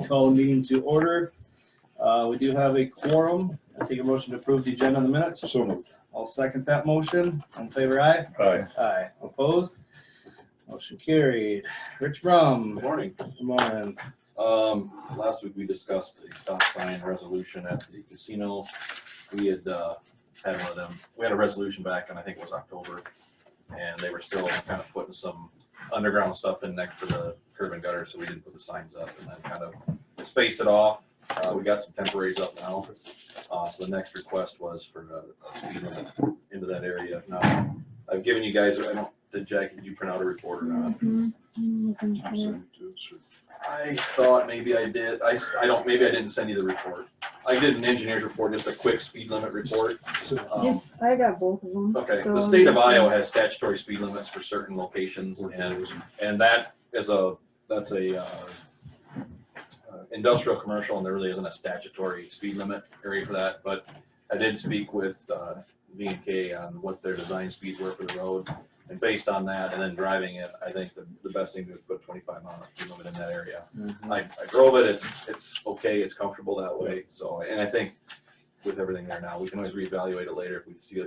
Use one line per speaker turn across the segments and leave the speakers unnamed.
call the meeting to order. We do have a quorum. I take a motion to approve the agenda in the minutes.
So moved.
I'll second that motion. All in favor, aye?
Aye.
Aye. Opposed? Motion carried. Rich Brum.
Good morning.
Good morning.
Last week we discussed a stop sign resolution at the casino. We had had one of them. We had a resolution back in, I think it was October, and they were still kind of putting some underground stuff in next to the curb and gutter, so we didn't put the signs up, and then kind of spaced it off. We got some temporaries up now. So the next request was for a speed limit into that area. Now, I've given you guys, Jackie, did you print out a report or not? I thought maybe I did. Maybe I didn't send you the report. I did an engineer's report, just a quick speed limit report.
Yes, I got both of them.
Okay,
So
the state of Iowa has statutory speed limits for certain locations, and that's a industrial commercial, and there really isn't a statutory speed limit area for that. But I did speak with V&K on what their design speeds were for the road, and based on that, and then driving it, I think the best thing to do is put 25-mile speed limit in that area. I drove it. It's okay. It's comfortable that way. So, and I think with everything there now, we can always reevaluate it later if we see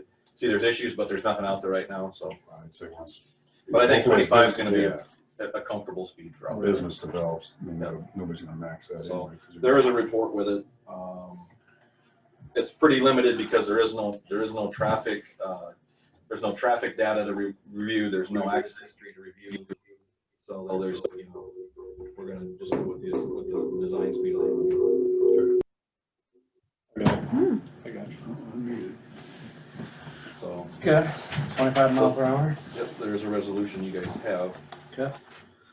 there's issues, but there's nothing out there right now. So
I'd say once.
But I think 25 is going to be a comfortable speed for our
business develops. Nobody's going to max that.
So
anyway,
there is a report with it. It's pretty limited because there is no traffic. There's no traffic data to review. There's no access history to review. So there's, we're going to just go with the design speed limit.
I got you.
Unmuted.
So
Okay. 25 mile per hour.
yep, there's a resolution you guys have.
Okay.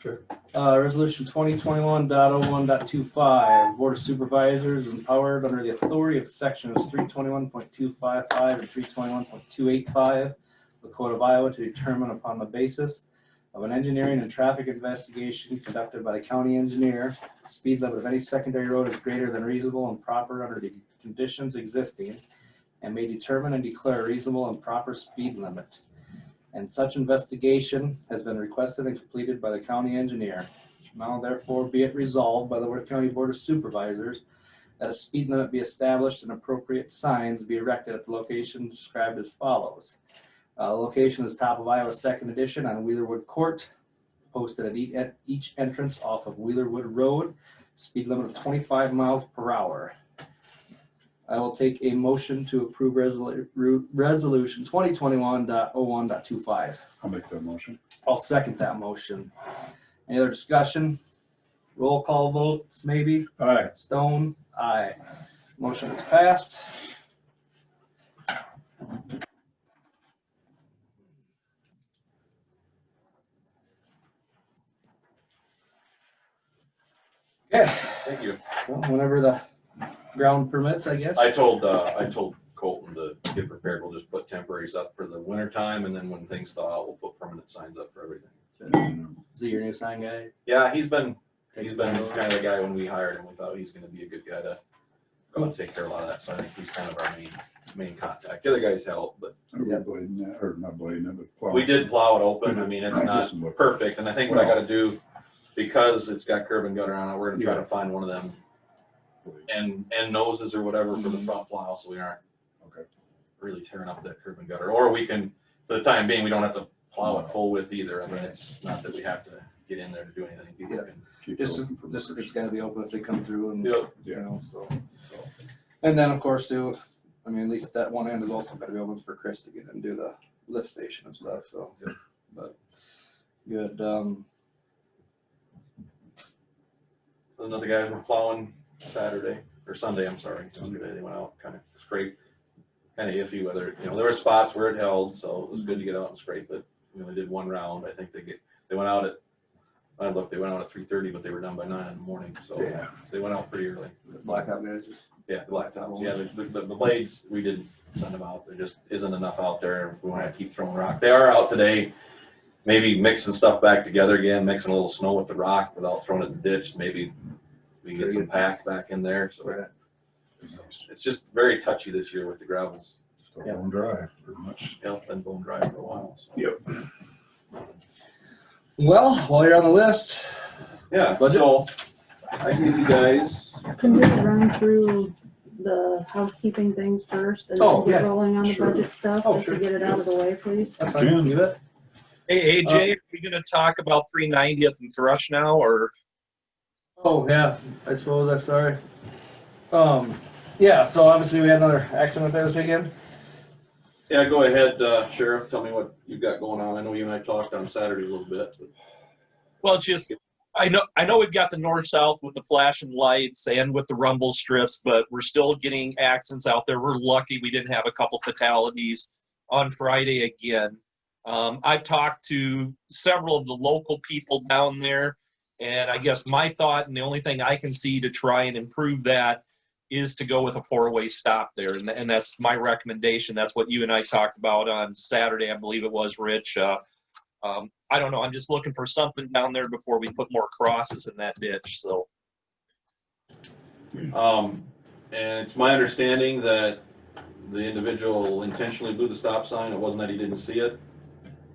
Sure.
Resolution 2021.01.25. Board of Supervisors is empowered under the authority of sections 321.255 and 321.285 of the Code of Iowa to determine upon the basis of an engineering and traffic investigation conducted by the county engineer, the speed limit of any secondary road is greater than reasonable and proper under the conditions existing, and may determine and declare a reasonable and proper speed limit. And such investigation has been requested and completed by the county engineer. Now therefore be it resolved by the Worth County Board of Supervisors that a speed limit be established and appropriate signs be erected at the location described as follows. Location is top of Iowa 2nd edition on Wheelerwood Court, posted at each entrance off of Wheelerwood Road, speed limit of 25 miles per hour. I will take a motion to approve resolution 2021.01.25.
I'll make that motion.
I'll second that motion. Any other discussion? Roll call votes, maybe?
Aye.
Stone, aye. Motion is passed. Okay,
Thank you.
well, whenever the ground permits, I guess.
I told Colton to get prepared. We'll just put temporaries up for the winter time, and then when things thaw out, we'll put permanent signs up for everything.
Is he your new sign guy?
Yeah, he's been kind of the guy when we hired him. We thought he's going to be a good guy to go and take care of a lot of that. So I think he's kind of our main contact. The other guys help, but
Are we blading that, or not blading it, but plowing?
we did plow it open. I mean, it's not perfect, and I think what I got to do, because it's got curb and gutter on it, we're going to try to find one of them and noses or whatever for the front plow, so we aren't really tearing up that curb and gutter. Or we can, for the time being, we don't have to plow it full width either. I mean, it's not that we have to get in there to do anything. People can
Keep
Just,
it open for
it's
business.
gotta be open if they come through and,
Yep.
you know, so. And then, of course, too, I mean, at least that one end is also gotta be open for Chris to get and do the lift station and stuff, so. But, good,
And then the guys were plowing Saturday or Sunday, I'm sorry. Sunday they went out, kind of scrape, kind of iffy whether, there were spots where it held, so it was good to get out and scrape it. They did one round. I think they went out at 3:30, but they were done by 9 in the morning, so
Yeah.
they went out pretty early.
blacktop guys just.
Yeah, the blacktops. Yeah, the blades, we didn't send them out. There just isn't enough out there. We want to keep throwing rock. They are out today, maybe mixing stuff back together again, mixing a little snow with the rock without throwing it in the ditch. Maybe we can get some pack back in there. So
Right.
it's just very touchy this year with the gravels.
Still bone dry, pretty much.
Yeah, been bone dry for a while. So.
Yep.
Well, while you're on the list,
Yeah,
Budget?
so I gave you guys,
Can we run through the housekeeping things first and
Oh,
then get
yeah,
rolling on the
sure.
budget stuff,
Oh,
just to
sure.
get it out of the way, please?
That's fine,
Jan.
you bet.
Hey, AJ, are we gonna talk about 390th and Thrush now, or?
Oh, yeah, I suppose, I'm sorry. Yeah, so obviously we had another accident there this weekend.
yeah, go ahead, Sheriff, tell me what you've got going on. I know you and I talked on Saturday a little bit, but
Well, it's just, I know we've got the north-south with the flashing lights and with the rumble strips, but we're still getting accidents out there. We're lucky we didn't have a couple fatalities on Friday again. I've talked to several of the local people down there, and I guess my thought and the only thing I can see to try and improve that is to go with a four-way stop there, and that's my recommendation. That's what you and I talked about on Saturday, I believe it was, Rich. I don't know. I'm just looking for something down there before we put more crosses in that ditch. So,
and it's my understanding that the individual intentionally blew the stop sign. It wasn't that he didn't see it.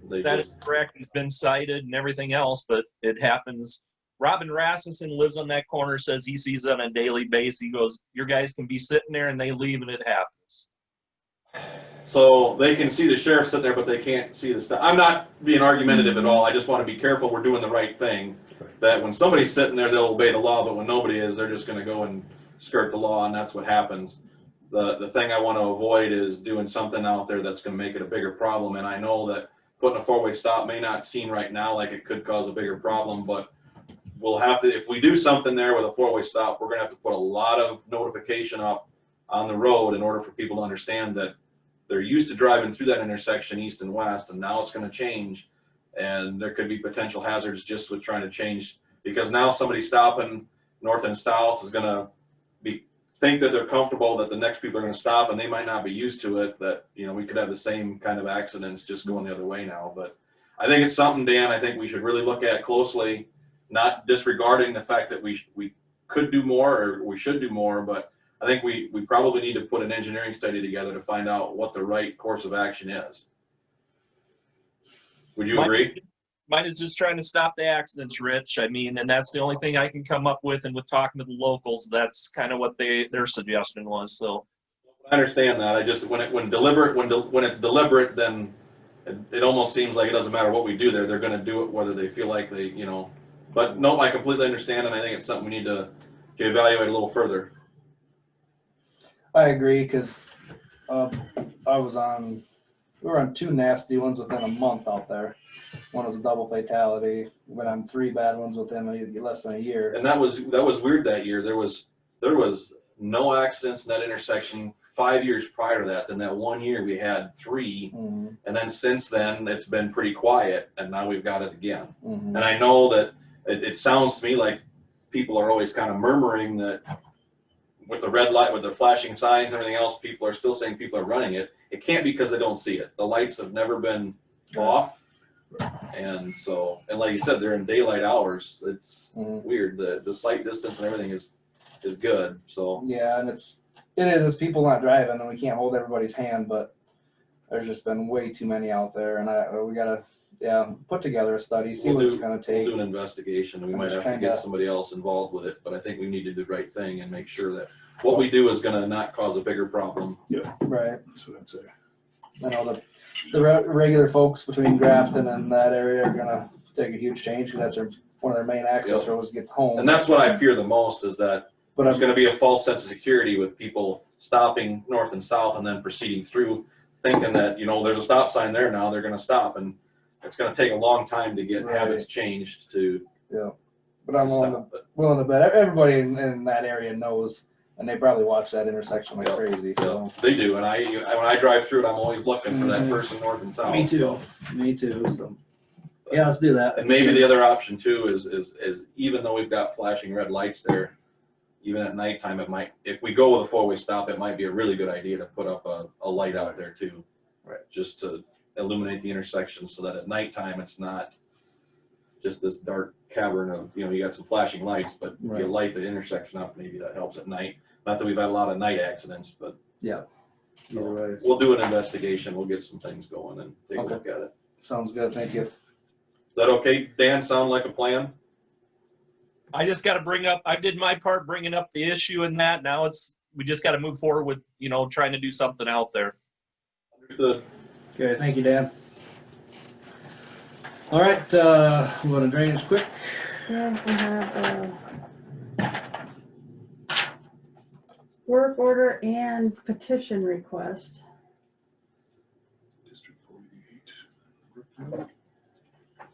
They
that
just,
is correct. He's been cited and everything else, but it happens. Robin Rasmussen lives on that corner, says he sees it on a daily basis. He goes, your guys can be sitting there and they leave and it happens.
so they can see the sheriff sitting there, but they can't see the stop. I'm not being argumentative at all. I just want to be careful we're doing the right thing. That when somebody's sitting there, they'll obey the law, but when nobody is, they're just going to go and skirt the law, and that's what happens. The thing I want to avoid is doing something out there that's going to make it a bigger problem, and I know that putting a four-way stop may not seem right now like it could cause a bigger problem, but we'll have to, if we do something there with a four-way stop, we're going to have to put a lot of notification up on the road in order for people to understand that they're used to driving through that intersection east and west, and now it's going to change, and there could be potential hazards just with trying to change, because now somebody stopping north and south is going to think that they're comfortable that the next people are going to stop, and they might not be used to it, that, you know, we could have the same kind of accidents just going the other way now. But I think it's something, Dan, I think we should really look at closely, not disregarding the fact that we could do more or we should do more, but I think we probably need to put an engineering study together to find out what the right course of action is. Would you agree?
Mine is just trying to stop the accidents, Rich. I mean, and that's the only thing I can come up with. And with talking to the locals, that's kind of what their suggestion was. So
I understand that. I just, when it's deliberate, then it almost seems like it doesn't matter what we do there. They're going to do it whether they feel like they, you know. But no, I completely understand, and I think it's something we need to evaluate a little further.
I agree, because we were on two nasty ones within a month out there. One was a double fatality. We went on three bad ones within less than a year.
And that was weird that year. There was no accidents in that intersection 5 years prior to that. Then that 1 year we had three, and then since then it's been pretty quiet, and now we've got it again. And I know that it sounds to me like people are always kind of murmuring that with the red light, with the flashing signs and everything else, people are still saying people are running it. It can't be because they don't see it. The lights have never been off. And so, and like you said, they're in daylight hours. It's weird. The sight distance and everything is good. So
yeah, and it's people not driving, and we can't hold everybody's hand, but there's just been way too many out there, and we gotta put together a study, see what it's gonna take.
We'll do an investigation. We might have to get somebody else involved with it, but I think we need to do the right thing and make sure that what we do is gonna not cause a bigger problem.
Yeah,
Right.
that's what I'd say.
I know the regular folks between Grafton and that area are gonna take a huge change, because that's one of their main access roads to get home.
And that's what I fear the most, is that
But
there's gonna be a false sense of security with people stopping north and south and then proceeding through, thinking that, you know, there's a stop sign there now, they're gonna stop, and it's gonna take a long time to get habits changed to.
Yeah, but I'm
stop it.
willing to bet everybody in that area knows, and they probably watch that intersection like crazy. So
They do, and when I drive through it, I'm always looking for that person north and south.
me too. So yeah, let's do that.
And maybe the other option too is even though we've got flashing red lights there, even at nighttime, it might, if we go with a four-way stop, it might be a really good idea to put up a light out there too.
Right.
Just to illuminate the intersection so that at nighttime it's not just this dark cavern of, you know, you got some flashing lights, but you light the intersection up, maybe that helps at night. Not that we've had a lot of night accidents, but
Yeah.
we'll do an investigation. We'll get some things going and take a look at it.
Sounds good. Thank you.
Is that okay, Dan? Sound like a plan?
I just got to I did my part bringing up the issue in that. Now we just got to move forward with, trying to do something out there.
Understood.
Okay, thank you, Dan. All right, we'll go to drainage quick.
Yeah, we have work order and petition request.
District 48.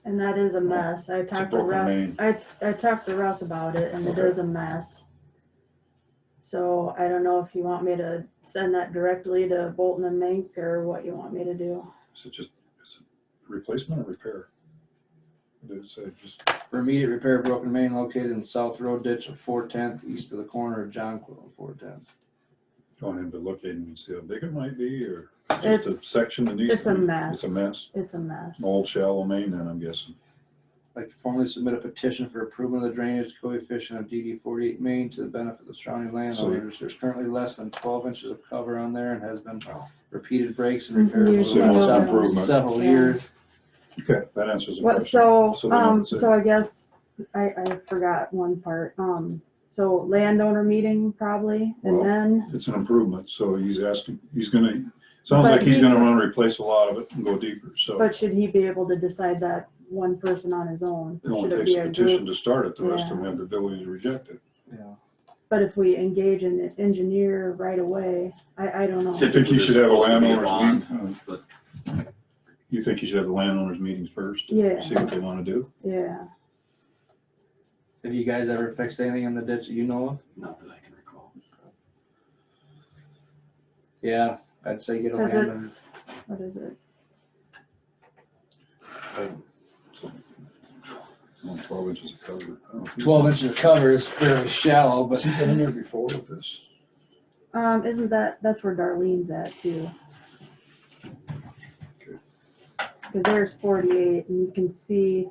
And that is a mess. I talked to
broken
Russ,
main.
I talked to Russ about it, and it
Okay.
is a mess. So I don't know if you want me to send that directly to Bolton and Mink, or what you want me to do.
Is it replacement or repair? What did it say? Just,
For immediate repair of broken main located in South Road Ditch of 410th, east of the corner of Jonquil and 410th.
going in to look in and see how big it might be, or just a
It's-
section that needs
It's
to
a
be?
mess.
It's a mess.
It's a mess.
An old shallow main then, I'm guessing.
I'd like to formally submit a petition for approval of the drainage coefficient of DD 48 main to the benefit of the surrounding landowners. There's currently less than 12 inches of cover on there and has been repeated breaks and repairs
Mhm.
for
So
the last
it's
Several-
several,
improvement.
several
Yeah.
years.
Okay, that answers the
What,
question.
so,
they know what's in
so
it.
I guess I forgot one part. So landowner meeting probably, and
Well,
then,
It's an improvement, so he's asking, sounds
But
like he's
he-
gonna want to replace a lot of it and go deeper, so.
but should he be able to decide that one person on his own?
It only
Should it
takes
be
a
a
petition
group?
to start it, the rest of them
Yeah.
have the ability to reject it.
Yeah.
But if we engage an engineer right away, I don't know.
You think he should have a
Supposed to be a
landowners
bond,
meeting?
but-
You think you should have the landowners meetings first?
Yeah.
See what they wanna do?
Yeah,
Have you guys ever fixed anything in the ditch that you know of?
Not that I can recall.
Yeah, I'd say get a
cause
landowner.
it's, what is it?
Only 12 inches of cover. I don't think-
12 inches of cover is fairly shallow,
Has
but
he been in there before with this?
Isn't that's where Darlene's at too?
Okay.
Cause there's 48 and you can see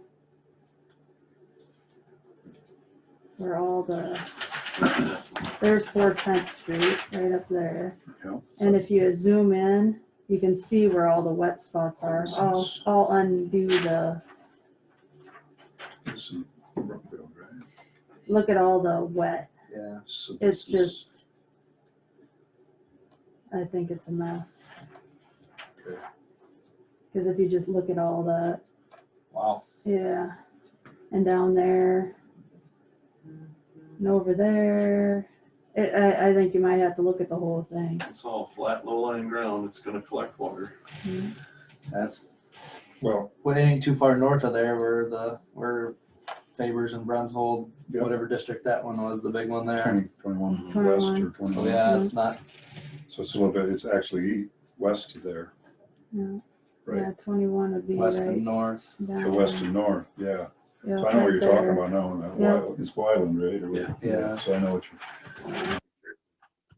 where all there's 410th Street right up there.
Yeah.
And if you zoom in, you can see where all the wet spots are. I'll undo
This is Brookfield, right?
look at all the wet.
yeah.
So
It's
this is-
just, I think it's a mess.
Okay.
Cause if you just look at all that,
Wow.
yeah, and down there, and over there, I think you might have to look at the whole thing.
It's all flat, low-lying ground, it's gonna collect water.
That's,
Well,
well, it ain't too far north of there where Favors and Brunswold,
Yep.
whatever district that one was, the big one there.
21 west
21.
or 21.
So yeah, it's not,
So it's a little bit, it's actually west of there,
Yeah,
right?
yeah, 21 would be
west
right
and north.
down.
The west and north, yeah.
Yeah,
So I know what
right
you're talking
there.
about now, that
Yeah.
It's Wyland, right? Or what-
Yeah.
Yeah.
So I know what you're,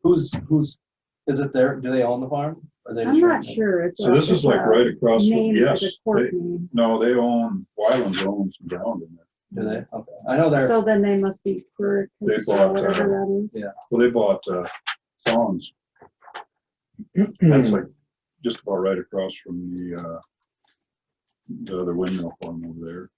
Who's, is it there, do they own the farm? Or they
I'm
just
not
rent it?
sure. It's
so this is like right across from,
name,
yes.
like a court name.
No, they own, Wyland's owns some ground in there.
Do they? Okay. I know they're,
So then they must be Quirk,
They
or
bought,
whatever that is.
Well, they bought, Songs. That's like just about right across from the other windmill farm over there.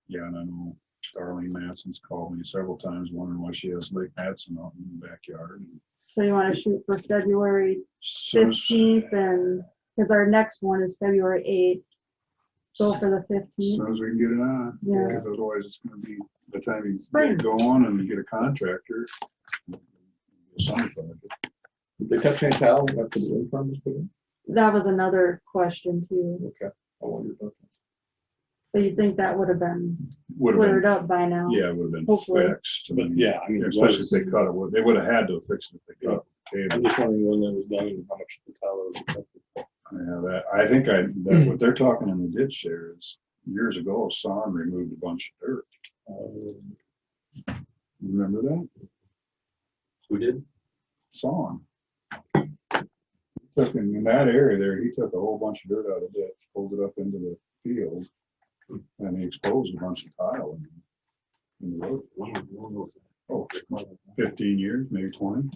Yeah, and I know Darlene Matson's called me several times wondering why she has Lake Matson out in the backyard.
So you want to shoot for February
Soon as-
15th, and because our next one is February 8th. Go for the
As
15th.
soon as we can get it on,
Yeah.
because otherwise it's gonna be, by the time you
Spring.
get going and you get a contractor. Summer project.
Did they touch any towel after the wind farm was put in?
That was another question too.
Okay, I wondered about that.
So you think that would have been
Would
cleared
have
up by now?
been, yeah, it would have been
Hopefully.
fixed.
But yeah, I mean,
Especially if they cut it, they would have had to have fixed it if they cut the
I'm
cable.
just wondering when that was done and how much the towel was affected.
Yeah, that, I think that what they're talking in the ditch there is, years ago, Son removed a bunch of dirt. Remember that?
Who did?
Son. Took in that area there, he took a whole bunch of dirt out of the ditch, pulled it up into the field, and he exposed a bunch of tile in the road.
When was that?
Oh, 15 years, maybe 20.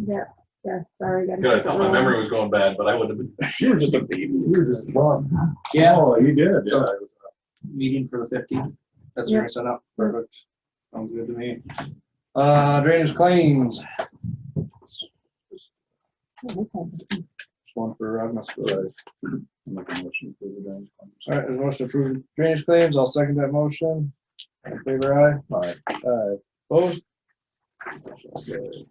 Yeah.
Yeah, sorry. gotta
Good, I
keep it
thought my
rolling.
memory was going bad, but I wouldn't have been.
You were just a baby. You were just a mom.
yeah,
Oh, he did, yeah.
meeting for the 15th. That's your set up. Perfect. Sounds good to me. Drainage claims. One for Agnes.
Make a motion for the drainage claims.
All right, there's a motion to approve drainage claims. I'll second that motion. All in favor, aye?
Aye.
Aye. Opposed? Motion's carried.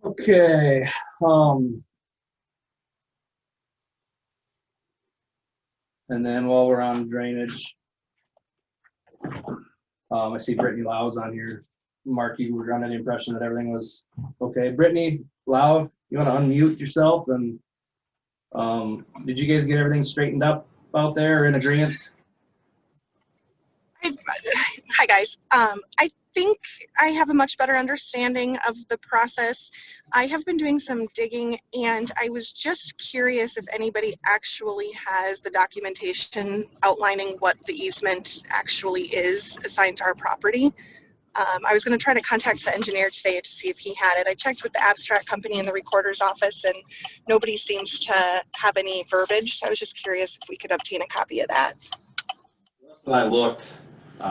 Okay, and then while we're on drainage, I see Brittany Lau's on here. Mark, you were under the impression that everything was okay. Brittany Lau, you want to unmute yourself and, did you guys get everything straightened up out there in agreement?
Hi, guys. I think I have a much better understanding of the process. I have been doing some digging, and I was just curious if anybody actually has the documentation outlining what the easement actually is assigned to our property. I was going to try to contact the engineer today to see if he had it. I checked with the abstract company in the recorder's office, and nobody seems to have any verbiage. So I was just curious if we could obtain a copy of that.
When I looked,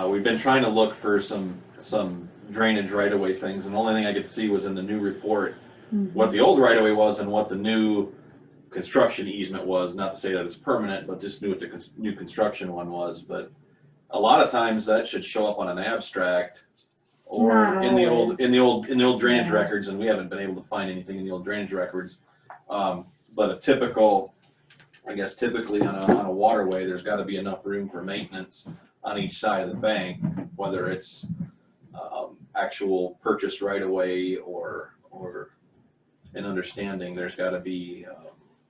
we've been trying to look for some drainage right-of-way things, and the only thing I could see was in the new report, what the old right-of-way was and what the new construction easement was. Not to say that it's permanent, but just knew what the new construction one was. But a lot of times that should show up on an abstract or
Not
in the
always.
old drainage
Yeah.
records, and we haven't been able to find anything in the old drainage records. But a typical, I guess typically on a waterway, there's got to be enough room for maintenance on each side of the bank, whether it's actual purchased right away or an understanding. There's got to be.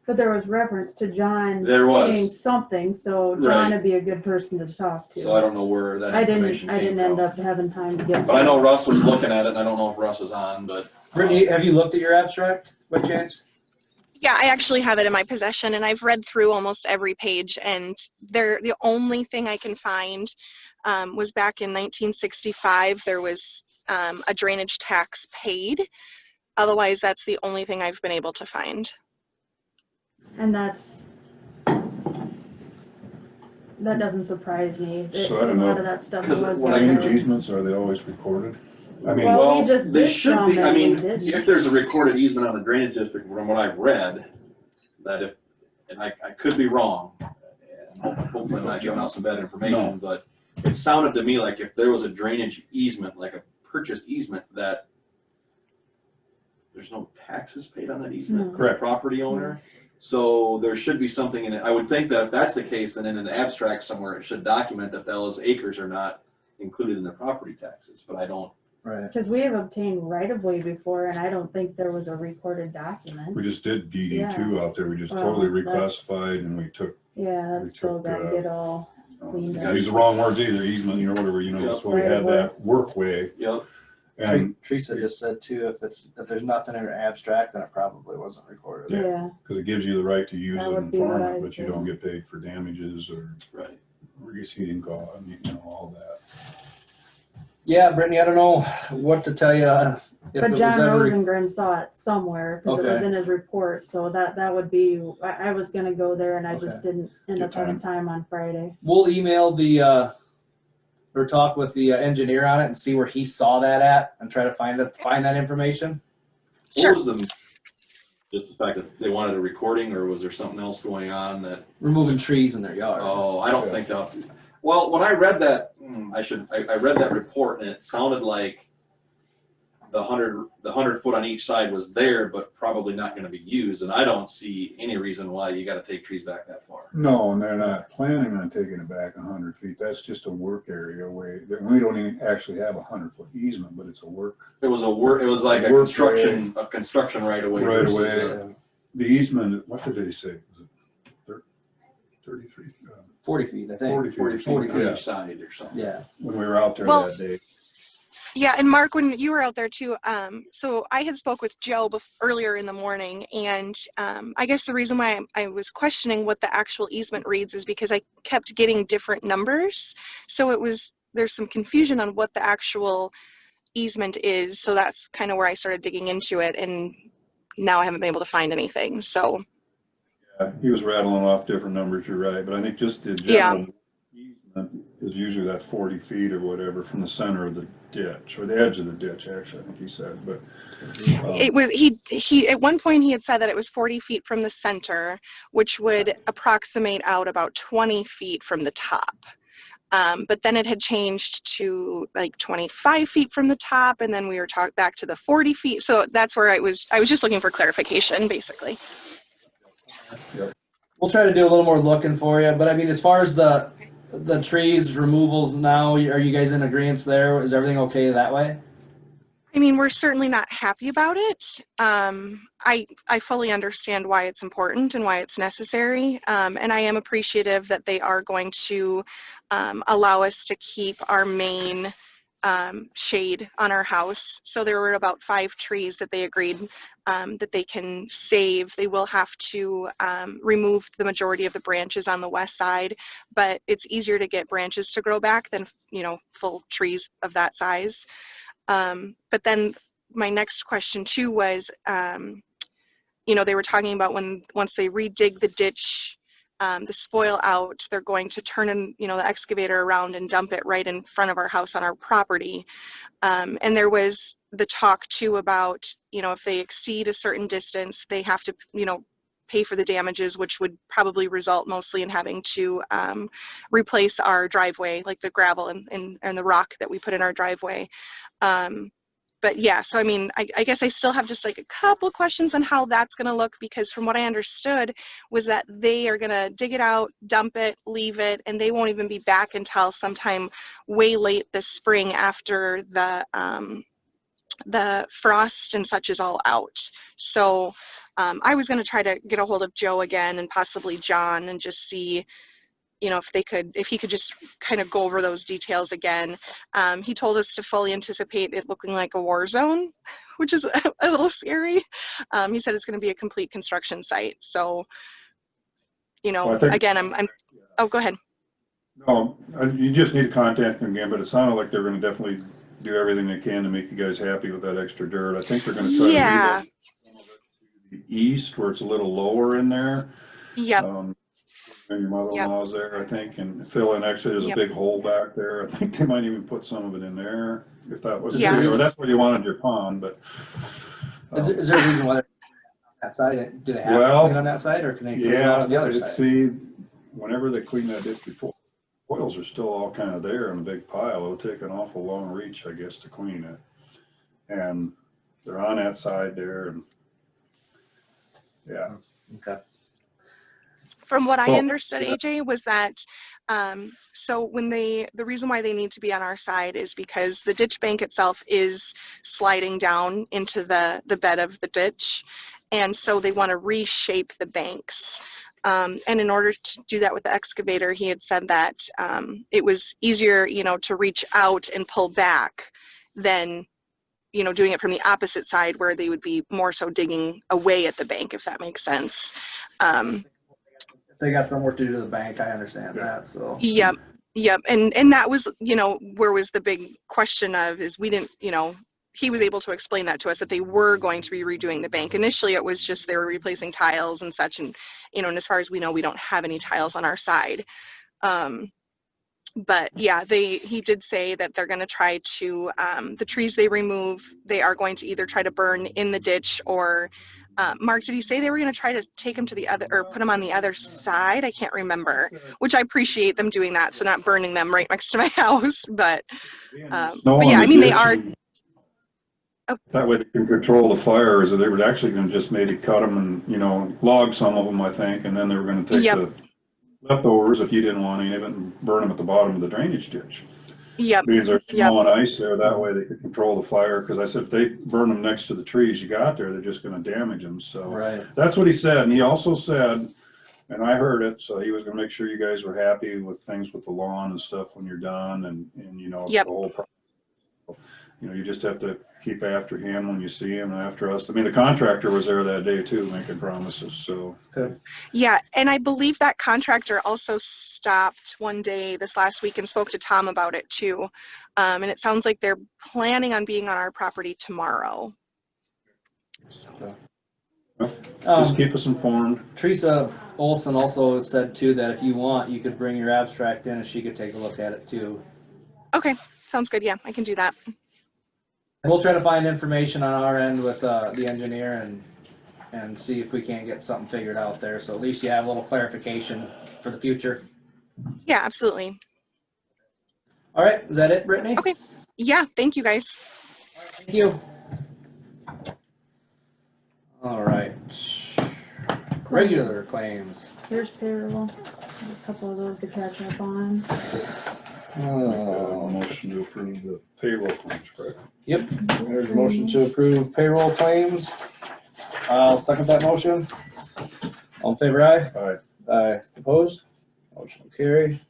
But there was reference to John
There was.
saying something, so John
Right.
would be a good person to talk to.
So I don't know where that
I
information came
didn't
from.
end up having time to get.
But I know Russ was looking at it, and I don't know if Russ was on, but.
Brittany, have you looked at your abstract by chance?
Yeah, I actually have it in my possession, and I've read through almost every page, and the only thing I can find was back in 1965, there was a drainage tax paid. Otherwise, that's the only thing I've been able to find.
And that doesn't surprise me.
So I
A
don't
lot
know.
of that stuff
'Cause
was
when I
there.
Drainage easements, are they always recorded? I mean,
Well, we just
they
did
should
some
be. I
and we
mean,
didn't.
if there's a recorded easement on the drainage district, from what I've read, that if, and I could be wrong, and hopefully I'm not giving out some bad information, but it sounded to me like if there was a drainage easement, like a purchased easement, that there's no taxes paid on that easement
No.
for the property owner. So there should be something in it. I would think that if that's the case, then in the abstract somewhere, it should document that those acres are not included in the property taxes, but I don't.
Right.
Because we have obtained right of way before, and I don't think there was a recorded document.
we just did DD2 out there. We just
Well,
totally
that's-
reclassified and we took,
Yeah,
We
that's still
took,
gotta get all cleaned
I
up.
use the wrong words either, easement, you know, whatever, you know,
Yep.
that's why we
Right
had
of way.
that workway.
Yep.
And
Teresa just said too, if there's nothing in an abstract, then it probably wasn't recorded.
Yeah,
because it gives you the right to use
That
it
would
and
be what
farm
I
it, but you
said.
don't get paid for damages or
Right.
receiving cost, you know, all that.
Yeah, Brittany, I don't know what to tell you. If
but
it was
John
ever,
Rosengren saw it somewhere, because it was
Okay.
in his report, so that would be, I was gonna go there and I just
Okay.
didn't end
Get
up having time on Friday.
we'll email or talk with the engineer on it and see where he saw that at and try to find that information.
Sure.
What was just the fact that they wanted a recording, or was there something else going on that?
Removing trees in their yard.
Oh, I don't
Yeah.
think that. Well, when I read that, I read that report, and it sounded like the 100 foot on each side was there, but probably not going to be used. And I don't see any reason why you got to take trees back that far.
No, and they're not planning on taking it back 100 feet. That's just a work area we don't even actually have 100-foot easement, but it's a work.
It was like a
Work
construction right away.
Right
versus,
away. The easement, what did they say? Was it 33?
40 feet, I think.
40
40
feet.
feet on
Yeah.
each side or something.
Yeah.
When we were out there
Well,
that day.
Yeah, and Mark, when you were out there too, so I had spoke with Joe earlier in the morning, and I guess the reason why I was questioning what the actual easement reads is because I kept getting different numbers. So there's some confusion on what the actual easement is. So that's kind of where I started digging into it, and now I haven't been able to find anything. So
He was rattling off different numbers, you're right, but I think just the
yeah,
general easement is usually that 40 feet or whatever from the center of the ditch, or the edge of the ditch, actually, I think he said, but.
it was, he at one point he had said that it was 40 feet from the center, which would approximate out about 20 feet from the top. But then it had changed to like 25 feet from the top, and then we were talking back to the 40 feet. So that's where I was just looking for clarification, basically.
Yep.
We'll try to do a little more looking for you, but I mean, as far as the trees removals now, are you guys in agreement there? Is everything okay that way?
I mean, we're certainly not happy about it. I fully understand why it's important and why it's necessary. And I am appreciative that they are going to allow us to keep our main shade on our house. So there were about 5 trees that they agreed that they can save. They will have to remove the majority of the branches on the west side, but it's easier to get branches to grow back than, you know, full trees of that size. But then my next question too was, you know, they were talking about once they redig the ditch, the spoil out, they're going to turn in, you know, the excavator around and dump it right in front of our house on our property. And there was the talk too about, you know, if they exceed a certain distance, they have to, you know, pay for the damages, which would probably result mostly in having to replace our driveway, like the gravel and the rock that we put in our driveway. But yeah, so I mean, I guess I still have just like a couple questions on how that's going to look, because from what I understood was that they are going to dig it out, dump it, leave it, and they won't even be back until sometime way late this spring after the frost and such is all out. So I was going to try to get a hold of Joe again and possibly John and just see, you know, if he could just kind of go over those details again. He told us to fully anticipate it looking like a war zone, which is a little scary. He said it's going to be a complete construction site. So, you know,
Well, I think,
again, I'm, oh, go ahead.
no, you just need to contact them again, but it sounded like they're gonna definitely do everything they can to make you guys happy with that extra dirt. I think they're gonna try to
Yeah.
relocate some of it to the east where it's a little lower in there.
Yep.
And your mother-in-law's there, I think, and fill in actually, there's a
Yep.
big hole back there. I think they might even put some of it in there, if that was,
Yeah.
or that's where you wanted your pond, but.
Is there a reason why they're on that side? Do they have to
Well,
clean on that side, or can they clean
Yeah,
on the other side?
see, whenever they clean that ditch before, oils are still all kind of there in a big pile. It'll take an awful long reach, I guess, to clean it. And they're on that side there, and yeah.
Okay.
From what I
So-
understood, AJ, was that so when the reason why they need to be on our side is because the ditch bank itself is sliding down into the bed of the ditch, and so they want to reshape the banks. And in order to do that with the excavator, he had said that it was easier, you know, to reach out and pull back than, you know, doing it from the opposite side where they would be more so digging away at the bank, if that makes sense.
They got some work to do to the bank, I understand that, so.
Yep. And that was, you know, where was the big question of is we didn't, you know, he was able to explain that to us that they were going to be redoing the bank. Initially, it was just they were replacing tiles and such. And, you know, and as far as we know, we don't have any tiles on our side. But yeah, he did say that they're going to try to, the trees they remove, they are going to either try to burn in the ditch or, Mark, did he say they were going to try to take them to the other, or put them on the other side? I can't remember, which I appreciate them doing that. So not burning them right next to my house, but yeah, I mean, they are.
That way they can control the fires, or they were actually gonna just maybe cut them and, you know, log some of them, I think, and then they were gonna take
Yep.
the leftovers, if you didn't want any of it, and burn them at the bottom of the drainage ditch.
Yep.
Because there's
Yep.
snow and ice there, that way they could control the fire, because I said if they burn them next to the trees you got there, they're just gonna damage them, so.
Right.
That's what he said, and he also said, and I heard it, so he was gonna make sure you guys were happy with things with the lawn and stuff when you're done, and you know,
Yep.
the whole process. You know, you just have to keep after him when you see him, after us. I mean, the contractor was there that day too, making promises, so.
Yeah, and I believe that contractor also stopped one day this last week and spoke to Tom about it too. And it sounds like they're planning on being on our property tomorrow. So.
Just keep us informed.
Teresa Olson also said too that if you want, you could bring your abstract in and she could take a look at it too.
Okay, sounds good. Yeah, I can do that.
And we'll try to find information on our end with the engineer and see if we can't get something figured out there. So at least you have a little clarification for the future.
Yeah, absolutely.
All right, is that it, Brittany?
Okay. Yeah, thank you guys.
Thank you. All right. Regular claims.
Here's payroll. A couple of those to catch up on.
Motion to approve the payroll claims, correct?
Yep, there's a motion to approve payroll claims. I'll second that motion. All in favor, aye?
Aye.
Aye. Opposed? Motion will carry.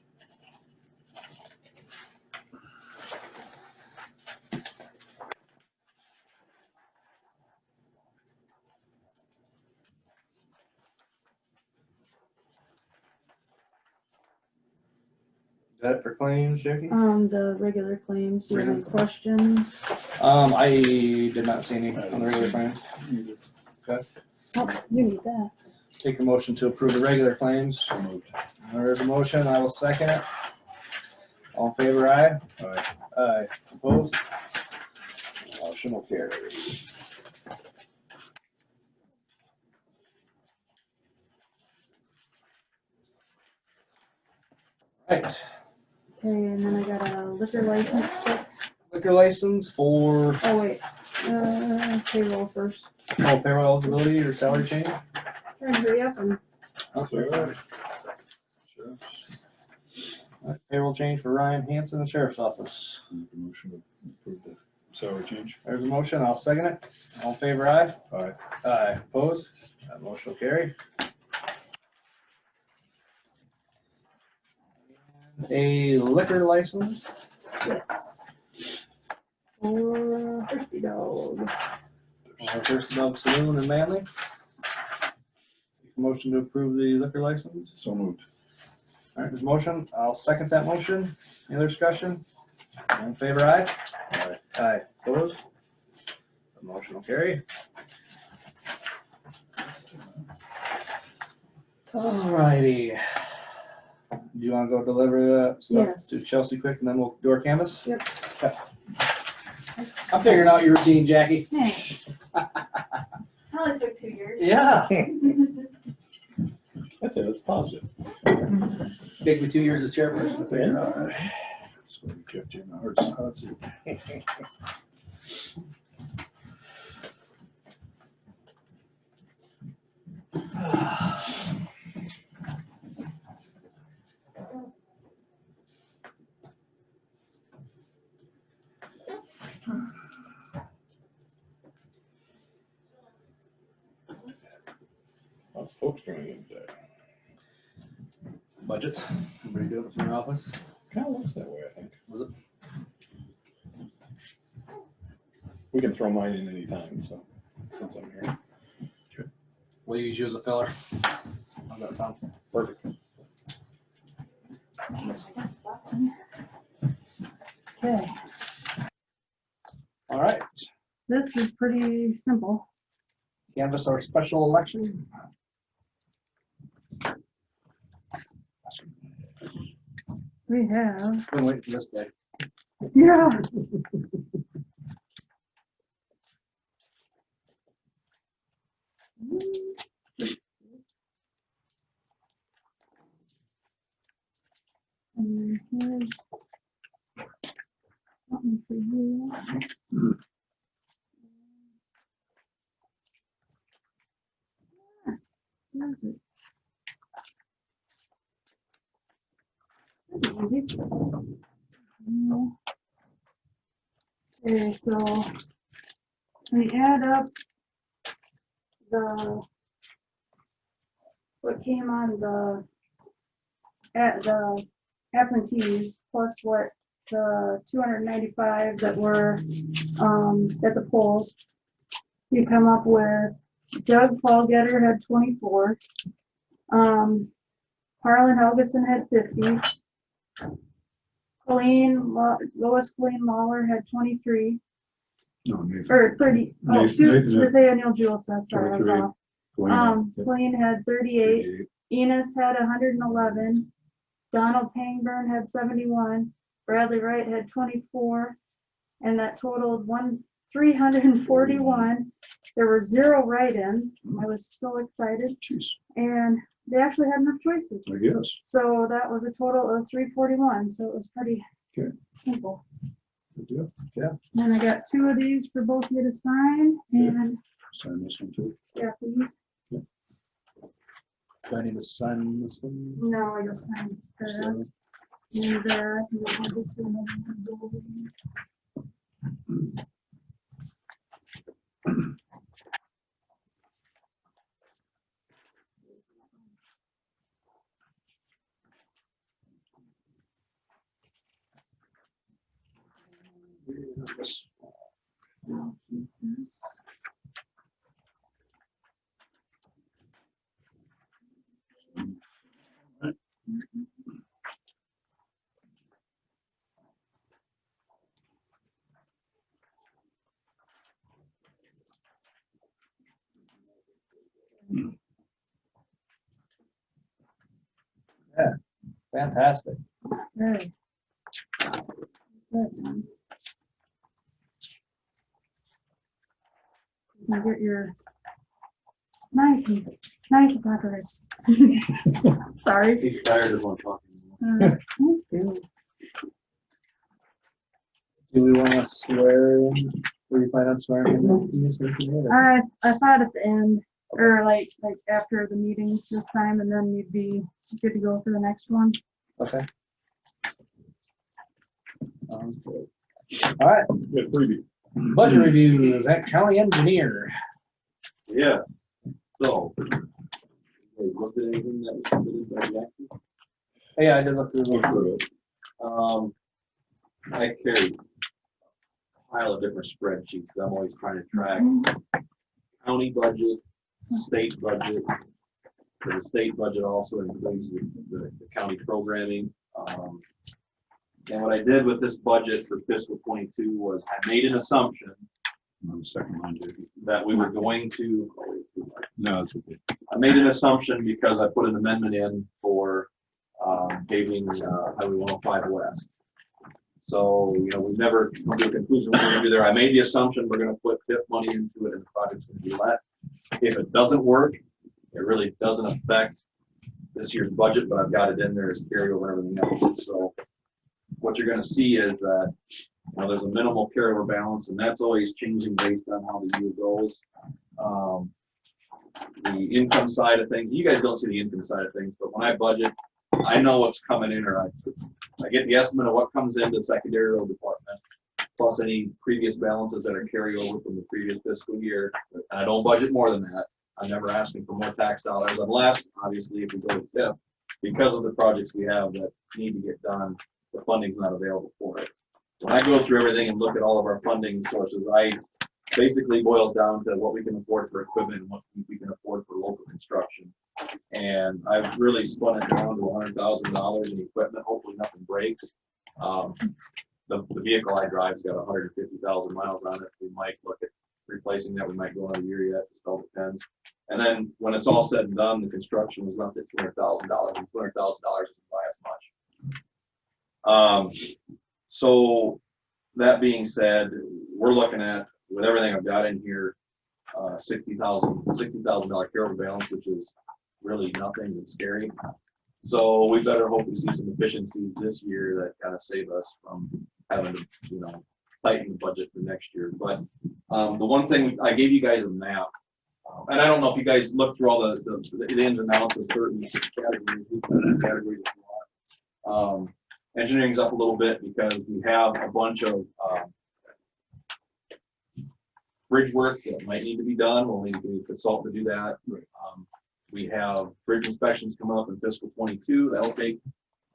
Is that it for claims, Jackie?
The regular claims, do you have any questions?
I did not see any on the regular claims.
Oh, you need that.
Take a motion to approve the regular claims.
So moved.
There's a motion, I will second it. All in favor, aye?
Aye.
Aye. Opposed? Motion will carry. Right,
Okay, and then I got a liquor license check.
liquor license for
Oh, wait, payroll first.
payroll eligibility or salary change?
Trying to hurry up and
Sure.
All right, payroll change for Ryan Hanson, the sheriff's office.
Make a motion to approve the salary change.
There's a motion, I'll second it. All in favor, aye?
Aye.
Aye. Opposed? That motion will carry. A liquor license.
yes. For Thirsty Dog.
First Dog Saloon in Manly. Motion to approve the liquor license.
So moved.
All right, there's a motion. I'll second that motion. Any other discussion? All in favor, aye?
Aye.
Aye. Opposed? The motion will carry. All righty. Do you want to go deliver that stuff
Yes.
to Chelsea quick and then we'll do our canvas?
Yep.
Okay. I'm figuring out your routine, Jackie.
Thanks. Only took 2 years.
Yeah.
That's it, it's positive.
Take me 2 years as chairperson to figure it out.
That's what we kept you in the hot seat.
Lots of folks joining in today.
Budgets. Everybody doing it from your office?
Kind of looks that way, I think.
Was it?
We can throw mine in anytime, so, since I'm here.
We'll use you as a filler. How's that sound?
Perfect.
Okay,
All right.
this is pretty simple.
Canvass our special election.
We have,
Been waiting for this day.
yeah. And here's something for you. Where is it? That'd be easy. No. Okay, so we add up what came on the absentees plus what the 295 that were at the polls, you come up with Doug Fallgetter had 24. Harlan Helgeson had 50. Lois Colleen Lawler had 23.
No, Nathan.
Or 30. Oh,
Nathan had
Nathaniel Jewell said, sorry, I was
23.
off. Colleen had 38. Enos had 111. Donald Pangburn had 71. Bradley Wright had 24. And that totaled 341. There were 0 write-ins. I was so excited.
Jeez,
And they actually had enough choices.
I guess.
So that was a total of 341. So it was pretty
Good.
simple.
Good deal.
And I got 2 of these for both of you to sign. And
Sign this one too.
yeah, please.
Do I need to sign this one?
No, I just signed that. And you'll have to do another one. I'll keep this.
Fantastic.
Okay. Good, man. You can get your knife back. Sorry.
He's tired of one talking.
Thanks, dude.
Do we want to swear in? Or you plan on swearing in?
I thought at the end, or like after the meeting this time, and then you'd be good to go for the next one.
Okay. Sounds good. All right,
Good preview.
budget review, Zach County Engineer.
Yes, so. Hey, looked at anything that was submitted by Jackie?
Hey, I did look through
Look
the
through it.
I carry a pile of different spreadsheets. I'm always trying to track county budget, state budget. The state budget also includes the county programming. And what I did with this budget for fiscal 22 was I made an assumption
On the second line, Jackie.
that we were going to,
No, it's okay.
I made an assumption because I put an amendment in for paving Highway 105 West. So, we've never come to a conclusion what we're gonna do there. I made the assumption we're gonna put TIF money into it and the project's gonna be let. If it doesn't work, it really doesn't affect this year's budget, but I've got it in there as carryover and everything else. So what you're gonna see is that, there's a minimal carryover balance, and that's always changing based on how the year goes. The income side of things, you guys don't see the income side of things, but when I budget, I know what's coming in, or I get the estimate of what comes into the secondary road department, plus any previous balances that are carryover from the previous fiscal year. And I don't budget more than that. I'm never asking for more tax dollars unless, obviously, if we go to TIF, because of the projects we have that need to get done, the funding's not available for it. When I go through everything and look at all of our funding sources, I basically boils down to what we can afford for equipment and what we can afford for local construction. And I've really spun it down to $100,000 in equipment. Hopefully nothing breaks. The vehicle I drive's got 150,000 miles on it. We might look at replacing that. We might go another year yet. It all depends. And then when it's all said and done, the construction was left at $200,000. And $200,000 doesn't buy as much. So that being said, we're looking at, with everything I've got in here, $60,000 carryover balance, which is really nothing. It's scary. So we better hope we see some efficiencies this year that kind of save us from having to, tighten the budget for next year. But the one thing, I gave you guys a map, and I don't know if you guys looked through all the ins and outs of certain categories. Engineering's up a little bit because we have a bunch of bridge work that might need to be done. We'll need a consultant to do that. We have bridge inspections coming up in fiscal 22. That'll take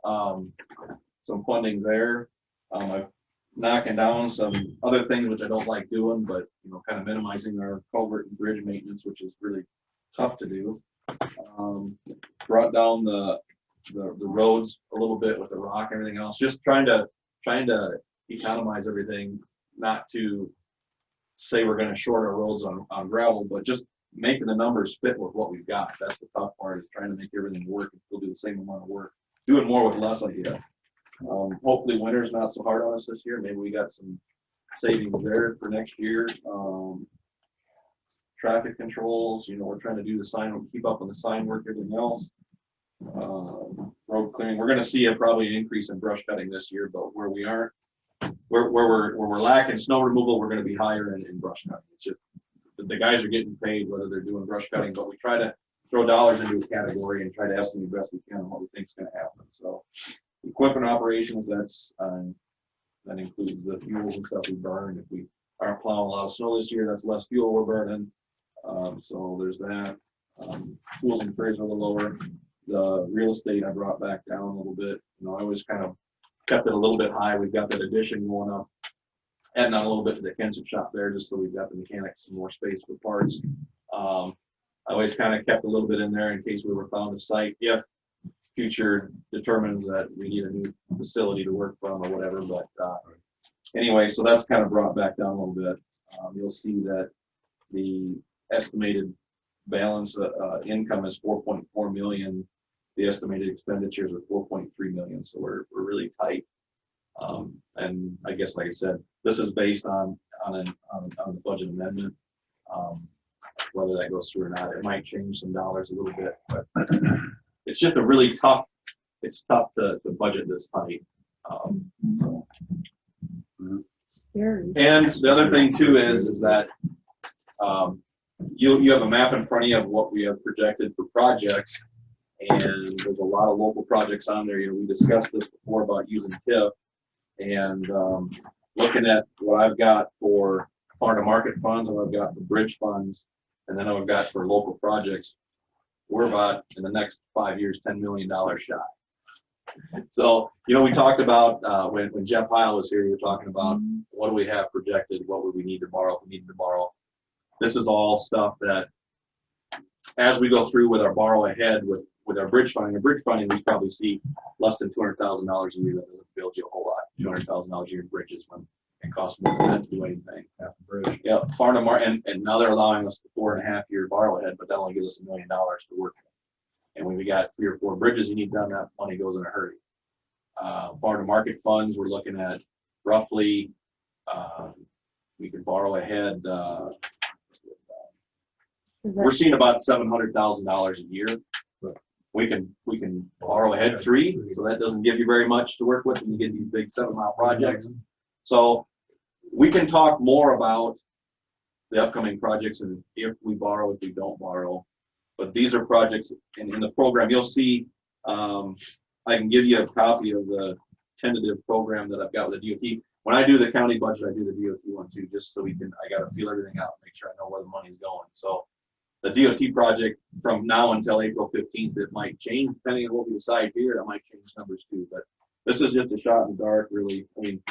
some funding there. I'm knocking down some other things which I don't like doing, but, you know, kind of minimizing our culvert and bridge maintenance, which is really tough to do. Brought down the roads a little bit with the rock and everything else, just trying to economize everything, not to say we're gonna short our roads on gravel, but just making the numbers fit with what we've got. That's the tough part, is trying to make everything work and still do the same amount of work. Doing more with less, I guess. Hopefully winter's not so hard on us this year. Maybe we got some savings there for next year. Traffic controls, you know, we're trying to do the sign, keep up on the sign work, everything else. Road clearing, we're gonna see probably an increase in brush cutting this year, but where we're lacking snow removal, we're gonna be higher in brush cutting. It's just, the guys are getting paid whether they're doing brush cutting, but we try to throw dollars into a category and try to estimate the best we can on what we think is gonna happen. So equipment operations, that includes the fuels and stuff we burn. If we aren't plowing a lot of snow this year, that's less fuel we're burning. So there's that. Tools and trays are a little lower. The real estate I brought back down a little bit. You know, I always kind of kept it a little bit high. We've got that addition going up, adding on a little bit to the Kensick shop there, just so we've got the mechanics some more space for parts. I always kind of kept a little bit in there in case we were found a site, if future determines that we need a new facility to work from or whatever. But anyway, so that's kind of brought back down a little bit. You'll see that the estimated balance income is 4.4 million. The estimated expenditures are 4.3 million. So we're really tight. And I guess, like I said, this is based on the budget amendment. Whether that goes through or not, it might change some dollars a little bit, but it's just a really tough. It's tough to budget this tight. So.
Scary.
And the other thing too is that you have a map in front of you of what we have projected for projects, and there's a lot of local projects on there. You know, we discussed this before about using TIF, and looking at what I've got for farm to market funds, and what I've got for bridge funds, and then what I've got for local projects. We're about, in the next 5 years, $10 million shy. So, you know, we talked about when Jeff Heil was here, you were talking about what do we have projected, what would we need to borrow if we needed to borrow. This is all stuff that, as we go through with our borrow ahead with our bridge funding, we probably see less than $200,000 a year. That doesn't build you a whole lot. $200,000 a year in bridges when it costs more than that to do anything.
Half the bridge.
Yeah, farm to market, and now they're allowing us the 4.5 year borrow ahead, but that only gives us $1 million to work with. And when we got 3 or 4 bridges you need done, that money goes in a hurry. Farm to market funds, we're looking at roughly, we can borrow ahead. We're seeing about $700,000 a year. We can borrow ahead 3, so that doesn't give you very much to work with when you get these big 7-mile projects. So we can talk more about the upcoming projects and if we borrow, if we don't borrow. But these are projects in the program. You'll see, I can give you a copy of the tentative program that I've got with the DOT. When I do the county budget, I do the DOT one too, just so I got to feel everything out, make sure I know where the money's going. So the DOT project from now until April 15th, it might change depending on what we decide here. That might change numbers too, but this is just a shot in the dark, really. I mean,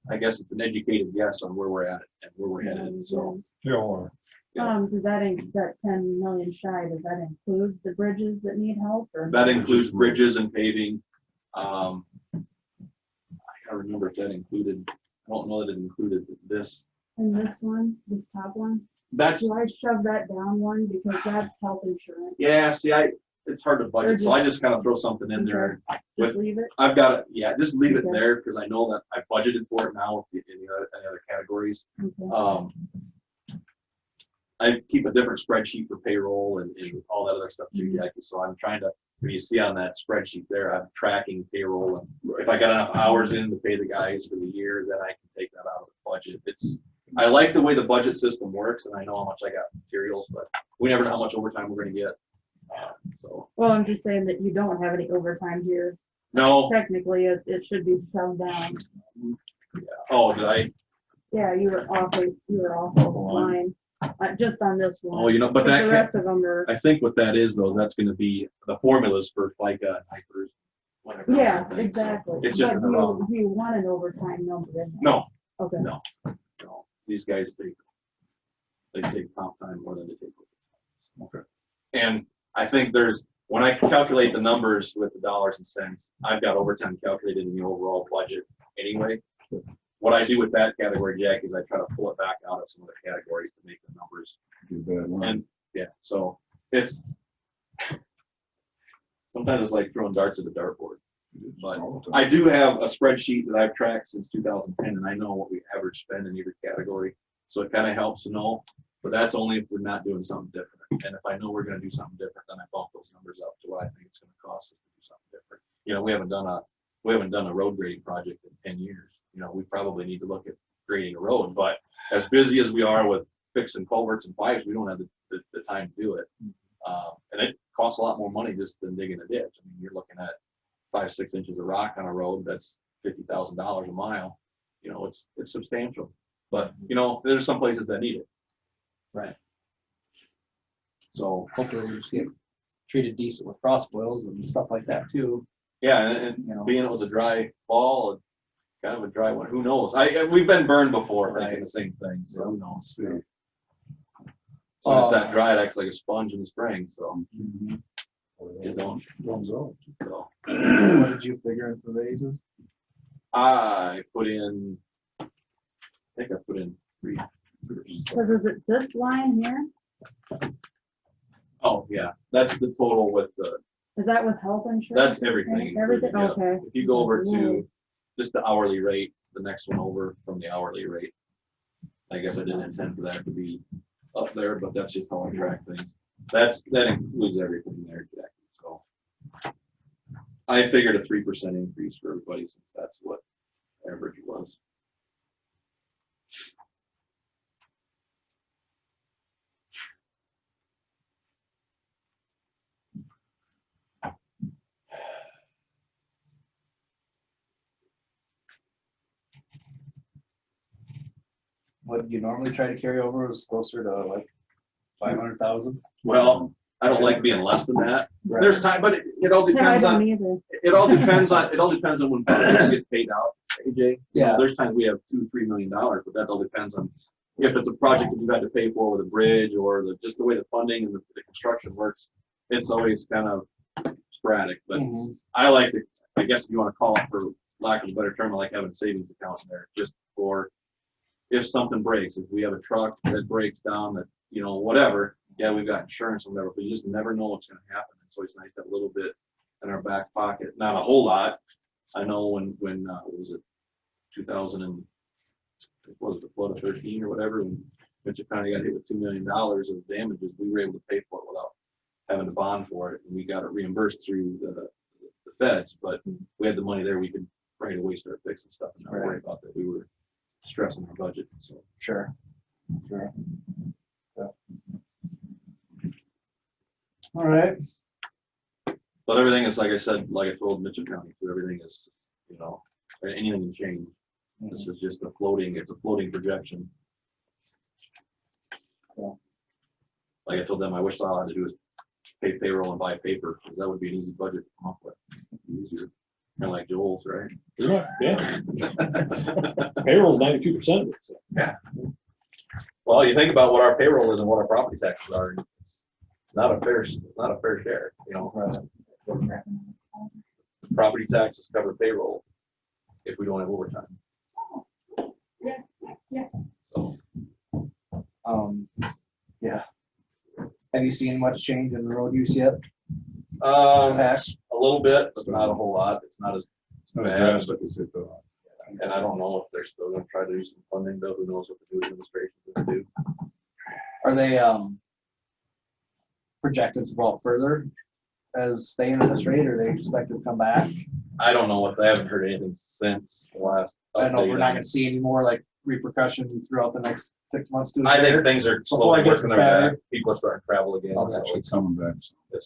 I guess it's an educated guess on where we're at and where we're headed. So,
Does that 10 million shy, does that include the bridges that need help, or?
that includes bridges and paving. I can't remember if that included. I don't know that it included this.
And this one, this top one?
That's,
Do I shove that down one because that's health insurance?
yeah. See, it's hard to budget, so I just kind of throw something in there.
Just leave it?
I've got it. Yeah, just leave it
Okay.
there because I know that I budgeted for it now in the other categories.
Okay.
I keep a different spreadsheet for payroll and all that other stuff too, Jackie. So I'm trying to, when you see on that spreadsheet there, I'm tracking payroll. And if I got enough hours in to pay the guys for the year, then I can take that out of the budget. I like the way the budget system works, and I know how much I got materials, but we never know how much overtime we're going to get. So.
Well, I'm just saying that you don't have any overtime here.
No.
Technically, it should be shoved down.
Yeah. Oh, did I?
Yeah, you were off the line, just on this one.
Oh, you know, but
The rest of them are.
I think what that is though, that's going to be the formulas for FICA and HIPERS. whatever. else I
Yeah,
think, so
exactly.
It's just
But
in the wrong.
do you want an overtime number in there?
No,
Okay.
no, no. These guys, they take comp time more than they take overtime.
Okay.
And I think when I calculate the numbers with the dollars and cents, I've got overtime calculated in the overall budget anyway. What I do with that category, Jack, is I try to pull it back out of some of the categories to make the numbers. And yeah, so it's sometimes it's like throwing darts at the dartboard. But I do have a spreadsheet that I've tracked since 2010, and I know what we average spend in every category. So it kind of helps to know, but that's only if we're not doing something different. And if I know we're going to do something different, then I bump those numbers up to what I think it's going to cost us to do something different. You know, we haven't done a road grading project in 10 years. You know, we probably need to look at grading a road, but as busy as we are with fixing culverts and pipes, we don't have the time to do it. And it costs a lot more money just than digging a ditch. I mean, you're looking at 5-6 inches of rock on a road, that's $50,000 a mile. You know, it's substantial, but you know, there's some places that need it.
Right.
So
Hopefully we just get treated decent with frost boils and stuff like that too.
yeah, and
You know.
being it was a dry fall, kind of a dry one, who knows? We've been burned before thinking the same thing, so who knows? So it's that dry, it acts like a sponge in the spring, so it don't. So
What did you figure into the raises?
I think I put in 3.
Because is it this line here?
Oh, yeah, that's the total with the,
Is that with health insurance?
that's everything.
Everything,
included, yeah.
okay.
If you go over to just the hourly rate, the next one over from the hourly rate. I guess I didn't intend for that to be up there, but that's just how I track things. That includes everything there, Jack. So I figured a 3% increase for everybody since that's what average was.
What did you normally try to carry over? Was closer to like 500,000?
Well, I don't like being less than that.
Right.
There's time, but it all
Yeah, I
depends on.
don't either.
It all depends on when projects get paid out, AJ.
Yeah.
There's times we have $2-3 million, but that all depends on if it's a project that we've had to pay for with a bridge or just the way the funding and the construction works. It's always kind of sporadic, but I like to, I guess if you want to call it for lack of a better term, I like having a savings account in there just for if something breaks. If we have a truck that breaks down, that, you know, whatever, yeah, we've got insurance or whatever, but you just never know what's going to happen. It's always nice to have a little bit in our back pocket. Not a whole lot. I know when what was it, 2000 and was it the flood of 13 or whatever, when Mitchell County got hit with $2 million of damages, we were able to pay for it without having to bond for it, and we got it reimbursed through the feds. But we had the money there, we could right away start fixing stuff and not worry about that. We were stressing our budget. So
Sure. Yeah. All right.
but everything is, like I said, like I told Mitchell County, so everything is, you know, anything can change. This is just it's a floating projection.
Yeah.
Like I told them, I wish all I had to do was pay payroll and buy paper, because that would be an easy budget to come up with. Easier. Kind of like Joel's, right?
Yeah. Payroll's 92% of it, so.
Yeah. Well, you think about what our payroll is and what our property taxes are, it's not a fair share, you know. Property taxes cover payroll if we don't have overtime.
Yeah.
So,
Yeah. Have you seen much change in the road use yet?
a little bit, but not a whole lot. It's not as
Not as
bad,
drastic as they thought.
and I don't know if they're still gonna try to do some funding, though. Who knows what the new administration is gonna do.
Are they projected to go out further as staying at this rate, or are they expected to come back?
I don't know what, I haven't heard anything since the last
I know we're not
update.
gonna see any more like repercussion throughout the next 6 months to a
I think
year.
things are
Before
slowly
it gets
working their
better.
back. People are starting to travel again,
Okay.
so
Actually
it's
coming back.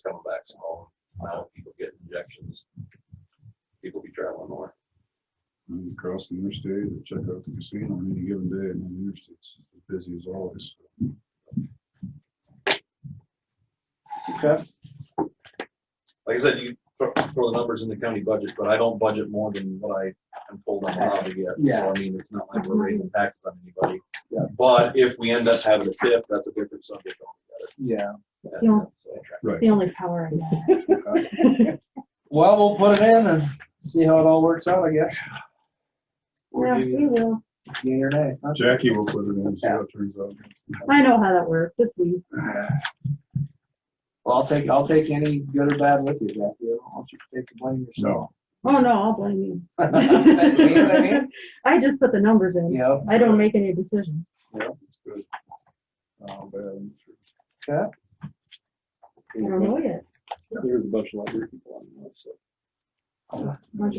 coming back slow. Now people get injections. People be traveling more.
And you cross the interstate or check out the casino on any given day, and the interstate's as busy as always.
Okay.
Like I said, throw the numbers in the county budget, but I don't budget more than what I am told I'm allowed to get.
Yeah.
So I mean, it's not like we're raising taxes on anybody. But if we end up having a tip, that's a different subject altogether.
Yeah.
It's the only-
So,
It's the only power I have.
Well, we'll put it in and see how it all works out, I guess.
Yeah, we will.
Yay or nay, huh?
Jackie will put it in and see how it turns out.
I know how that works. It's we.
Well, I'll take any good or bad with you, Jackie. I don't want you to take the blame yourself.
Oh, no, I'll blame you.
See what I mean?
I just put the numbers in.
Yeah.
I don't make any decisions.
Yeah, it's good. Oh, bad.
Okay.
I don't know yet.
There's a bunch of library people on the website.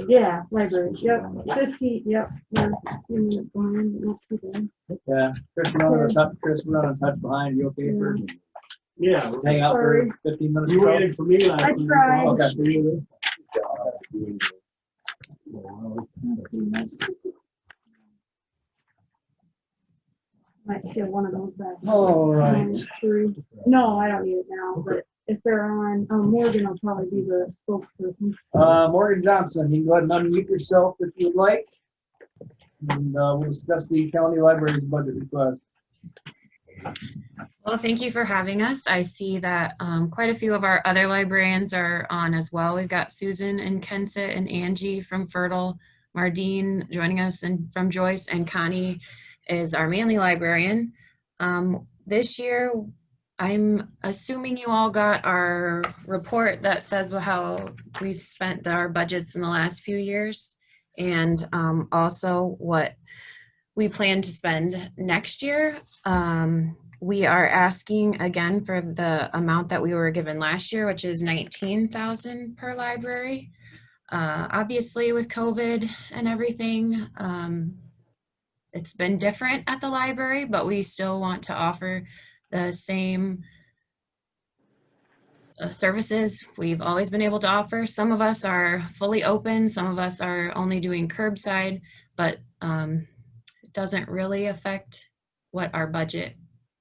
Yeah, library, yep, 15, yep, there's a few minutes behind, but not too bad.
Yeah, Chris, we're on a touch behind. You okay for
Yeah.
hang out
Sorry.
for 15 minutes?
You
or so?
waiting for me?
I tried.
Okay.
Let's see, might steal one of those back.
All right.
No, I don't need it now, but if they're on, Morgan will probably be the spokesperson.
Morgan Johnson, you can go ahead and unmute yourself if you'd like. And we'll discuss the county library's budget request.
Well, thank you for having us. I see that quite a few of our other librarians are on as well. We've got Susan and Kensett and Angie from Fertile, Mardine joining us, and from Joyce, and Connie is our Manly librarian. This year, I'm assuming you all got our report that says how we've spent our budgets in the last few years, and also what we plan to spend next year. We are asking again for the amount that we were given last year, which is $19,000 per library. Obviously with COVID and everything, it's been different at the library, but we still want to offer the same services we've always been able to offer. Some of us are fully open, some of us are only doing curbside, but it doesn't really affect what our budget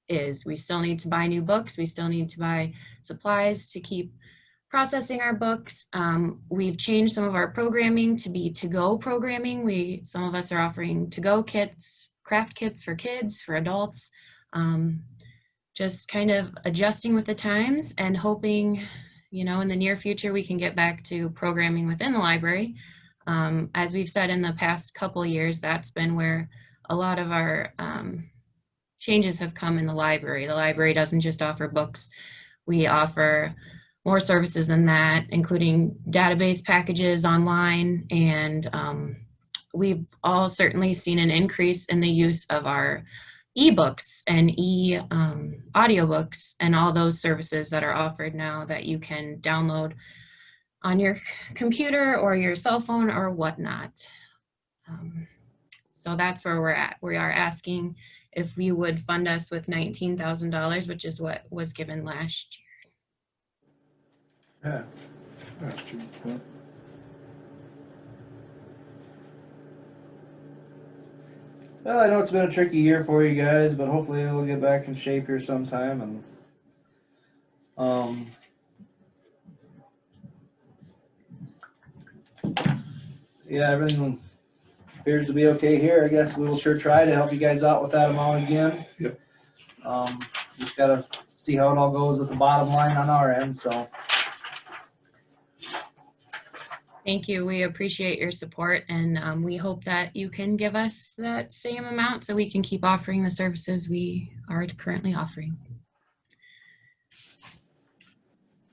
is. We still need to buy new books. We still need to buy supplies to keep processing our books. We've changed some of our programming to be to-go programming. Some of us are offering to-go kits, craft kits for kids, for adults. Just kind of adjusting with the times and hoping, in the near future, we can get back to programming within the library. As we've said in the past couple of years, that's been where a lot of our changes have come in the library. The library doesn't just offer books. We offer more services than that, including database packages online. And we've all certainly seen an increase in the use of our ebooks and audiobooks and all those services that are offered now that you can download on your computer or your cell phone or whatnot. So that's where we're at. We are asking if you would fund us with $19,000, which is what was given last year.
Yeah. Well, I know it's been a tricky year for you guys, but hopefully we'll get back in shape here sometime. And yeah, everything appears to be okay here. I guess we will sure try to help you guys out with that amount again.
Yep.
Just gotta see how it all goes with the bottom line on our end. So
Thank you. We appreciate your support, and we hope that you can give us that same amount so we can keep offering the services we are currently offering.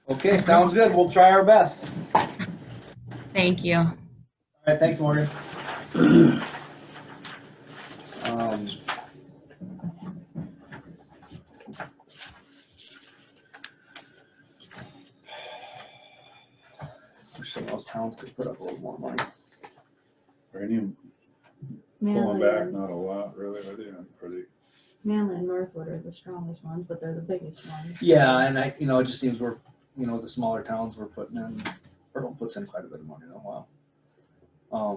okay, sounds good. We'll try our best.
Thank you.
All right, thanks, Morgan. Wish some of those towns could put up a little more money.
Uranium pulling back, not a lot really, are they?
Manly and Northwood are the strongest ones, but they're the biggest ones.
Yeah, and it just seems we're, the smaller towns we're putting in, Fertile puts in quite a bit of money in a while. We're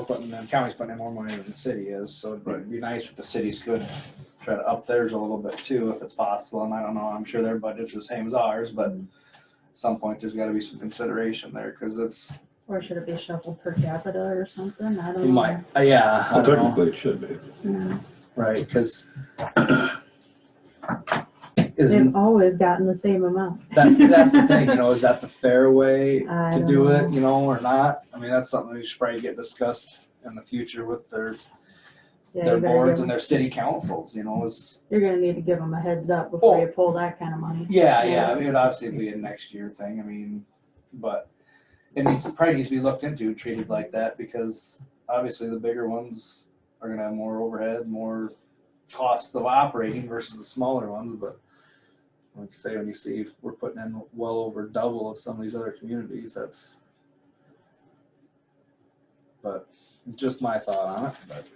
putting in, county's putting in more money than the city is, so it'd be nice if the cities could try to up theirs a little bit too, if it's possible, and I don't know, I'm sure their budget's the same as ours, but at some point, there's gotta be some consideration there, cause it's,
Or should it be shuffled per capita or something? I don't
you
know.
might, yeah, I
Well,
don't know,
technically it should be.
Yeah.
right, cause is,
They've always gotten the same amount.
that's the thing, you know, is that the fair way
I
to
don't
do it,
know.
you know, or not? I mean, that's something we should probably get discussed in the future with their
Yeah,
their
you better
boards
give
and
'em-
their city councils, you know, is,
You're gonna need to give them a heads up before you pull that kind of money.
yeah, I mean, it'd obviously be a next year thing, I mean, but it probably needs to be looked into, treated like that, because obviously the bigger ones are gonna have more overhead, more cost of operating versus the smaller ones, but like I say, when you see we're putting in well over double of some of these other communities, that's, but just my thought on it, but.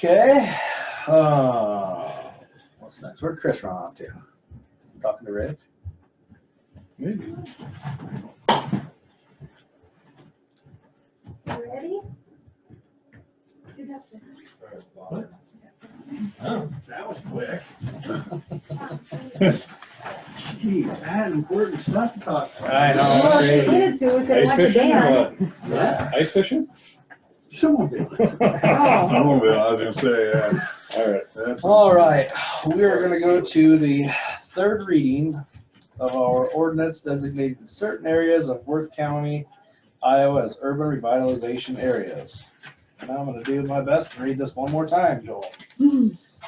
Okay, what's next? Where'd Chris run off to? Talking to Rich?
Maybe.
Ready?
That was quick. Gee, I had important stuff to talk about.
I know,
Well,
that's
if you
crazy.
needed to, we could
Ice
have went to
fishing or
Dan.
what? Ice fishing?
Snowmobile, I was gonna say, yeah.
All right.
That's
All right, we are gonna go to the third reading of our ordinance designating certain areas of Worth County, Iowa as urban revitalization areas. And I'm gonna do my best to read this one more time, Joel.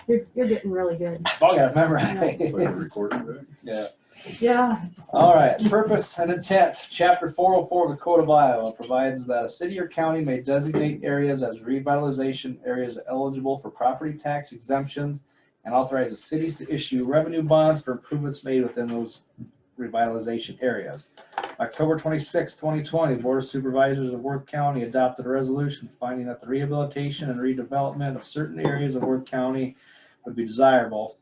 You're getting really good.
Oh, I gotta
Like a
memorize.
recording back.
Yeah.
Yeah.
All right, purpose and intent, chapter 404 of the Code of Iowa provides that a city or county may designate areas as revitalization areas eligible for property tax exemptions and authorizes cities to issue revenue bonds for improvements made within those revitalization areas. October 26, 2020, Board of Supervisors of Worth County adopted a resolution finding that the rehabilitation and redevelopment of certain areas of Worth County would be desirable.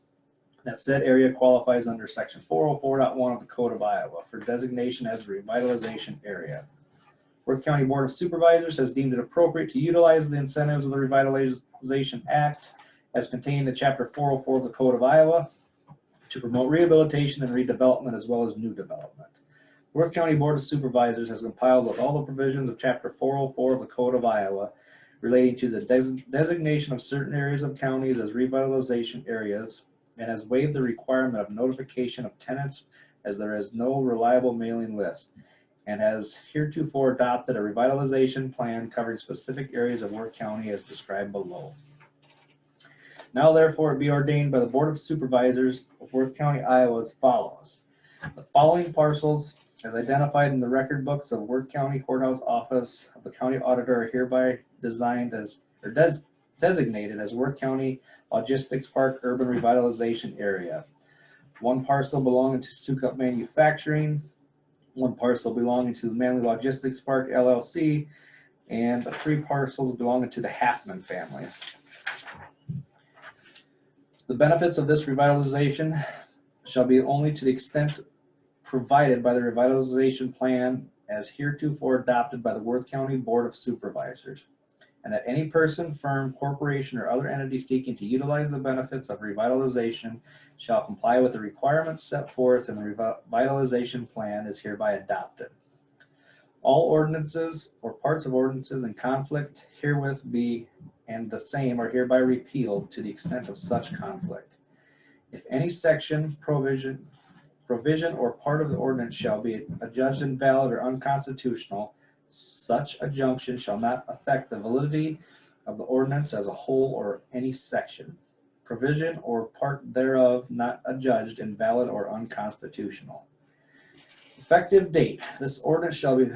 That said area qualifies under section 404.1 of the Code of Iowa for designation as a revitalization area. Worth County Board of Supervisors has deemed it appropriate to utilize the incentives of the Revitalization Act as contained in chapter 404 of the Code of Iowa to promote rehabilitation and redevelopment as well as new development. Worth County Board of Supervisors has compiled with all the provisions of chapter 404 of the Code of Iowa relating to the designation of certain areas of counties as revitalization areas, and has waived the requirement of notification of tenants as there is no reliable mailing list, and has heretofore adopted a revitalization plan covering specific areas of Worth County as described below. Now therefore be ordained by the Board of Supervisors of Worth County, Iowa as follows. The following parcels as identified in the record books of Worth County Courthouse Office of the County Auditor are hereby designated as Worth County Logistics Park Urban Revitalization Area. One parcel belonging to Sukup Manufacturing, one parcel belonging to the Manly Logistics Park LLC, and 3 parcels belonging to the Halfman family. The benefits of this revitalization shall be only to the extent provided by the revitalization plan as heretofore adopted by the Worth County Board of Supervisors, and that any person, firm, corporation, or other entity seeking to utilize the benefits of revitalization shall comply with the requirements set forth in the revitalization plan is hereby adopted. All ordinances or parts of ordinances in conflict herewith be and the same are hereby repealed to the extent of such conflict. If any section, provision, or part of the ordinance shall be adjudged invalid or unconstitutional, such adjunction shall not affect the validity of the ordinance as a whole or any section, provision, or part thereof not adjudged invalid or unconstitutional. Effective date. This ordinance shall be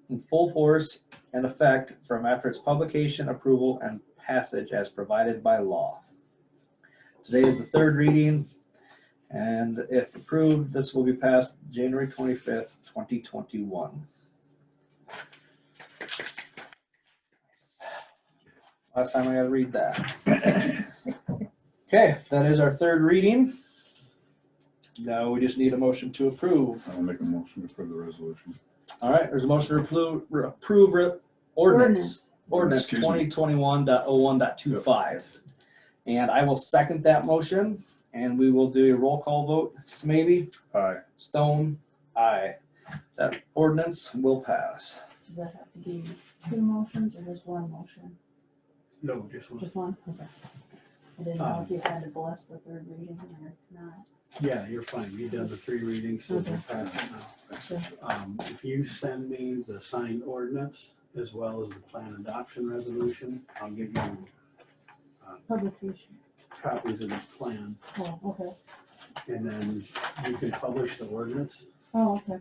in full force and effect from after its publication, approval, and passage as provided by law. Today is the third reading, and if approved, this will be passed January 25th, 2021. Last time I had to read that. Okay, that is our third reading. Now we just need a motion to approve.
I'll make a motion for the resolution.
All right, there's a motion to approve ordinance ordinance
Excuse me.
2021.01.25. And I will second that motion, and we will do a roll call vote. Maybe
Aye.
Stone, aye. That ordinance will pass.
Does that have to be two motions or just one motion?
No, just one.
Just one? Okay. I didn't know if you had to bless the third reading or not.
Yeah, you're fine. You done the 3 readings, so we'll
Okay.
pass it
Okay.
now. If you send me the signed ordinance as well as the plan adoption resolution, I'll give you
Publication.
copies of the plan,
Oh, okay.
and then you can publish the ordinance.
Oh, okay.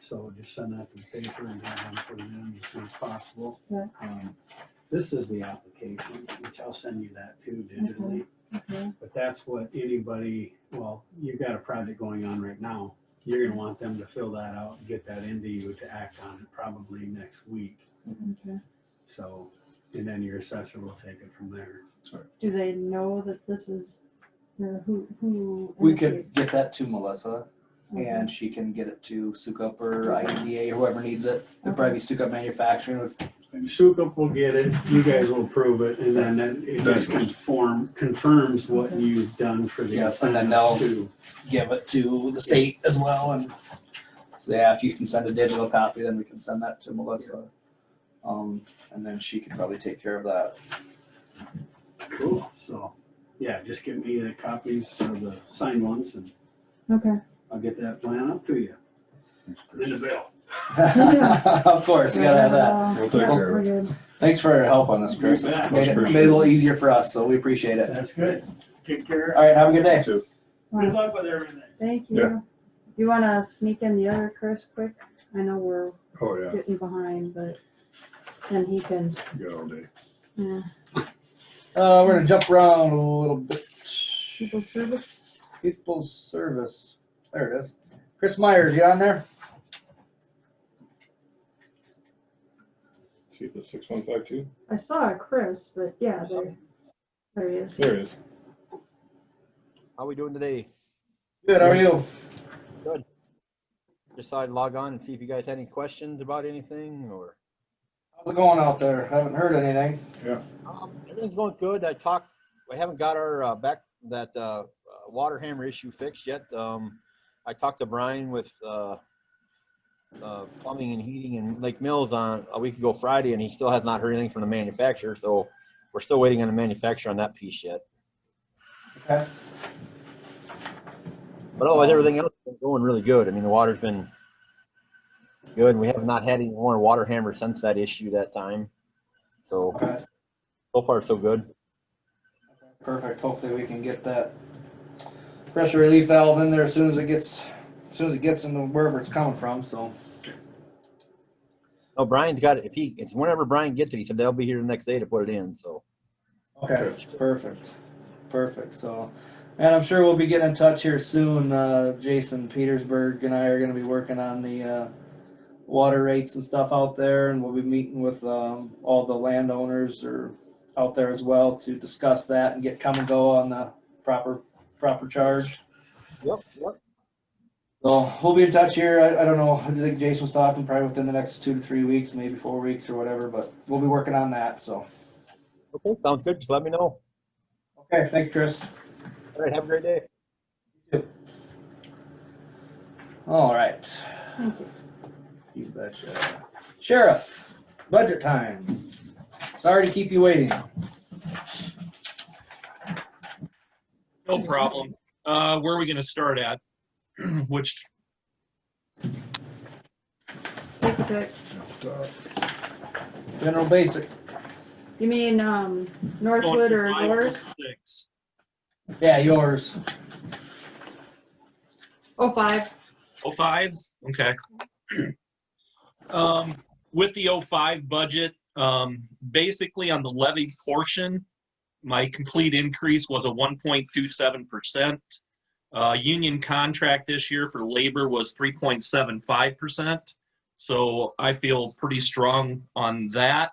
So just send that to the paper and have them put it in as soon as possible.
Yeah.
This is the application, which I'll send you that too digitally.
Okay.
But that's what anybody, well, you've got a project going on right now. You're gonna want them to fill that out and get that into you to act on it probably next week.
Okay.
So, and then your assessor will take it from there.
Do they know that this is, or who?
We could get that to Melissa,
Okay.
and she can get it to Sukup or IEDA or whoever needs it. It'd probably be Sukup Manufacturing with,
Sukup will get it, you guys will approve it, and then it just confirms what you've done for the
Yes, and then
assignment
they'll-
too.
give it to the state as well, and so yeah, if you can send a digital copy, then we can send that to Melissa. And then she can probably take care of that.
Cool, so, yeah, just give me the copies of the signed ones and
Okay.
I'll get that plan up to you. Then the bill.
Of course, you gotta have that.
We'll take care of
We're
it.
good.
Thanks for your help on this, Chris.
You bet.
Made it a little easier for us, so we appreciate it.
That's good. Take care.
All right, have a good day.
Too.
Good luck with everything.
Thank
Yeah.
you. You wanna sneak in the other Chris quick? I know we're
Oh, yeah,
getting behind, but then he can,
got all day.
yeah,
We're gonna jump around a little bit.
people service.
People's service, there it is. Chris Myers, you on there?
See if it's 6152.
I saw a Chris, but yeah, there he is.
There it is.
How we doing today?
Good, how are you?
Just thought I'd log on and see if you guys had any questions about anything or.
How's it going out there? Haven't heard anything.
Everything's going good. I haven't got our water hammer issue fixed yet. I talked to Brian with plumbing and heating in Lake Mills on a week ago Friday, and he still has not heard anything from the manufacturer. So we're still waiting on the manufacturer on that piece yet.
Okay.
But otherwise, everything else has been going really good. I mean, the water's been good. We have not had any more water hammer since that issue that time. So,
Okay.
so far, so good.
Perfect. Hopefully we can get that pressure relief valve in there as soon as it gets into wherever it's coming from, so.
No, Brian's got it. It's whenever Brian gets it, he said they'll be here the next day to put it in. So,
Okay, perfect. So, and I'm sure we'll be getting in touch here soon. Jason Petersburg and I are gonna be working on the, water rates and stuff out there, and we'll be meeting with, all the landowners or out there as well to discuss that and get come and go on the proper charge.
yep.
So we'll be in touch here. I don't know. I think Jason was talking probably within the next 2 to 3 weeks, maybe 4 weeks or whatever, but we'll be working on that, so.
Okay, sounds good. Just let me know.
Okay, thanks, Chris.
All right, have a great day.
All right.
Thank you.
You betcha. Sheriff, budget time. Sorry to keep you waiting.
No problem. Where are we gonna start at? Which,
Take a pick.
General basic.
You mean, Northwood or yours?
506.
Yeah, yours.
05.
05? Okay. With the 05 budget, basically on the levy portion, my complete increase was a 1.27%. Union contract this year for labor was 3.75%. So I feel pretty strong on that.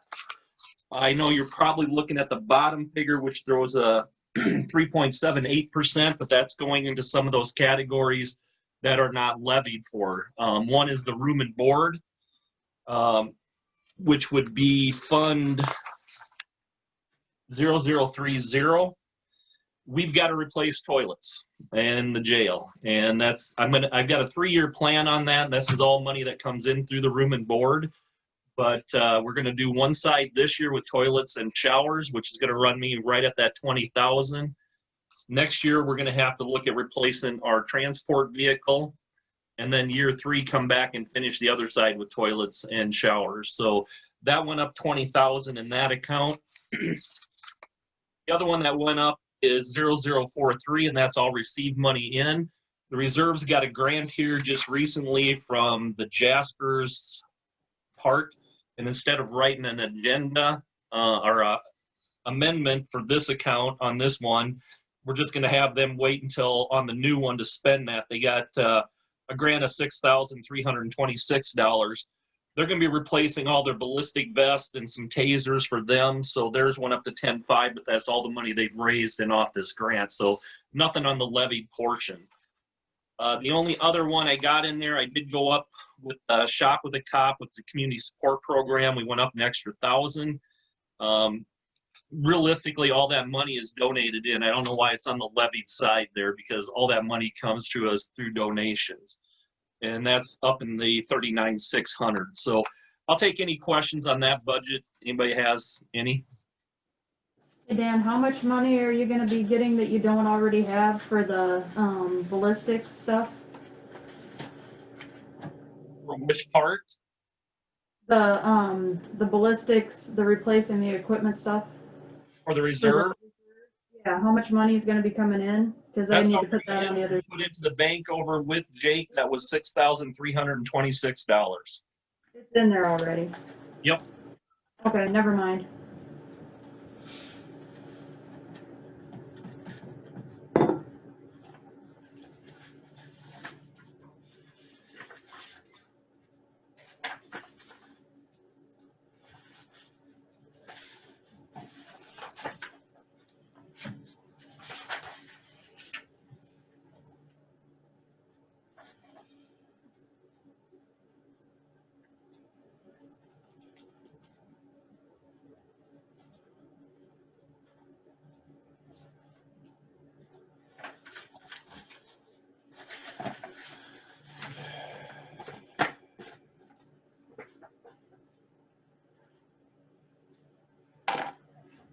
I know you're probably looking at the bottom figure, which throws a 3.78%, but that's going into some of those categories that are not levied for. One is the room and board. which would be Fund 0030. We've got to replace toilets in the jail, and I've got a 3-year plan on that. This is all money that comes in through the room and board, but we're going to do one side this year with toilets and showers, which is going to run me right at that 20,000. Next year, we're going to have to look at replacing our transport vehicle, and then year 3 come back and finish the other side with toilets and showers. So that went up 20,000 in that account. The other one that went up is 0043, and that's all received money in. The reserves got a grant here just recently from the Jaspers part, and instead of writing an agenda or a amendment for this account on this one, we're just going to have them wait until on the new one to spend that. They got a grant of $6,326. They're going to be replacing all their ballistic vests and some tasers for them. So theirs went up to 10.5, but that's all the money they've raised in off this grant. So nothing on the levied portion. The only other one I got in there, I did go up with Shop with a Cop with the community support program. We went up an extra 1,000. Realistically, all that money is donated in. I don't know why it's on the levied side there, because all that money comes to us through donations. And that's up in the 39,600. So I'll take any questions on that budget. Anybody has any?
Hey Dan, how much money are you gonna be getting that you don't already have for the ballistics stuff?
For which part?
The ballistics, the replacing the equipment stuff?
For the reserve?
Yeah, how much money is gonna be coming in? Cause I
That's
need to put that on the other.
put into the bank over with Jake. That was $6,326.
It's in there already.
Yep.
Okay, never mind.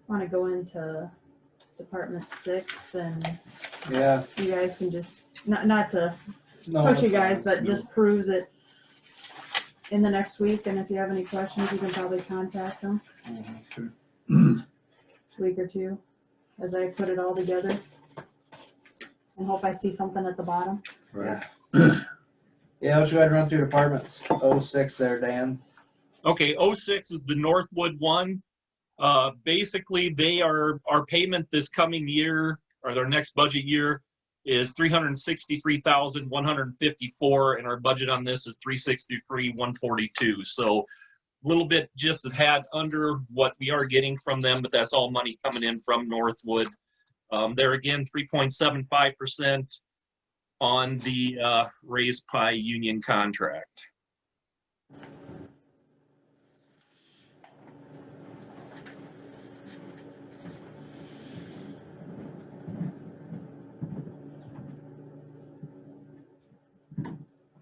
Want to go into Department 6 and
Yeah.
you guys can just, not to
No,
push you
that's
guys,
fine.
but just peruse it in the next week, and if you have any questions, you can probably contact them week or two as I put it all together. And hope I see something at the bottom.
Right. Yeah, let's go ahead and run through departments. 06 there, Dan.
Okay, 06 is the Northwood one. Basically, our payment this coming year, or their next budget year, is $363,154, and our budget on this is $363,142. So a little bit just had under what we are getting from them, but that's all money coming in from Northwood. They're again 3.75% on the raised pie union contract.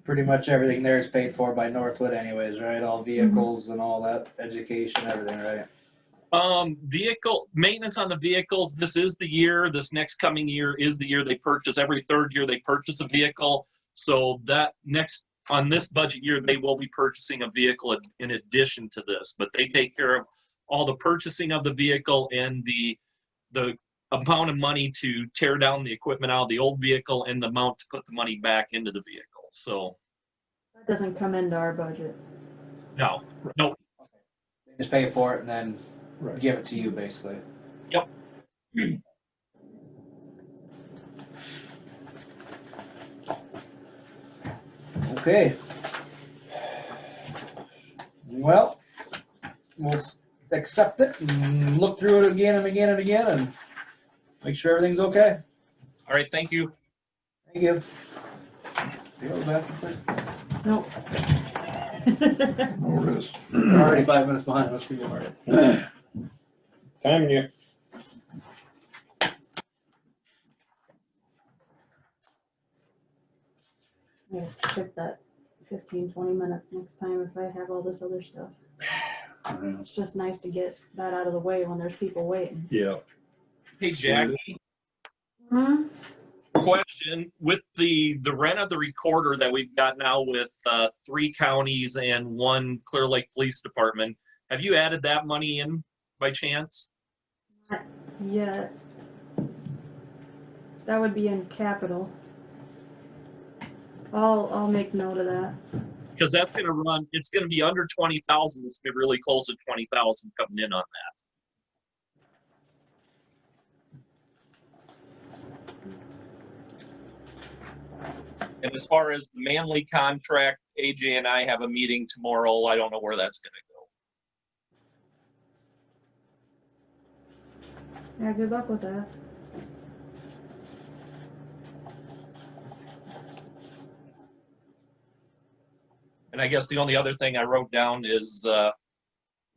Pretty much everything there is paid for by Northwood anyways, right? All vehicles and all that, education, everything, right?
Vehicle maintenance on the vehicles, this next coming year is the year they purchase. Every third year they purchase a vehicle. So that on this budget year, they will be purchasing a vehicle in addition to this, but they take care of all the purchasing of the vehicle and the amount of money to tear down the equipment out of the old vehicle and the amount to put the money back into the vehicle. So
That doesn't come into our budget.
no.
They just pay for it and then
Right.
give it to you, basically.
Yep.
Okay. Well, we'll accept it and look through it again and again and again and make sure everything's okay.
All right, thank you.
Thank you. You go back.
Nope.
No wrist.
We're already 5 minutes behind. Let's keep going.
Time you.
Yeah, skip that 15, 20 minutes next time if I have all this other stuff. It's just nice to get that out of the way when there's people waiting.
Yeah.
Hey, Jackie,
Hmm?
question, with the rent of the recorder that we've got now with 3 counties and 1 Clear Lake Police Department, have you added that money in by chance?
Not yet. That would be in capital. I'll make note of that.
Because that's going to run, it's going to be under 20,000. It's going to be really close to 20,000 coming in on that. And as far as the Manly contract, AJ and I have a meeting tomorrow. I don't know where that's going to go.
Yeah, good luck with that.
And I guess the only other thing I wrote down is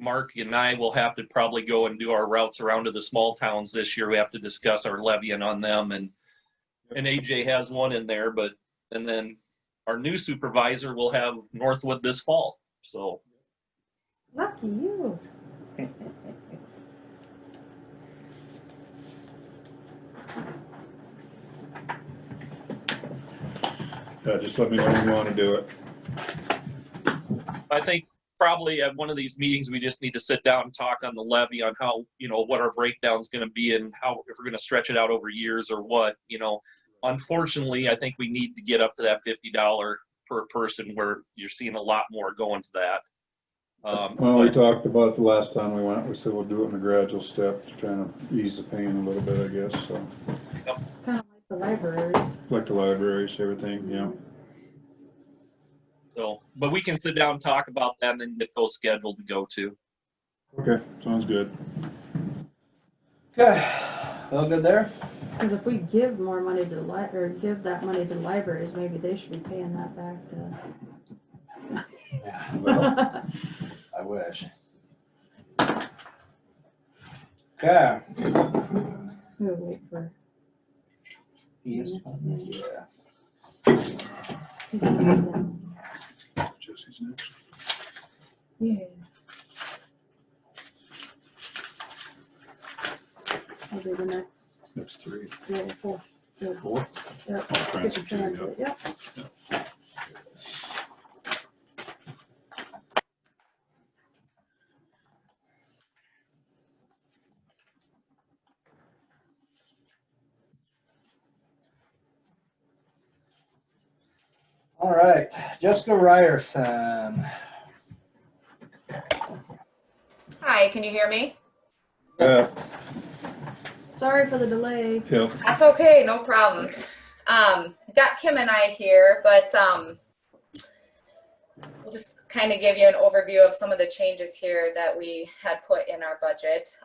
Mark and I will have to probably go and do our routes around to the small towns this year. We have to discuss our levying on them, and AJ has one in there, and then our new supervisor will have Northwood this fall. So
Lucky you.
Yeah, just let me know when you want to do it.
I think probably at one of these meetings, we just need to sit down and talk on the levy on how, what our breakdown is going to be and how, if we're going to stretch it out over years or what, Unfortunately, I think we need to get up to that $50 per person where you're seeing a lot more going to that.
Well, we talked about it the last time we went. We said we'll do it in a gradual step to try to ease the pain a little bit, I guess. So,
It's kind of like the libraries.
like the libraries, everything, yeah.
So, but we can sit down and talk about that and then get those scheduled to go to.
Okay, sounds good.
Okay, all good there?
Because if we give more money to or give that money to libraries, maybe they should be paying that back to.
Yeah, I wish. Okay.
We'll wait for.
Yes.
Yeah. He's the next one.
Jesse's next.
Yeah. I'll do the next.
Next 3.
Yeah, 4. Yeah.
4?
Yep.
Oh,
Get your
transit,
transit, yep.
All right, Jessica Ryerson.
Hi, can you hear me?
Sorry for the delay.
Yep.
That's okay, no problem. Got Kim and I here, but we'll just kind of give you an overview of some of the changes here that we had put in our budget.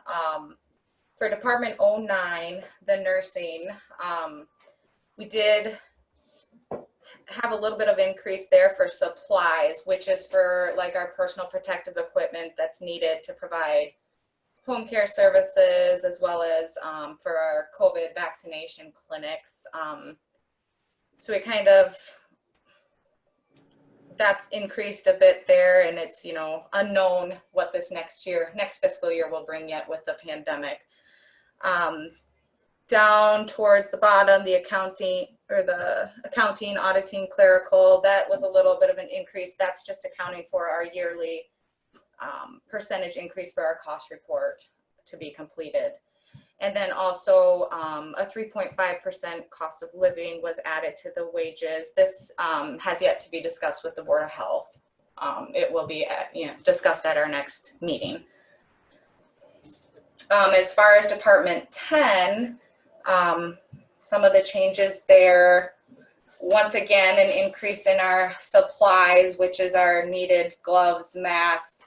For Department 09, the nursing, we did have a little bit of increase there for supplies, which is for like our personal protective equipment that's needed to provide home care services, as well as for our COVID vaccination clinics. So it kind of, that's increased a bit there, and it's, unknown what this next fiscal year will bring yet with the pandemic. Down towards the bottom, the accounting, auditing, clerical, that was a little bit of an increase. That's just accounting for our yearly percentage increase for our cost report to be completed. And then also a 3.5% cost of living was added to the wages. This has yet to be discussed with the Board of Health. It will be discussed at our next meeting. As far as Department 10, some of the changes there, once again, an increase in our supplies, which is our needed gloves, masks,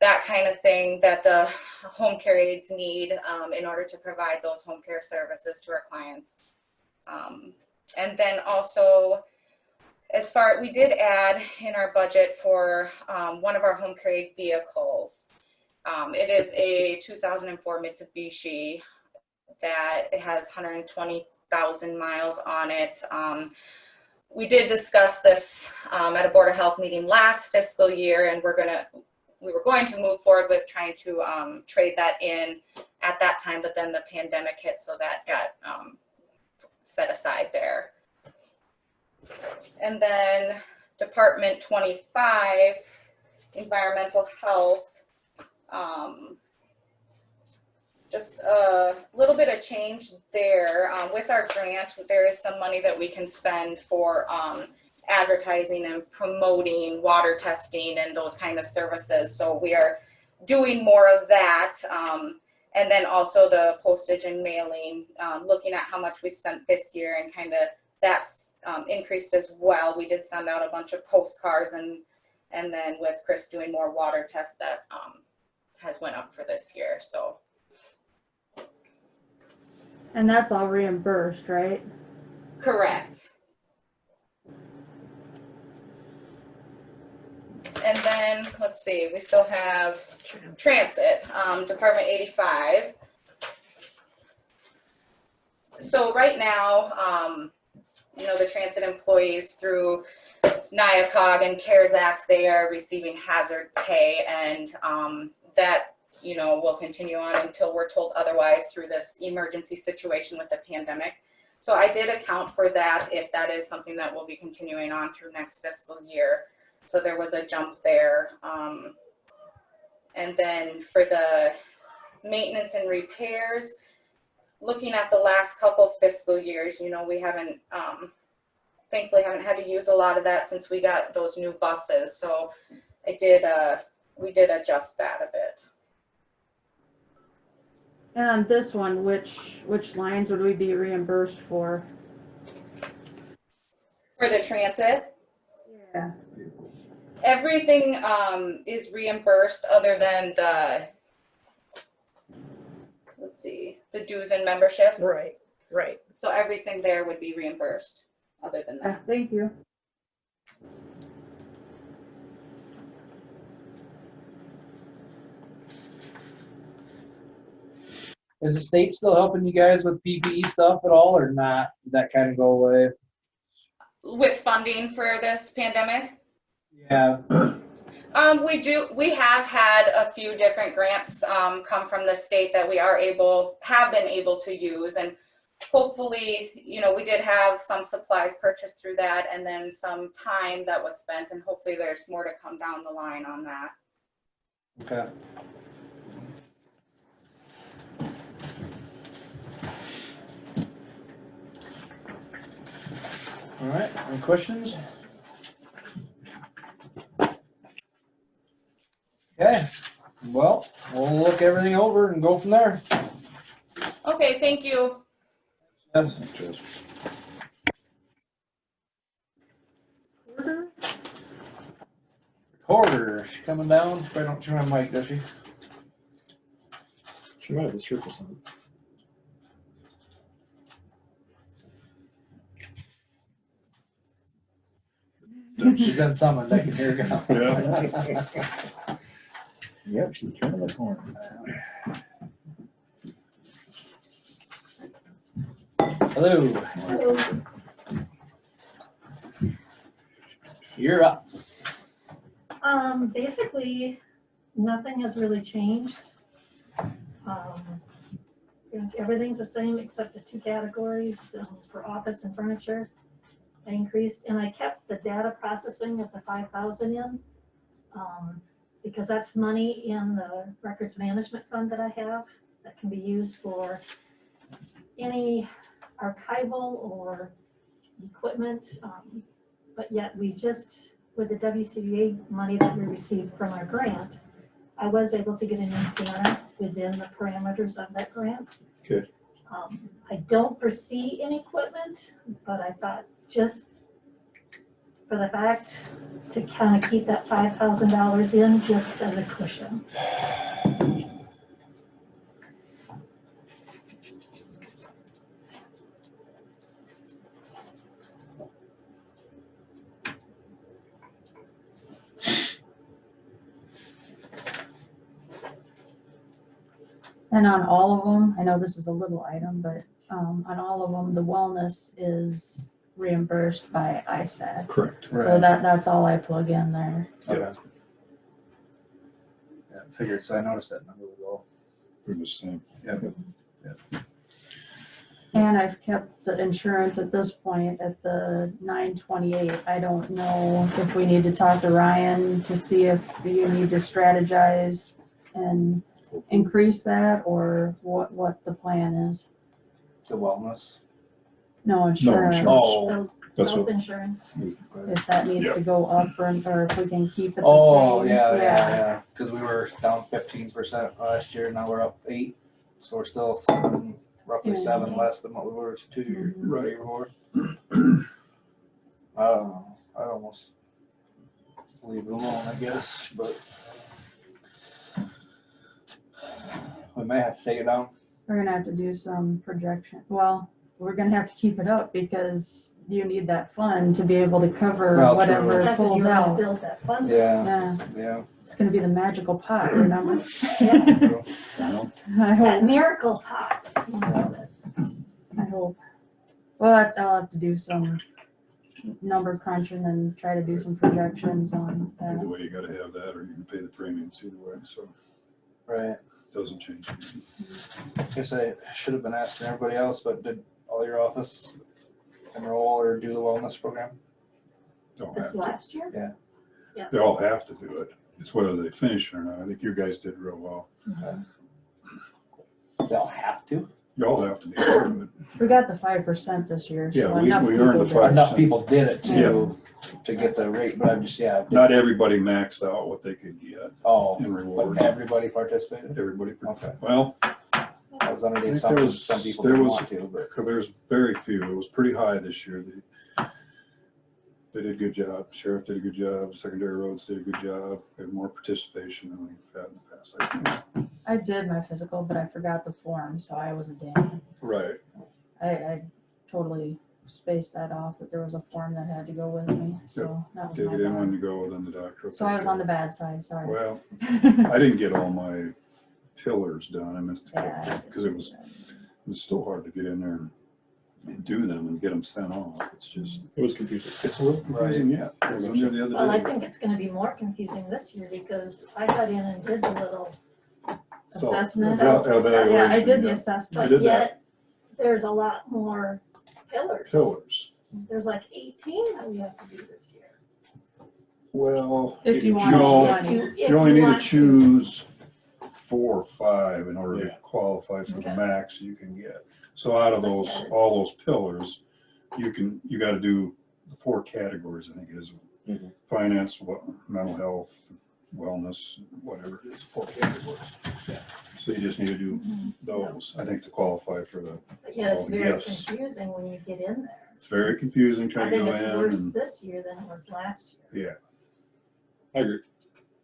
that kind of thing that the home care aides need in order to provide those home care services to our clients. And then also we did add in our budget for one of our home carried vehicles. It is a 2004 Mitsubishi that has 120,000 miles on it. We did discuss this at a Board of Health meeting last fiscal year, and we were going to move forward with trying to trade that in at that time, but then the pandemic hit, so that got set aside there. And then Department 25, Environmental Health, just a little bit of change there. With our grant, there is some money that we can spend for advertising and promoting water testing and those kind of services. So we are doing more of that. And then also the postage and mailing, looking at how much we spent this year, and kind of that's increased as well. We did send out a bunch of postcards, and then with Chris doing more water tests, that has went up for this year. So.
And that's all reimbursed, right?
Correct. And then, let's see, we still have transit, Department 85. So right now, you know, the transit employees through NIACOG and CARES Act, they are receiving hazard pay, and that, you know, will continue on until we're told otherwise through this emergency situation with the pandemic. So I did account for that if that is something that will be continuing on through next fiscal year. So there was a jump there. And then for the maintenance and repairs, looking at the last couple fiscal years, you know, we haven't, thankfully haven't had to use a lot of that since we got those new buses. So we did adjust that a bit.
And on this one, which lines would we be reimbursed for?
For the transit?
Yeah.
Everything is reimbursed other than the, let's see, the dues and membership.
Right, right.
So everything there would be reimbursed other than that.
Thank you.
Is the state still helping you guys with PPE stuff at all, or not? Did that kind of go away?
With funding for this pandemic?
Yeah.
We have had a few different grants come from the state that we have been able to use, and hopefully, you know, we did have some supplies purchased through that, and then some time that was spent, and hopefully there's more to come down the line on that.
Okay. All right, any questions? Okay, well, we'll look everything over and go from there.
Okay, thank you.
Yes.
Just
Recorder, she coming down? She probably don't turn on mic, does she?
She might have the surface on.
She's been summoned, I can hear her go.
Yeah.
Yep, she's turning the corner.
Hello. You're up.
Basically, nothing has really changed. Everything's the same except the two categories for office and furniture. I increased, and I kept the data processing of the 5,000 in, because that's money in the records management fund that I have that can be used for any archival or equipment. But yet we just, with the WCDA money that we received from our grant, I was able to get a new scanner within the parameters of that grant.
Good.
I don't foresee any equipment, but I thought just for the fact to kind of keep that $5,000 in just as a cushion.
And on all of them, I know this is a little item, but on all of them, the wellness is reimbursed by ISAC.
Correct.
So that's all I plug in there.
Okay. Yeah, figured, so I noticed that number was all.
Pretty much the same.
Yeah.
And I've kept the insurance at this point at the 928. I don't know if we need to talk to Ryan to see if you need to strategize and increase that, or what the plan is.
It's a wellness.
No insurance.
insurance.
Oh,
That's
Health
what,
insurance.
If that needs
Yeah.
to go up, or if we can keep it the
oh,
same.
yeah. Cause we were down 15% last year, now we're up 8, so we're still roughly 7 less than what we were 2 years
Right.
before. I don't know, I'd almost leave it alone, I guess, but we may have to take it down.
We're gonna have to do some projection. Well, we're gonna have to keep it up because you need that fund to be able to cover
Well,
whatever
true.
Yeah, 'cause
pulls
you're gonna
out.
build that fund.
Yeah, it's gonna be the magical pot, remember?
Yeah.
well,
I
That
hope,
miracle pot.
I hope. Well, I'll have to do some number crunching and try to do some projections on
either
that.
way, you gotta have that, or you can pay the premiums either way, so
Right.
it doesn't change anything.
Guess I should have been asking everybody else, but did all your office enroll or do the wellness program?
Don't
This
have to.
last year?
Yeah.
Yes.
They all have to do it. It's whether they finish it or not. I think you guys did real well.
They all have to?
You all have to be part of it.
We got the 5% this year,
Yeah,
so
we
enough
earned the
people did.
Enough people did it
Yeah.
to get the rate, but I'm just,
Not everybody maxed out what they could get
oh,
in
but
rewards.
everybody participated?
Everybody,
Okay.
well,
I was under the
I think
assumption
there was-
some people
there
didn't
was-
want to, but.
there's very few. It was pretty high this year. They did a good job. Sheriff did a good job. Secondary roads did a good job. We had more participation than we've had in the past, I think.
I did my physical, but I forgot the form, so I was a damn.
Right.
I totally spaced that off, that there was a form that had to go with me, so that was
Take
my
it in when
bad.
you go, then the doctor. will
So I
take
was
it.
on the bad side, sorry.
Well, I didn't get all my pillars done. I missed a
Yeah.
couple because it was still hard to get in there and do them and get them sent off. It's just,
It was confusing.
it's a little confusing yet. I was in there the
Well, I
other day.
think it's gonna be more confusing this year because I got in and did the little
So,
Assessment.
evaluation,
Yeah, I did the
yeah.
assessment.
I did
But
that.
yet, there's a lot more pillars.
Pillars.
There's like 18 that we have to do this year.
Well,
If you want
No.
money.
If
you only need to
want
choose 4 or 5 in order to
Yeah.
qualify for the
Okay.
max you can get. So out of those,
But
all those pillars, you gotta do the 4 categories, I think it is.
Mhm.
Finance, mental health, wellness, whatever it is, 4 categories. So you just need to do those, I think, to qualify for the,
But yet it's
all
very
gifts.
confusing when you get in there.
it's very confusing
I
trying to
think
go
it's worse
in
this year than it was last year.
and,
I agree.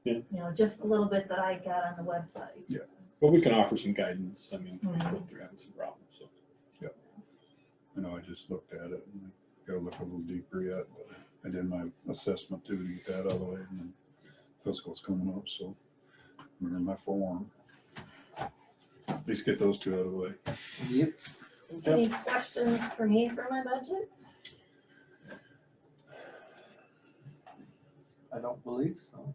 You know, just a little bit that I got on the website.
But we can offer some guidance. I mean,
Mhm.
people through having some problems, so.
I know I just looked at it and gotta look a little deeper yet, but I did my assessment too to get that out of the way, and then physical's coming up, so I'm in my form. At least get those 2 out of the way.
Yep.
Any questions for me for my budget?
I don't believe so.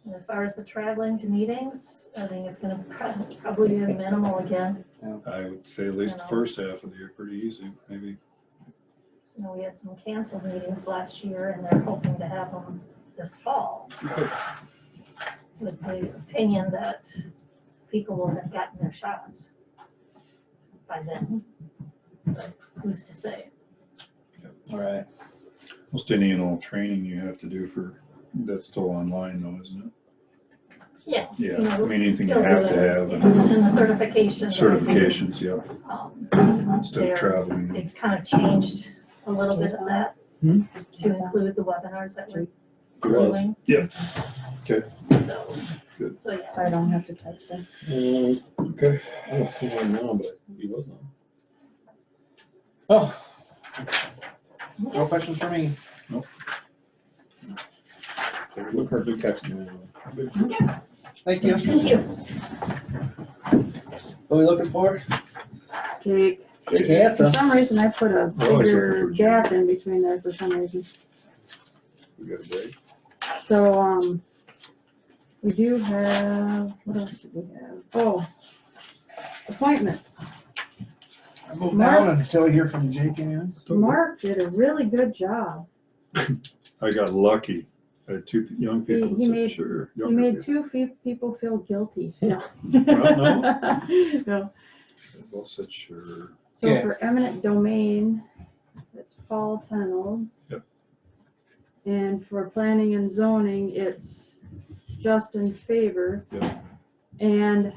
And as far as the traveling to meetings, I think it's gonna probably be minimal again.
I would say at least the first half of the year, pretty easy, maybe.
You know, we had some canceled meetings last year and they're hoping to have them this fall. With the opinion that people will have gotten their shots by then. But who's to say?
All right.
Most any and all training you have to do that's still online though, isn't it?
Yeah.
Yeah,
you know,
I mean, anything you
still
have to
doing-
have.
yeah, And the certifications. that I do,
Certifications, yeah, instead
they're-
of traveling.
They've kind of changed a little bit of that
Hmm?
to include the webinars that we're
Good.
doing.
Yep. Okay.
So,
Good.
so yeah.
So I don't have to text him.
Okay.
I don't see one now, but he was on.
Oh. No questions for me.
Nope.
Look for good text.
Thank you.
Thank you.
What are we looking for?
Jake,
Jake
for
Hansen.
some reason I put a
looking
bigger
for
gap in between there for some reason.
We got a break.
So, we do have, what else do we have? Oh, appointments.
I moved down until we hear from Jake again.
Mark did a really good job.
I got lucky. I had two young people
He
that said,
made-
sure.
He
younger
made
people.
two people feel guilty. No.
Well,
No.
They both said, sure.
So
Okay.
for eminent domain, it's Paul Tennell.
Yep.
And for planning and zoning, it's Justin Favor.
Yep.
And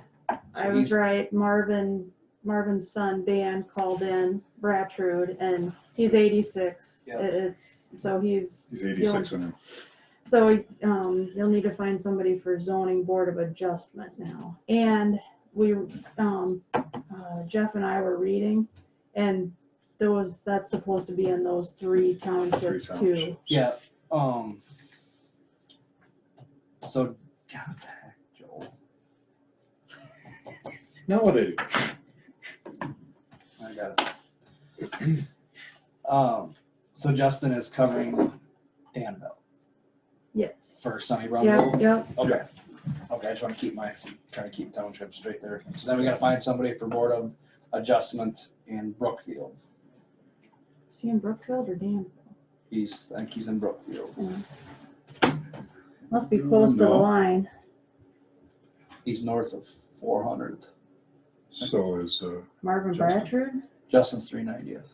I was
he's-
right, Marvin's son, Dan, called in, Brattrud, and he's 86.
Yep.
So he's,
He's 86 and
so, you'll need to find somebody for zoning board of adjustment now. And we, Jeff and I were reading, and that's supposed to be in those three townships too.
townships.
Yeah, so, God the heck, Joel.
Now what did
I got it. So Justin is covering Danville
Yes.
for Sunny
Yep,
Rumble.
yep.
Okay. Okay, I just want to trying to keep townships straight there. So then we gotta find somebody for Board of Adjustment in Brookfield.
Is he in Brookfield or Danville?
I think he's in Brookfield.
Must be close to the
No.
line.
He's north of 400th.
So is,
Marvin
Justin.
Brattrud?
Justin's 390th.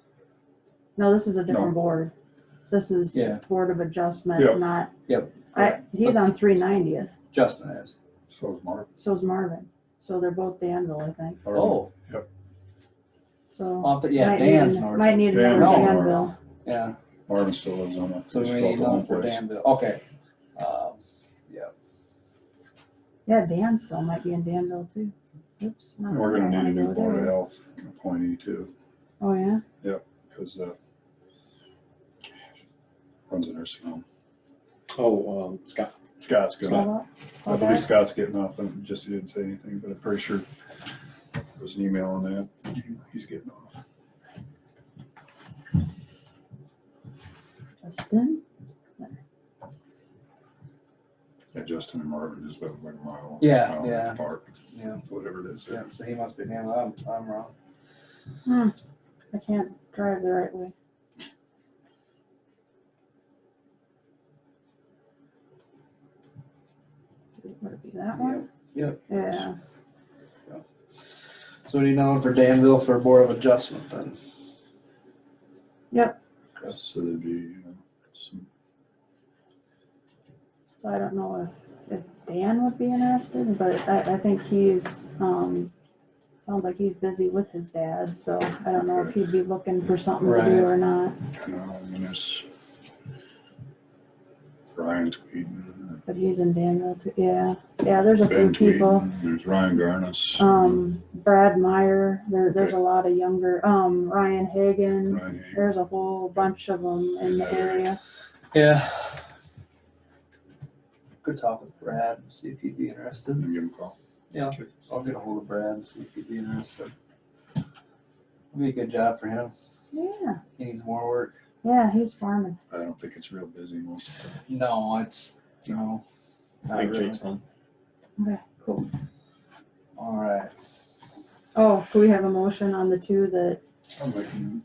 No, this is a different
No.
board. This is
Yeah.
Board of Adjustment,
Yep.
not.
Yep.
He's on 390th.
Justin is.
so is Mark.
So's Marvin. So they're both Danville, I think.
Oh,
So.
yeah,
might
Dan's
need-
north.
Might need another
Dan.
Danville.
Yeah,
Marvin still lives on that.
so we
place
may need
called
one
Home
for
Place.
Danville. Okay. Yeah.
Yeah, Dan still might be in Danville too. Oops. not
And we're
that I
gonna need a
wanna
new
go
Board of
there.
Health appointee too,
Oh, yeah?
because runs a nursing home.
Oh, Scott.
Scott's gonna,
Hold up,
I
hold
believe
up.
Scott's getting off, and just he didn't say anything, but I'm pretty sure there was an email on that. He's getting off.
Justin?
Yeah, Justin and Marvin just live like a mile.
Yeah,
mile
yeah.
apart,
Yeah.
whatever it is.
Yeah, so he must be Danville. I'm wrong.
I can't drive the right way. Would it be that one?
Yep.
Yeah.
So we need another one for Danville for Board of Adjustment then.
Yep.
So there'd be, some,
So I don't know if Dan would be interested, but I think he's, sounds like he's busy with his dad, so I don't know if he'd be looking for something to do or not.
I mean, there's Brian Tweeden,
But he's in Danville too, yeah. Yeah, there's a few
Ben
people.
Tweeden, there's Ryan Garnis.
Brad Meyer, there's a lot of younger, Ryan Hagan,
Ryan Hagan.
there's a whole bunch of them in the area.
Yeah. Could talk with Brad, see if he'd be interested.
And give him a call.
Yeah,
Okay.
I'll get a hold of Brad and see if he'd be interested. It'd be a good job for him.
Yeah,
He needs more work.
yeah, he's farming.
I don't think it's real busy most of the time.
No, it's, no. Not
Like
really.
Jake's on.
Okay, cool.
All right.
Oh, do we have a motion on the two that,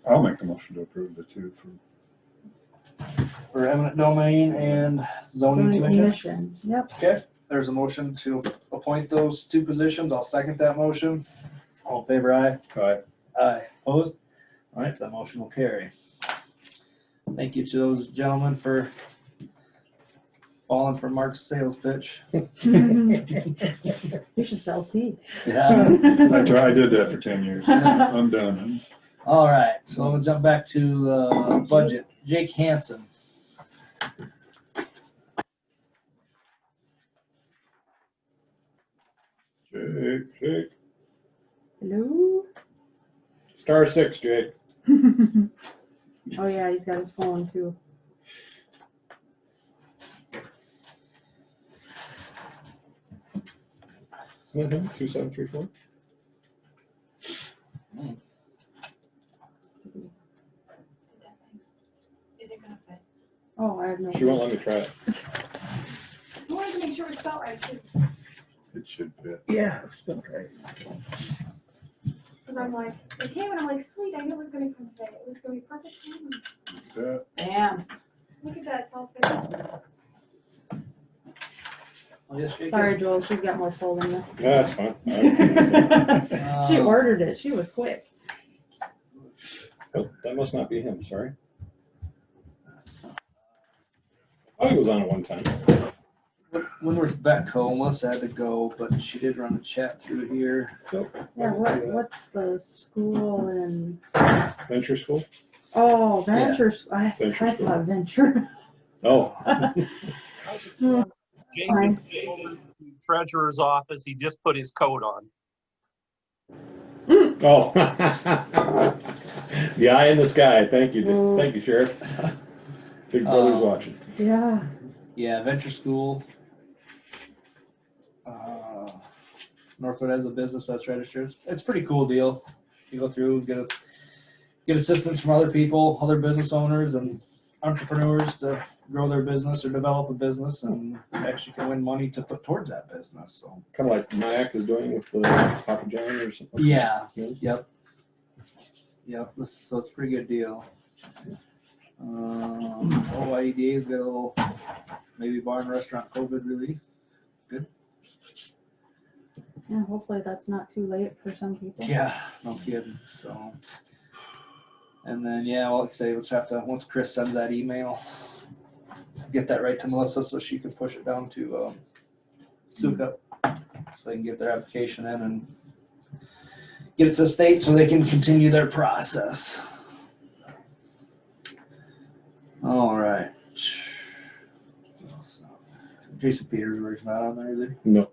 I'll make the motion to approve the two for,
For eminent domain and zoning
zoning
commission.
commission? Yep.
Okay, there's a motion to appoint those two positions. I'll second that motion. All in favor, aye? Aye. Opposed? All right, that motion will carry. Thank you to those gentlemen for falling for Mark's sales pitch.
You should sell seed.
Yeah.
I did that for 10 years. I'm done.
All right, so we'll jump back to budget. Jake Hansen.
Jake.
Hello?
Star 6, Jake.
Oh, yeah, he's got his phone too.
Isn't that him? 2734?
Is it gonna fit?
Oh, I have no.
She won't let me try it.
I wanted to make sure it was spelled right too.
It should fit.
Yeah, it's been great.
Cause I'm like, it came and I'm like, sweet, I knew it was gonna come today. It was gonna be perfect.
That,
Damn.
Look at that, it's all fitting.
I'll just shake
Sorry,
his-
Joel, she's got more pull than you.
Yeah, that's fine.
She ordered it, she was quick.
Oh, that must not be him, sorry. Oh, he was on it one time.
Winworth Betco, Melissa had to go, but she did run a chat through here.
Yeah, what's the school in,
Venture School?
oh, Ventures, I
Venture School.
thought Venture.
Oh.
Jake is over to the treasurer's office. He just put his coat on.
Oh. The eye in the sky. Thank you.
Ooh.
Thank you, Sheriff. Big brother's watching.
Yeah.
Yeah, Venture School. Northwood has a business that's registered. It's a pretty cool deal. You go through, get assistance from other people, other business owners and entrepreneurs to grow their business or develop a business, and actually can win money to put towards that business. So
Kind of like Nyack is doing with the Papa John or something.
yeah,
Yeah.
yep. So it's a pretty good deal. OIEDA's got a little maybe bar and restaurant COVID relief.
Yeah, hopefully that's not too late for some people.
Yeah, no kidding. So, and then yeah, well, like I say, let's have to once Chris sends that email, get that right to Melissa so she can push it down to Suka, so they can get their application in and get it to the state so they can continue their process. All right. Jason Petersburg's not on there, is he?
No.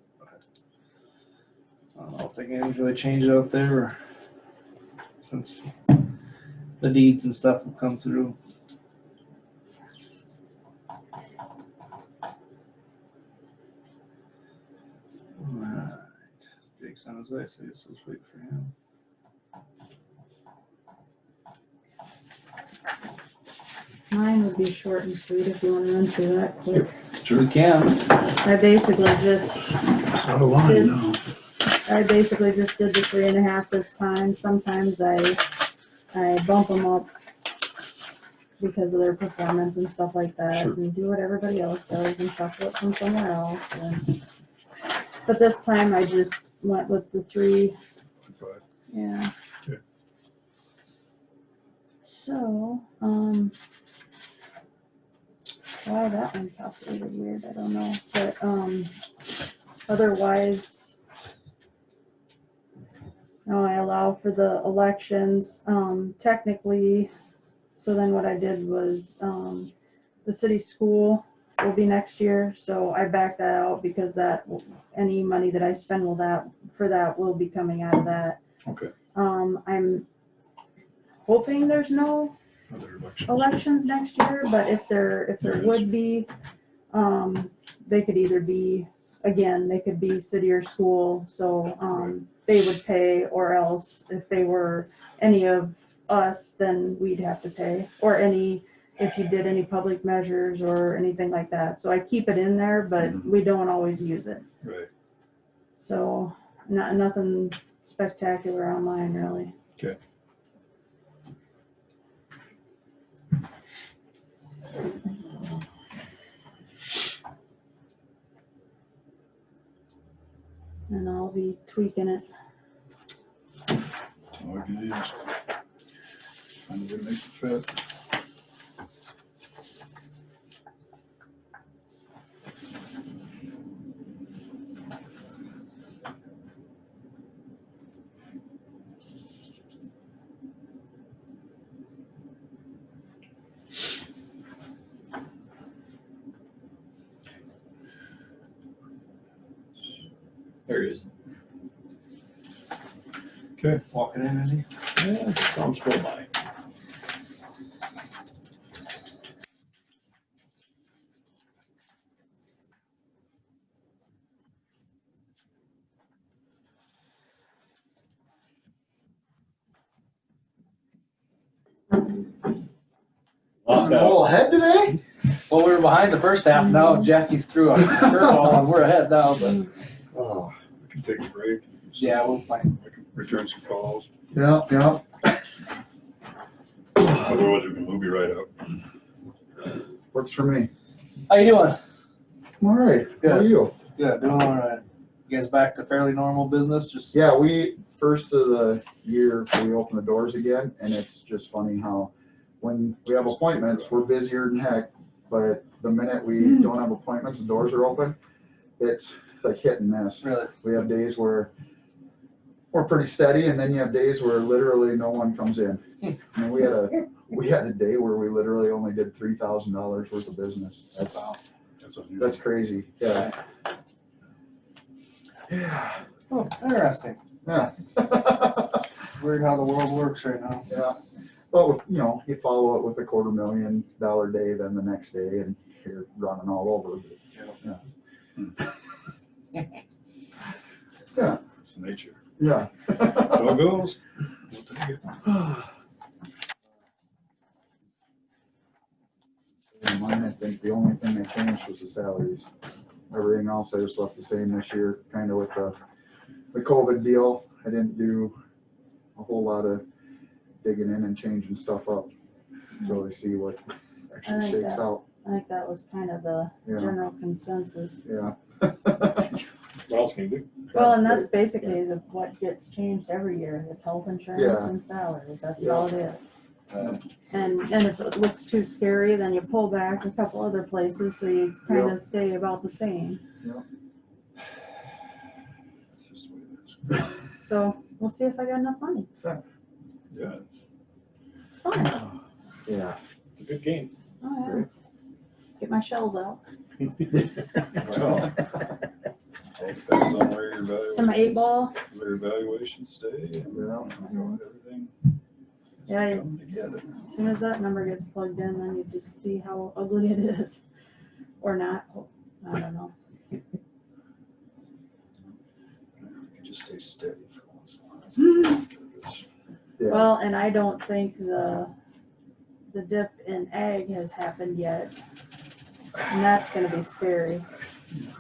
I don't know if they can usually change it out there, or since the deeds and stuff will come through. Alright, Jake's on his way, so I guess let's wait for him.
Mine would be short and sweet if you want to run through that quick.
We can.
I basically just
it's not a line, no.
I basically just did the 3.5 this time. Sometimes I bump them up because of their performance and stuff like that,
Sure.
and do what everybody else does and shuffle it from somewhere else. But this time I just went with the 3. Yeah.
Okay.
So, why that one calculated weird, I don't know. But otherwise, no, I allow for the elections. Technically, so then what I did was the city school will be next year, so I backed that out because that any money that I spend will be coming out of that.
Okay.
I'm hoping there's no
Other elections.
elections next year, but if there would be, they could either be, again, they could be city or school, so they would pay, or else if they were any of us, then we'd have to pay, or if you did any public measures or anything like that. So I keep it in there, but we don't always use it.
Right.
So nothing spectacular on mine, really.
Okay.
And I'll be tweaking it.
That's all I can ask. Find a way to make it fit.
There he is.
Okay.
Walking in, is he?
Yeah, saw him scroll by.
a little ahead today? Well, we were behind the first half. Now Jackie threw a curveball and we're ahead now, but
Oh, we can take a break.
yeah, we'll find.
I can return some calls.
Yeah, yeah.
Otherwise, we can move you right up.
Works for me.
How you doing?
All right. How are you?
Good, doing all right. You guys back to fairly normal business? Just
Yeah, first of the year, we open the doors again, and it's just funny how when we have appointments, we're busier than heck, but the minute we don't have appointments, the doors are open, it's like hit and miss.
really.
We have days where we're pretty steady, and then you have days where literally no one comes in. I mean, we had a day where we literally only did $3,000 worth of business.
Wow.
That's crazy. Yeah.
Yeah. Oh, interesting.
Yeah.
Weird how the world works right now.
Yeah. Well, you know, you follow it with a $250,000 day, then the next day, and you're running all over. Yeah. Yeah.
It's nature.
Yeah.
So it goes. We'll take it.
Mine, I think the only thing that changed was the salaries. Everything else I just left the same this year, kind of with the COVID deal. I didn't do a whole lot of digging in and changing stuff up. So I see what actually shakes out.
I think that was kind of the
Yeah.
general consensus.
Yeah.
What else can you do?
Well, and that's basically what gets changed every year. It's health insurance
Yeah.
and salaries. That's
Yeah.
about it. And if it looks too scary, then you pull back a couple other places, so you kind of stay about the same.
It's just the way it is.
So we'll see if I got enough money.
Yeah,
It's fun.
Yeah.
It's a good game.
Oh, yeah. Get my shells out.
well, all depends on where your evaluation.
And my 8-ball.
Where your evaluations stay and
Yeah.
everything.
Yeah,
has to come together.
As soon as that number gets plugged in, then you just see how ugly it is. Or not. I don't know.
You can just stay steady for once in a while. Instead of this.
Yeah.
Well, and I don't think the dip in ag has happened yet. And that's gonna be scary.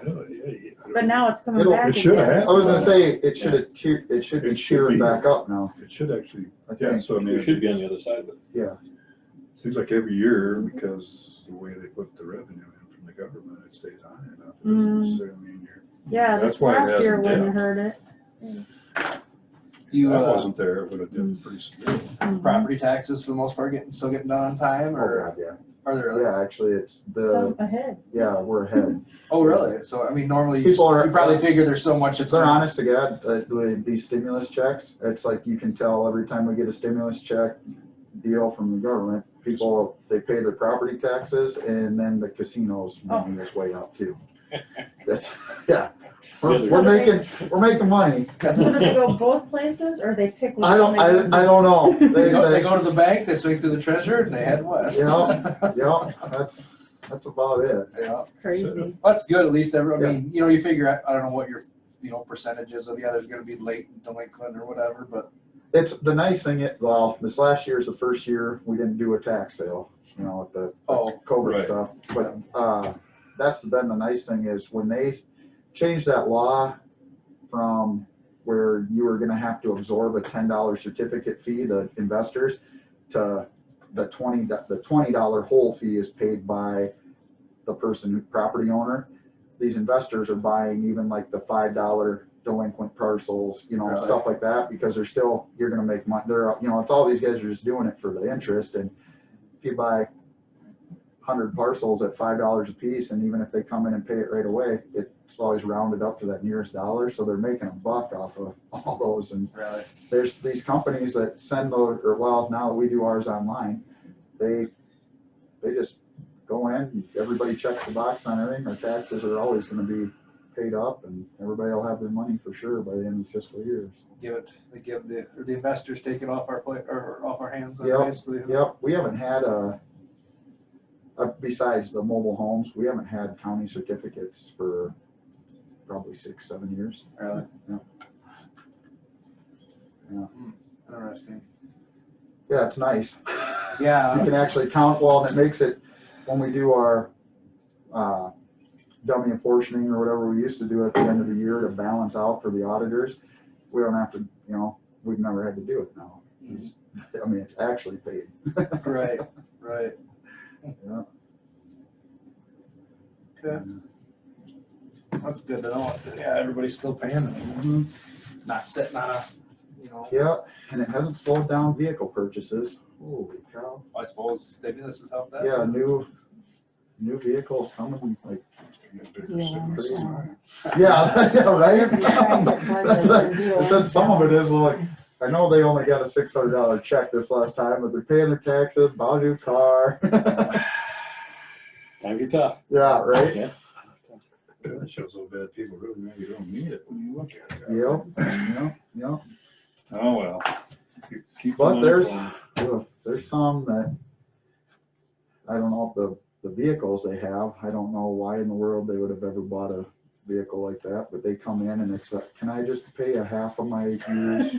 I don't, yeah,
But now it's coming back.
It should
again,
have.
I was gonna
so-
say, it should
It should
be
be.
cheering back up now.
It should actually,
I
yeah,
think.
so I mean.
It should be on the other side of it.
Yeah.
Seems like every year, because the way they put the revenue in from the government, it stays high enough. It doesn't necessarily mean you're.
Yeah,
That's
this
why it
last year
hasn't
wouldn't
dipped.
hurt it.
You
I wasn't there, it would have dipped pretty severe.
property taxes for the most part still getting done on time,
Oh,
or
God, yeah.
are they really?
Yeah, actually, it's
So ahead.
yeah, we're ahead.
Oh, really? So I mean, normally you
People are-
probably figure there's so much it's
They're honest to God, these stimulus checks, it's like you can tell every time we get a stimulus check deal from the government, people, they pay their property taxes and then the casinos money is way up too. That's, yeah, we're making money.
So do they go both places or they pick one?
I don't know.
They go to the bank, they swing through the treasurer, and they head west.
Yeah, that's about it.
Yeah.
It's crazy.
Well, that's good, at least I mean, you know, you figure out, I don't know what your, percentages of the other's gonna be late and delinquent or whatever, but
It's the nice thing, well, this last year is the first year we didn't do a tax sale, with the COVID
Right.
stuff. But that's been the nice thing is when they changed that law from where you were gonna have to absorb a $10 certificate fee, the investors, to the $20 whole fee is paid by the person, property owner. These investors are buying even like the $5 delinquent parcels,
Really?
stuff like that, because you're gonna make money. It's all these guys are just doing it for the interest. And if you buy 100 parcels at $5 a piece, and even if they come in and pay it right away, it's always rounded up to that nearest dollar. So they're making a buck off of all those. And
really,
there's these companies that send those, or well, now we do ours online. They just go in, everybody checks the box on everything. Our taxes are always gonna be paid up and everybody will have their money for sure by the end of the fiscal year.
they give the investors take it off our plate, or off our hands,
Yep.
basically.
Yep, we haven't had besides the mobile homes, we haven't had county certificates for probably 6-7 years.
Really?
Yeah.
Interesting.
Yeah, it's nice.
Yeah.
You can actually count, well, and it makes it, when we do our, dummy apportioning or whatever we used to do at the end of the year to balance out for the auditors, we don't have to, we've never had to do it now. I mean, it's actually paid.
Right, right.
Yeah.
Okay. That's good to know. Yeah, everybody's still paying them. Not sitting on a,
Yeah, and it hasn't slowed down vehicle purchases. Holy cow.
I suppose stimulus has helped that.
Yeah, new vehicles coming, like, yeah, yeah, right? It said some of it is like, I know they only got a $600 check this last time, but they're paying their taxes, bought a new car.
Times are tough.
Yeah, right?
Yeah.
That shows how bad people really maybe don't need it when you look at it.
Yep.
Oh, well. Keep
But
on
there's
going.
some that, I don't know if the vehicles they have, I don't know why in the world they would have ever bought a vehicle like that, but they come in and it's like, can I just pay a half of my year's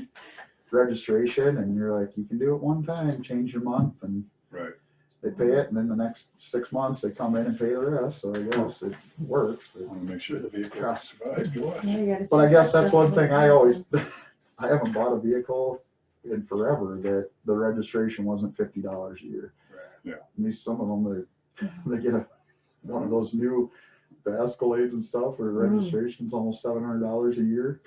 registration? And you're like, you can do it one time, change your month, and
Right.
they pay it, and then the next 6 months they come in and pay the rest, so I guess it works.
I want to make sure the vehicle survives yours.
But I guess that's one thing I always, I haven't bought a vehicle in forever that the registration wasn't $50 a year.
Yeah.
And these, some of them, they get one of those new Escalades and stuff where registration's almost $700 a year.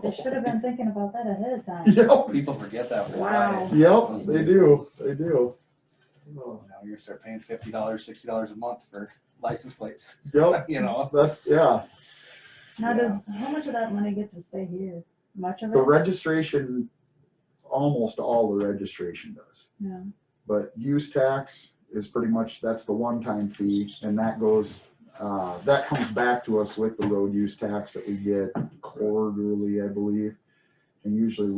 They should have been thinking about that ahead of time.
Yep.
People forget that.
Wow.
Yep, they do. They do.
Now you start paying $50, $60 a month for license plates.
Yep. That's, yeah.
Now how much of that money gets to stay here? Much of it?
The registration, almost all the registration does.
Yeah.
But use tax is pretty much, that's the one-time fee, and that goes, that comes back to us with the road use tax that we get quarterly, I believe. And usually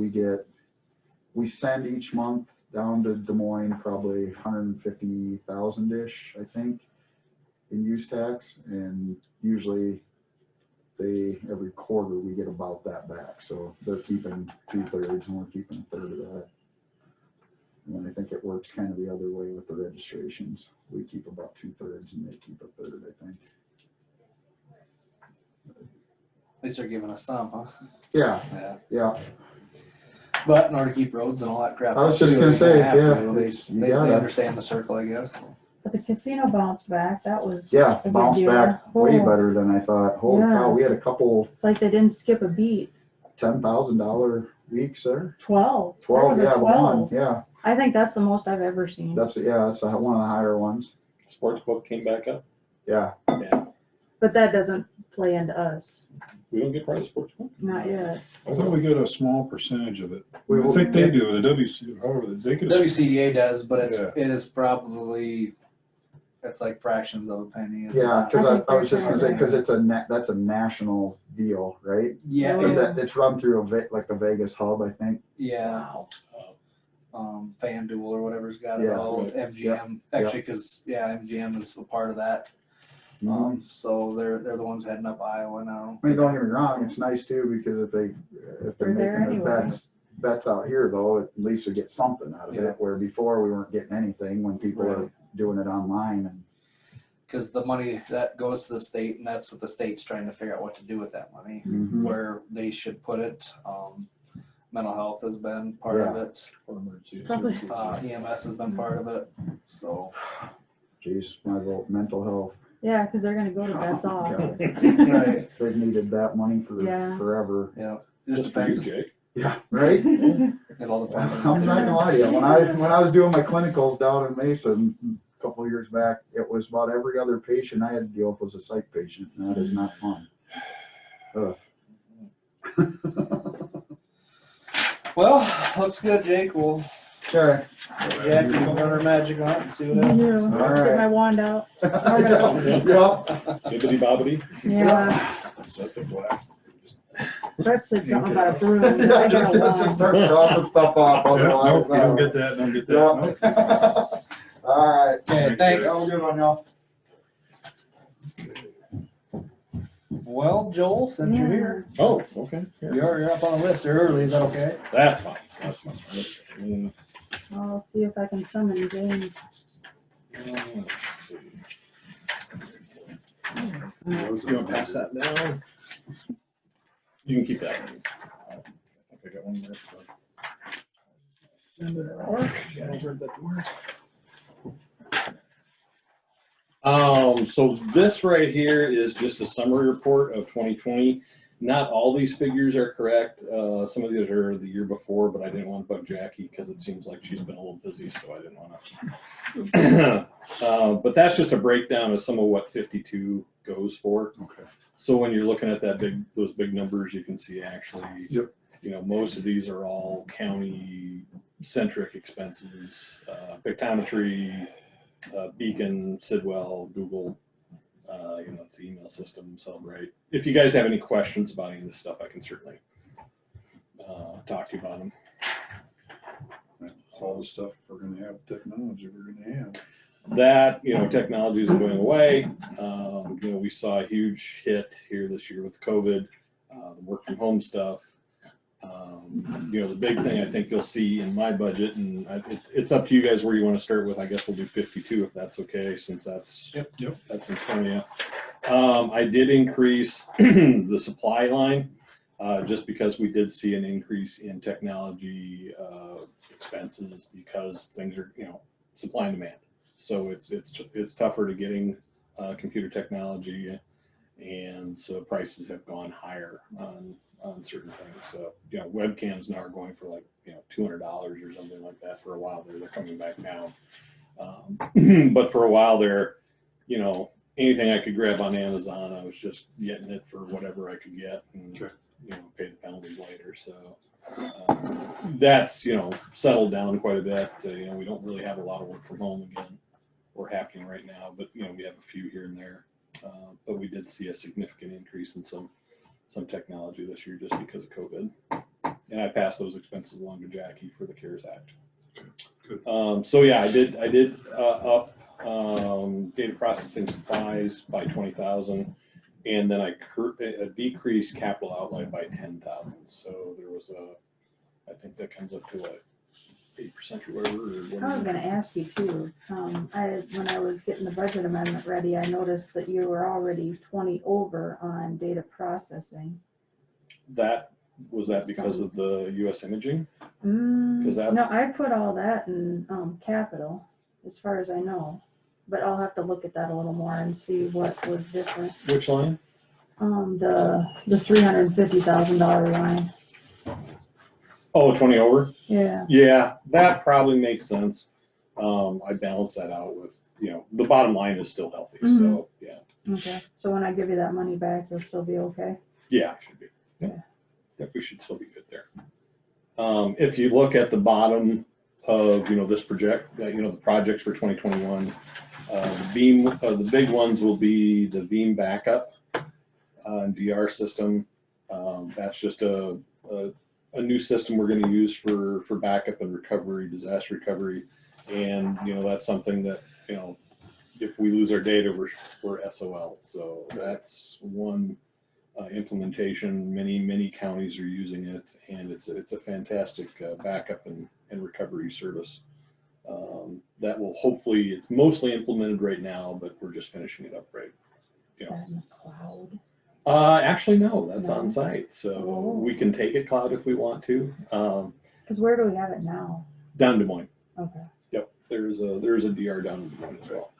we send each month down to Des Moines, probably 150,000-ish, I think, in use tax. And usually every quarter we get about that back. So they're keeping 2/3 and we're keeping 1/3 of that. And I think it works kind of the other way with the registrations. We keep about 2/3 and they keep 1/3, I think.
At least they're giving us some, huh?
Yeah. Yeah.
But in order to keep roads and all that crap.
I was just
too,
gonna
they
say,
have to.
yeah,
They understand the circle, I guess.
But the casino bounced back, that was.
Yeah,
a good
bounced
deal.
back way
Oh,
better than I thought. Holy
Yeah.
cow, we had a couple
It's like they didn't skip a beat.
$10,000 weeks there.
12. There
12,
was a
yeah,
12.
one, yeah.
I think that's the most I've ever seen.
That's one of the higher ones.
Sportsbook came back up.
Yeah.
But that doesn't play into us,
We don't get part of the sportsbook.
not yet.
I thought we get a small percentage of it.
We
I think they do, the WC, however, they could.
WCDA does, but
Yeah.
it is probably, it's like fractions of a penny. It's
Yeah,
not-
because
think
I was just
they're
gonna say, because that's a national deal, right?
Yeah,
Oh.
It's run through like the Vegas hub, I think.
yeah. FanDuel or whatever's got it
Yeah,
all,
right.
MGM, actually, because, MGM is a part of that. So they're the ones heading up Iowa now.
I mean, don't get me wrong, it's nice too, because if they're
They're there
making their
anyway.
bets out here though, at least we get something out of
Yeah.
it, where before we weren't getting anything when people are
Right.
doing it online and.
Because the money that goes to the state, and that's what the state's trying to figure out what to do with that money, where they should put it. Mental health has been part of it.
Probably.
EMS has been part of it, so.
Geez, my vote, mental health.
Yeah, because they're gonna go to bets off.
God,
Right,
They've needed that money
Yeah.
forever.
yeah.
Just for you, Jake.
Yeah, right?
It all depends.
I'm not gonna lie to you, when I was doing my clinicals down in Mason a couple of years back, it was about every other patient I had to deal with was a psych patient, and that is not fun. Ugh.
Well, looks good, Jake. We'll,
Okay.
Jack, you can run our magic on it and see what happens.
Yeah,
All right.
get my wand out.
Yep.
Bibbidi bobbidi.
Yeah,
Set the black.
Brett said something about a broom.
Yeah,
I got
just
a wand.
start crossing stuff off.
Yeah,
otherwise,
nope, you don't get that, don't get that. Nope.
Yep. All right.
Okay, thanks.
Have a good one, y'all.
Well, Joel, since you're here,
Oh, okay. Here.
you're up on the list early. Is that okay?
That's fine. That's fine.
I'll see if I can summon James.
You want to pass that down? You can keep that. I think I got one more. So this right here is just a summary report of 2020. Not all these figures are correct. Some of these are the year before, but I didn't want to bug Jackie because it seems like she's been a little busy, so I didn't want to. But that's just a breakdown of some of what 52 goes for.
Okay.
So when you're looking at those big numbers, you can see actually,
Yep.
you know, most of these are all county centric expenses, pictometry, Beacon, Sidwell, Google, you know, it's the email system, Celebrate. If you guys have any questions about any of this stuff, I can certainly talk to you about them.
That's all the stuff we're gonna have, technology we're gonna have.
That, you know, technology isn't going away. You know, we saw a huge hit here this year with COVID, the work from home stuff. You know, the big thing I think you'll see in my budget, and it's up to you guys where you want to start with. I guess we'll do 52 if that's okay, since that's that's in front of you. I did increase the supply line just because we did see an increase in technology expenses because things are, you know, supply and demand. So it's tougher to getting computer technology, and so prices have gone higher on certain things. So, you know, webcams now are going for like, you know, $200 or something like that for a while there. They're coming back down. But for a while there, you know, anything I could grab on Amazon, I was just getting it for whatever I could get and, you know, pay the penalties later. So that's, you know, settled down quite a bit. You know, we don't really have a lot of work from home again or happening right now, but, you know, we have a few here and there. But we did see a significant increase in some technology this year just because of COVID. And I passed those expenses along to Jackie for the CARES Act.
Good.
So yeah, I did up data processing supplies by 20,000, and then I decreased capital outlay by 10,000. So there was I think that comes up to what, 8% or whatever.
I was gonna ask you too, when I was getting the budget amendment ready, I noticed that you were already 20 over on data processing.
Was that because of the US imaging?
No, I put all that in capital, as far as I know, but I'll have to look at that a little more and see what was different.
Which line?
The $350,000 line.
Oh, 20 over?
Yeah.
Yeah, that probably makes sense. I balance that out with, you know, the bottom line is still healthy. So yeah.
Okay. So when I give you that money back, you'll still be okay?
Yeah, should be. Yeah. Yeah, we should still be good there. If you look at the bottom of, you know, this project, you know, the projects for 2021, the big ones will be the Veeam backup DR system. That's just a new system we're going to use for backup and recovery, disaster recovery. And, you know, that's something that, you know, if we lose our data, we're SOL. So that's one implementation. Many counties are using it, and it's a fantastic backup and recovery service. That will hopefully, it's mostly implemented right now, but we're just finishing it up right. You know.
Is that in the cloud?
Actually, no, that's
No?
on site. So
Oh.
we can take it cloud if we want to.
Because where do we have it now?
Down Des Moines.
Okay.
Yep, there's a DR down in Des Moines as well.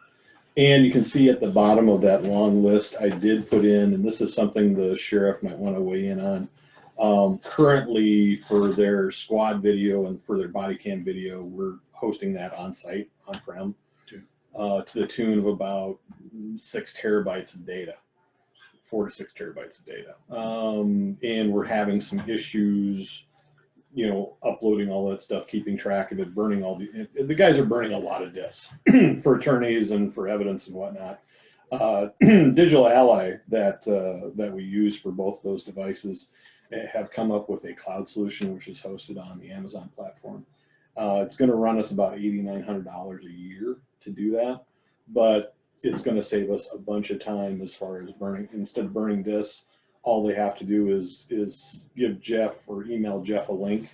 And you can see at the bottom of that long list, I did put in, and this is something the sheriff might want to weigh in on. Currently, for their squad video and for their body cam video, we're hosting that on site, on-prem, to the tune of about 6 terabytes of data. 4 to 6 terabytes of data. And we're having some issues, you know, uploading all that stuff, keeping track of it, burning the guys are burning a lot of disks for attorneys and for evidence and whatnot. Digital Ally that we use for both those devices have come up with a cloud solution, which is hosted on the Amazon platform. It's going to run us about $8,900 a year to do that. But it's gonna save us a bunch of time as far as burning, instead of burning this, all they have to do is give Jeff or email Jeff a link,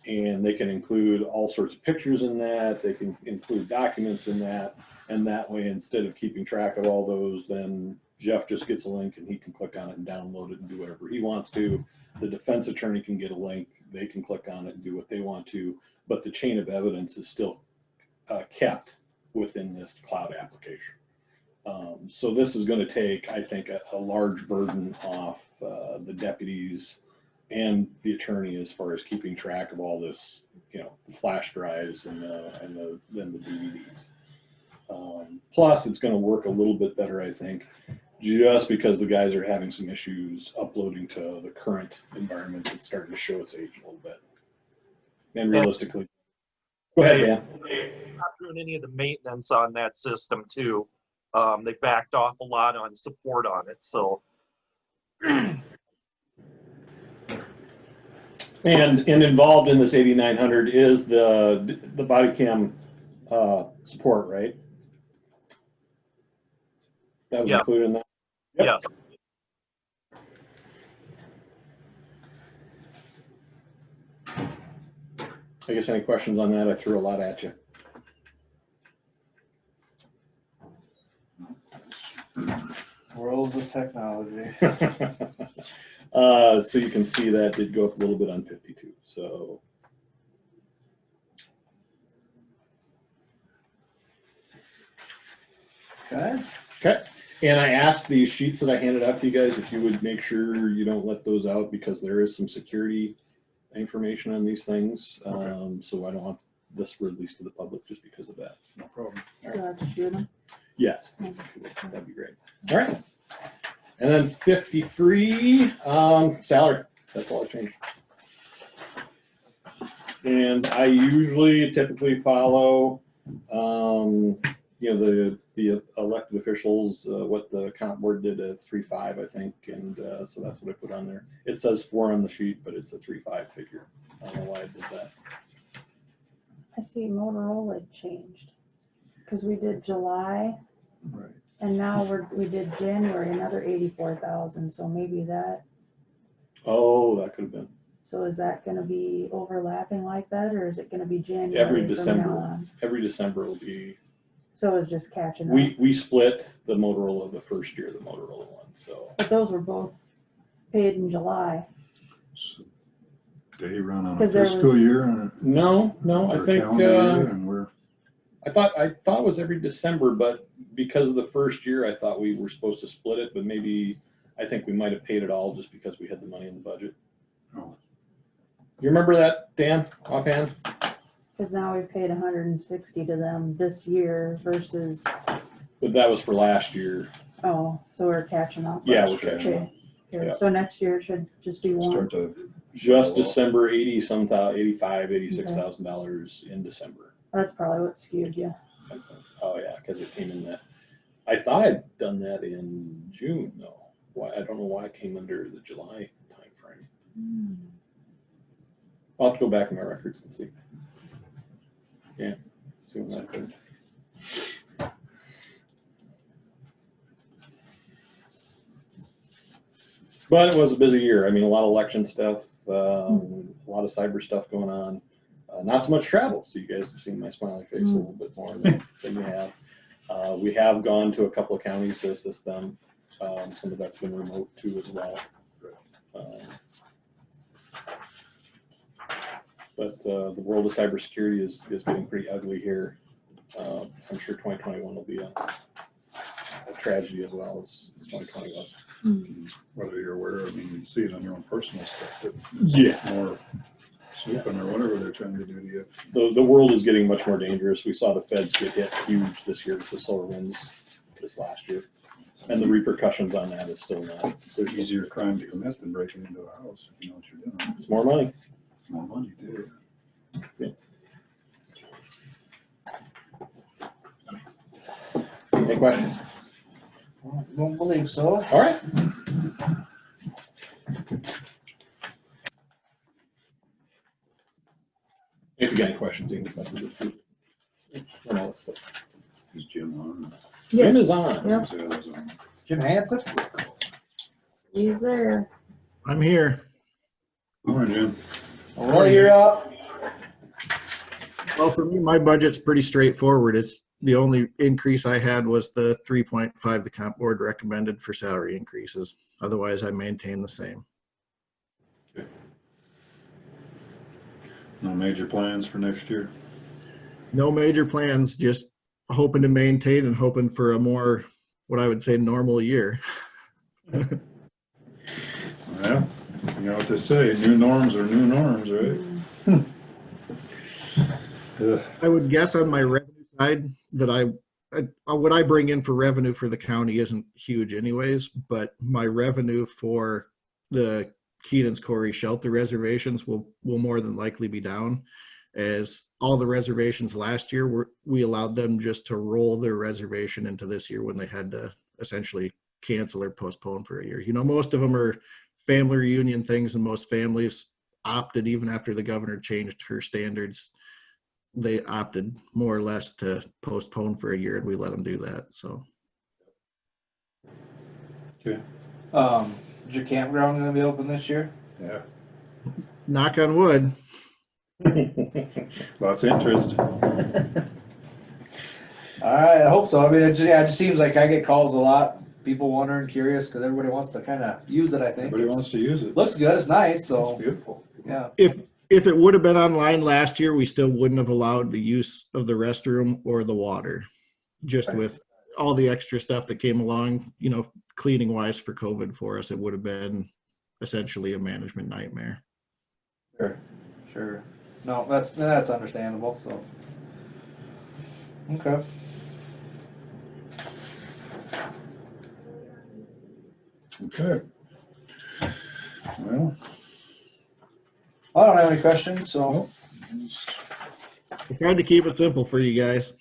and they can include all sorts of pictures in that, they can include documents in that, and that way, instead of keeping track of all those, then Jeff just gets a link and he can click on it and download it and do whatever he wants to. The defense attorney can get a link, they can click on it and do what they want to, but the chain of evidence is still kept within this cloud application. So this is going to take, I think, a large burden off the deputies and the attorney as far as keeping track of all this, you know, the flash drives and the DVDs. Plus, it's going to work a little bit better, I think, just because the guys are having some issues uploading to the current environment. It's starting to show its age a little bit. And realistically, go ahead, Dan.
Not doing any of the maintenance on that system too. They backed off a lot on support on it, so.
And involved in this 8900 is the body cam support, right? That was included in that? Yep.
Yes.
I guess any questions on that? I threw a lot at you.
World of technology.
So you can see that did go up a little bit on 52. So
Okay.
okay. And I asked these sheets that I handed out to you guys if you would make sure you don't let those out, because there is some security information on these things.
Okay.
So I don't want this released to the public just because of that.
No problem.
Yes, that'd be great. All right. And then 53, salary. That's all I changed. And I usually typically follow, you know, the elected officials, what the comp board did at 3.5, I think, and so that's what I put on there. It says 4 on the sheet, but it's a 3.5 figure. I don't know why I did that.
I see Motorola changed, because we did July,
Right.
and now we did January, another 84,000, so maybe that,
Oh, that could have been.
so is that gonna be overlapping like that, or is it gonna be January
Every
from now
December,
on?
every December will be.
So it's just catching up.
We split the Motorola the first year, the Motorola one. So
But those were both paid in July.
So they run on a
'Cause there
fiscal
was-
year and
no,
or
I
a
think
calendar year, and we're
I thought it was every December, but because of the first year, I thought we were supposed to split it. But maybe I think we might have paid it all just because we had the money in the budget.
Oh.
You remember that, Dan, offhand?
Cause now we paid 160 to them this year versus,
But that was for last year.
oh, so we're catching up.
Yeah, we're catching up.
Okay. Okay,
Yeah.
so next year it should just be one.
start to
Just December, 85,000, $86,000 in December.
That's probably what skewed you.
Oh yeah, because it came in that. I thought I'd done that in June though. Why, I don't know why it came under the July timeframe. I'll have to go back in my records and see. Yeah, see what that did. But it was a busy year. I mean, a lot of election stuff, a lot of cyber stuff going on. Not so much travel, so you guys have seen my smiley face a little bit more than you have. We have gone to a couple of counties to assist them. Some of that's been remote too as well. But the world of cybersecurity is getting pretty ugly here. I'm sure 2021 will be a tragedy as well as 2020 was.
whether you're aware, I mean, you see it on your own personal stuff, that
Yeah.
more snooping or whatever they're trying to do to you.
The world is getting much more dangerous. We saw the feds get hit huge this year with the solar winds this last year. And the repercussions on that is still not.
There's easier crime to commit than breaking into a house, if you know what you're doing.
It's more money.
It's more money too.
Yeah. Any questions?
Don't believe so.
All right. If you got any questions, you can send them to me.
Is Jim Jim on.
Jim is on.
Yep.
Say that was on.
Jim Hanson?
He's there.
I'm here.
Morning, Jim.
Well, you're up.
Well, for me, my budget's pretty straightforward. It's the only increase I had was the 3.5 the comp board recommended for salary increases. Otherwise, I maintain the same.
No major plans for next year?
No major plans, just hoping to maintain and hoping for a more, what I would say, normal year.
Well, you know what they say, new norms are new norms, right?
I would guess on my revenue side that what I bring in for revenue for the county isn't huge anyways, but my revenue for the Keenan's Corey shelter reservations will more than likely be down, as all the reservations last year we allowed them just to roll their reservation into this year when they had to essentially cancel or postpone for a year. You know, most of them are family reunion things, and most families opted, even after the governor changed her standards, they opted more or less to postpone for a year, and we let them do that. So
Okay.
Is your campground gonna be open this year?
Yeah.
knock on wood.
Lots of interest.
All right, I hope so. I mean, it just seems like I get calls a lot. People wondering, curious, because everybody wants to kind of use it, I think.
Everybody wants to use it.
Looks good, it's nice,
It's
so,
beautiful.
yeah.
If it would have been online last year, we still wouldn't have allowed the use of the restroom or the water, just
Right.
with all the extra stuff that came along, you know, cleaning wise for COVID for us. It would have been essentially a management nightmare.
Sure. No, that's understandable, so. Okay.
Okay. Well,
I don't have any questions, so.
I tried to keep it simple for you guys.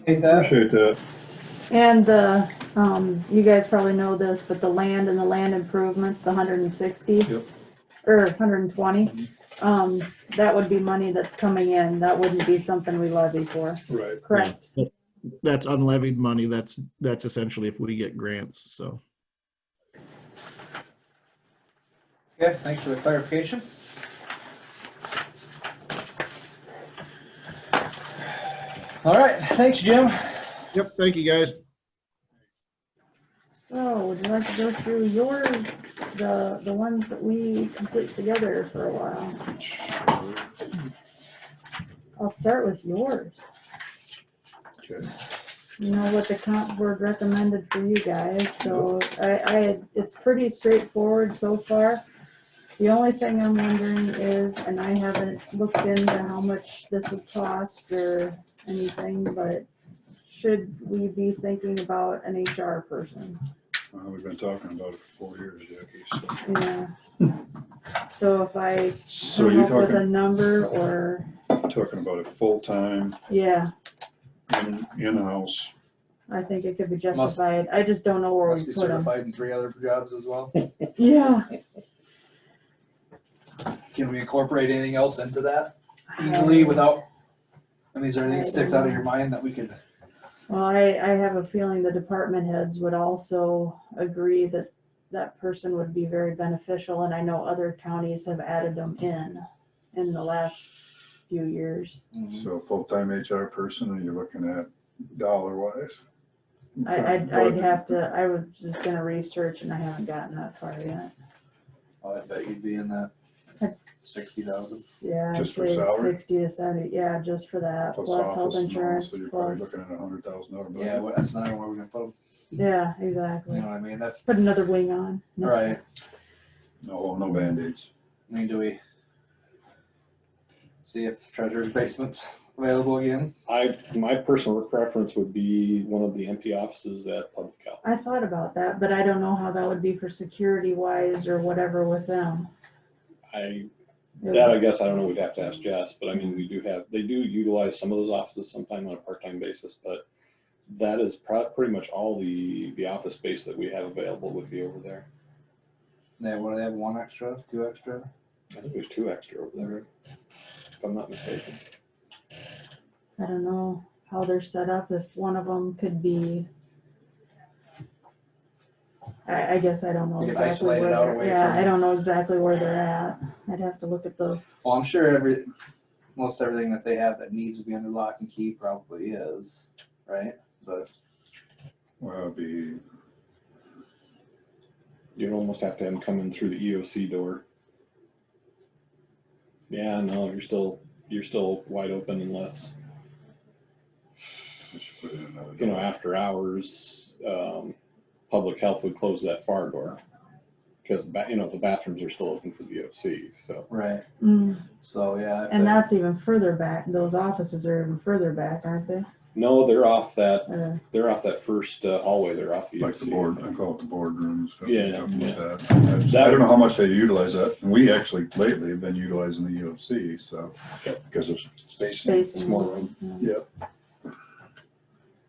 Take that.
appreciate that.
And you guys probably know this, but the land and the land improvements, the 160.
Yep.
Or 120, that would be money that's coming in. That wouldn't be something we levy for,
Right.
correct?
That's unlevied money. That's essentially if we get grants. So
Okay, thanks for the clarification. All right, thanks, Jim.
yep, thank you guys.
So would you like to go through the ones that we complete together for a while? I'll start with yours.
Okay.
You know what the comp board recommended for you guys, so it's pretty straightforward so far. The only thing I'm wondering is, and I haven't looked into how much this would cost or anything, but should we be thinking about an HR person?
Well, we've been talking about it for 4 years, Jackie. So.
Yeah. So if I
So
come
you're
up with a
talking,
number or,
about it full-time,
yeah,
in-house.
I think it could be justified. I just don't know where
Must
we
be
put them.
certified in 3 other jobs as well.
Yeah.
Can we incorporate anything else into that easily without, I mean, is there anything that sticks out of your mind that we could?
Well, I have a feeling the department heads would also agree that that person would be very beneficial, and I know other counties have added them in the last few years.
So full-time HR person, and you're looking at dollar-wise?
I'd have to, I was just gonna research and I haven't gotten that far yet.
Oh, I bet you'd be in that 60,000.
Yeah, I'd
Just for
say
salary?
60 to 70, yeah, just for that, plus health
office and all,
insurance,
So you're probably
plus,
looking at $100,000 budget.
Yeah, well, that's not where we're gonna put them.
yeah,
You
exactly.
know what I mean? That's,
Put another wing on.
right.
No Band-Aids.
I mean, do we see if treasurer's basement's available again?
My personal preference would be one of the empty offices at Public Health.
I thought about that, but I don't know how that would be for security wise or whatever with them.
I guess I don't know, we'd have to ask Jess, but I mean, they do utilize some of those offices sometime on a part-time basis, but that is pretty much all the office space that we have available would be over there.
Yeah, what do they have, 1 extra, 2 extra?
I think there's 2 extra over there, if I'm not mistaken.
I don't know how they're set up, if one of them could be. I guess I don't know
You can
exactly
isolate it
where
out
they're,
away
yeah,
from-
I don't know exactly where they're at. I'd have to look at the,
Well, I'm sure most everything that they have that needs to be under lock and key probably is, right? But
Well, it'd be,
You'd almost have to have them come in through the EOC door. Yeah, no, you're still wide open unless,
I should put in another.
you know, after hours, public health would close that far door. Because, you know, the bathrooms are still open for the EOC, so.
right.
mm,
So yeah.
and that's even further back. Those offices are even further back, aren't they?
No, they're off that
Or,
first hallway, they're off the
Like the
EOC.
board, I call it the boardroom. stuff
Yeah,
like
yeah.
that. I don't know how much they utilize that. And we actually lately have been utilizing the EOC, so, because of spacing.
spacing.
Small room.
Yeah.
Yep.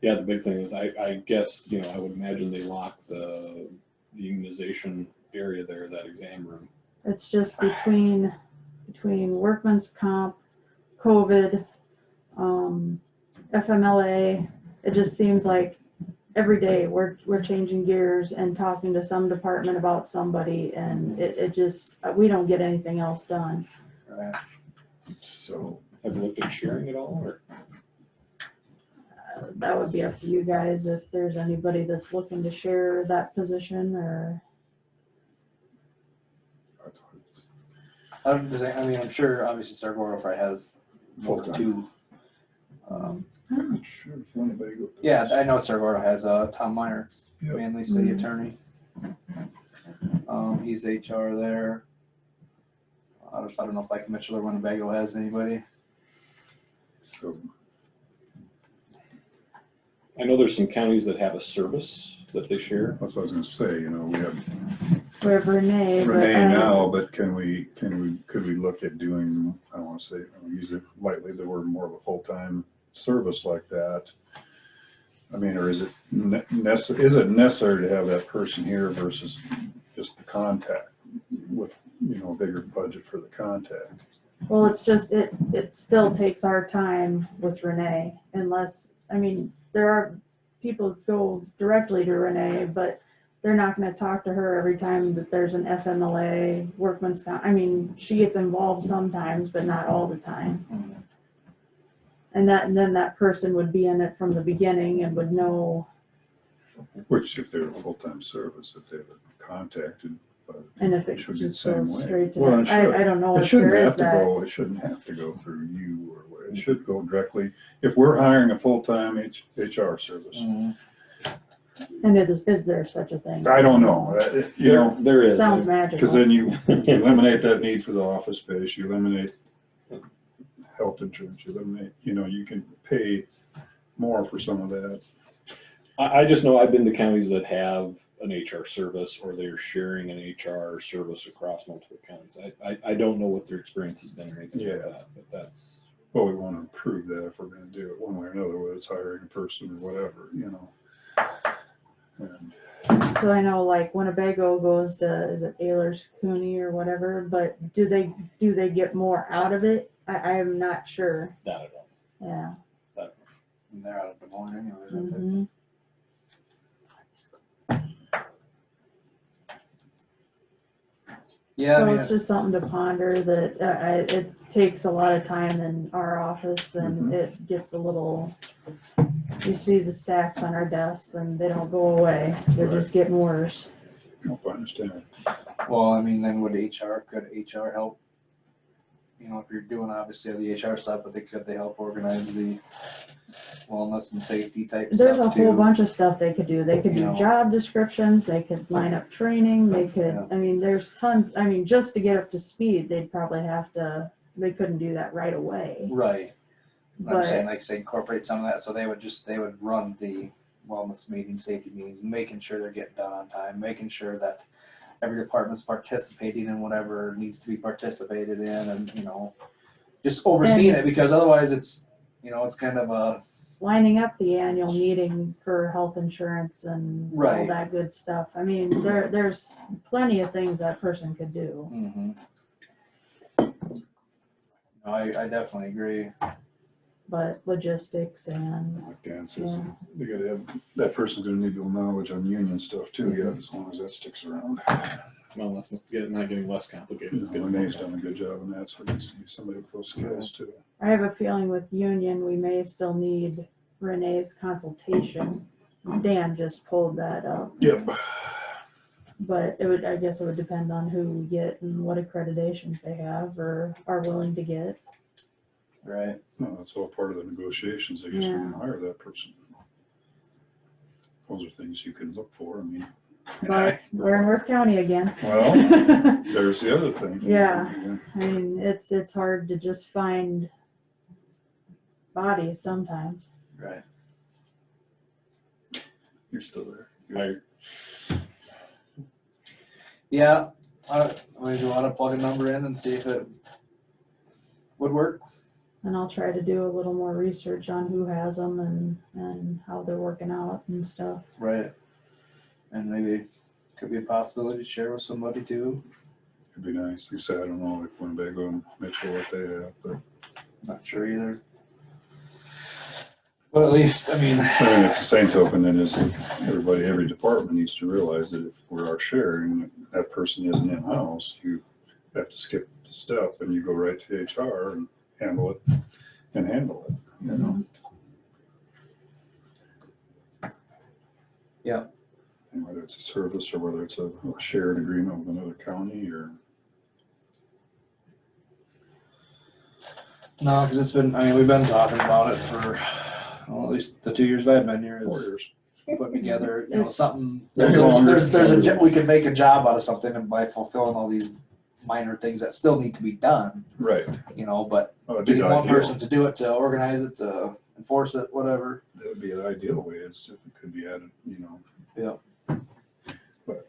Yeah, the big thing is, I guess, you know, I would imagine they lock the immunization area there, that exam room.
It's just between workman's comp, COVID, FMLA. It just seems like every day we're changing gears and talking to some department about somebody, and it just, we don't get anything else done.
Right.
So,
Have you looked at sharing it all, or?
That would be up to you guys if there's anybody that's looking to share that position, or
I mean, I'm sure obviously Saragordo probably has
Full-time.
two.
I'm not sure if Winnebago. does.
Yeah, I know Saragordo has Tom Meyer,
Yep.
Manly City
Mm.
Attorney. He's HR there. I don't know if like Mitchell or Winnebago has anybody.
So,
I know there's some counties that have a service that they share.
that's what I was gonna say, you know, we have
we have Renee. but
Renee
I-
now, but could we look at doing, I don't wanna say, I'll use it lightly, that we're more of a full-time service like that? I mean, or is it necessary to have that person here versus just the contact with, you know, a bigger budget for the contact?
Well, it's just, it still takes our time with Renee, unless, I mean, there are people go directly to Renee, but they're not gonna talk to her every time that there's an FMLA, workman's comp. I mean, she gets involved sometimes, but not all the time. And then that person would be in it from the beginning and would know,
Which, if they're a full-time service, if they've contacted, but
and if
it
it
should be the
just
same
goes
way.
straight to
Well,
them.
it should.
I don't know
It
if
shouldn't
there is
have to
that.
go, it shouldn't have to go through you or where, it should go directly, if we're hiring a full-time HR service.
And is there such a thing?
I don't know, you know,
There is.
Sounds
because
magical.
then you eliminate that need for the office space, you eliminate health insurance, you eliminate, you know, you can pay more for some of that.
I just know I've been to counties that have an HR service, or they're sharing an HR service across multiple counties. I don't know what their experience has been or anything like
Yeah.
that, but that's.
Well, we want to improve that if we're going to do it one way or another, whether it's hiring a person or whatever, you know. And
So I know like Winnebago goes to, is it Ayers Cooney or whatever, but do they get more out of it? I am not sure.
That I don't.
Yeah.
And they're out of Des Moines anyways, aren't they?
Mhm.
Yeah, I
So
mean,
it's just something to ponder that it takes a lot of time in our office and it gets a little, you see the stacks on our desks and they don't go away. They're just getting worse.
nope, I understand.
well, I mean, then could HR help? You know, if you're doing obviously the HR stuff, but could they help organize the wellness and safety type
There's a
stuff
whole
too?
bunch of stuff they could do. They could
You
do
know.
job descriptions, they could line up training, they could,
Yeah.
I mean, there's tons, I mean, just to get up to speed, they'd probably they couldn't do that right away.
Right. I'm saying,
But,
like, say, incorporate some of that, so they would run the wellness meetings, safety meetings, making sure they're getting done on time, making sure that every department's participating in whatever needs to be participated in, and, you know, just overseeing it, because otherwise it's, you know, it's kind of a,
lining up the annual meeting for health insurance and all
Right.
that good stuff. I mean, there's plenty of things that person could do.
No, I definitely agree.
but logistics and,
Like Dan says,
yeah.
they gotta have, that person's gonna need to know knowledge on union stuff too, yeah, as long as that sticks around.
Well, that's not getting less complicated. It's getting
Renee's done a good job on that, so it needs to be somebody with those skills too.
I have a feeling with union, we may still need Renee's consultation. Dan just pulled that up,
Yep.
but it would, I guess it would depend on who we get and what accreditations they have or are willing to get.
Right.
No, that's all part of the negotiations, I guess, when you hire that person. Those are things you can look for, I mean.
But we're in Worth County again.
Well, there's the other thing.
Yeah. I mean, it's hard to just find bodies sometimes.
Right.
You're still there.
Yeah, we do want to plug a number in and see if it would work.
And I'll try to do a little more research on who has them and how they're working out and stuff.
Right. And maybe could be a possibility to share with somebody too.
It'd be nice. You said, I don't know if Winnebago and Mitchell what they have, but
Not sure either. But at least, I mean,
it's the same token then as everybody, every department needs to realize that if we are sharing, that person isn't in-house, you have to skip the step and you go right to HR and handle it, you know?
Yeah.
And whether it's a service or whether it's a shared agreement with another county or.
no, because it's been, I mean, we've been talking about it for, well, at least the 2 years that I've been here
4
is
years.
putting together, you know, something.
Maybe longer.
We could make a job out of something and by fulfilling all these minor things that still need to be done,
Right.
you know, but
Oh, it'd be
getting
the
one
ideal.
person to do it, to organize it, to enforce it, whatever.
That would be the ideal way, is if it could be added, you know.
Yeah.
But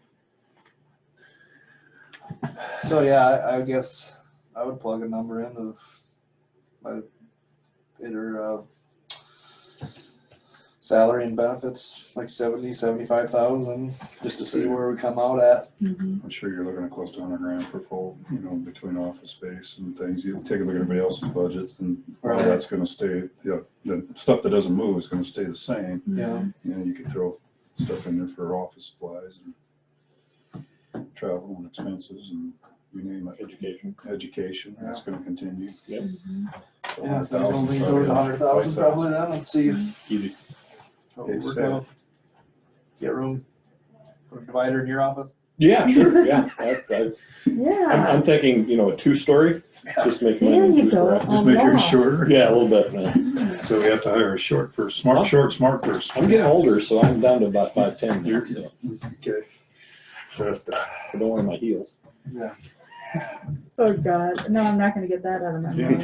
So, yeah, I guess I would plug a number in of my either salary and benefits, like 75,000, just to see where we come out at.
I'm sure you're looking at close to $100,000 for full, you know, between office space and things. You take a look at everybody else's budgets and all
Right.
that's gonna stay, the stuff that doesn't move is gonna stay the same.
Yeah.
You know, you can throw stuff in there for office supplies and travel and expenses and you name it. Education, that's gonna continue.
Yep.
So
Yeah, if
100,000
we'll lean
probably
towards
a
100,000
bite-sized.
probably then, and see
Easy.
how we
Okay,
work
so-
out. Get room for a divider in your office?
Yeah, sure, yeah.
Yeah.
I'm thinking, you know, a 2-story, just make mine
There you
into
go.
two-story.
Just make yours shorter.
Yeah, a little bit, man.
So we have to hire a short person, smart person.
I'm getting older, so I'm down to about 5'10", now,
You're-
so
Okay. But,
I don't wear my heels.
Yeah.
Oh, God. No, I'm not gonna get that out of my
yeah,
mouth.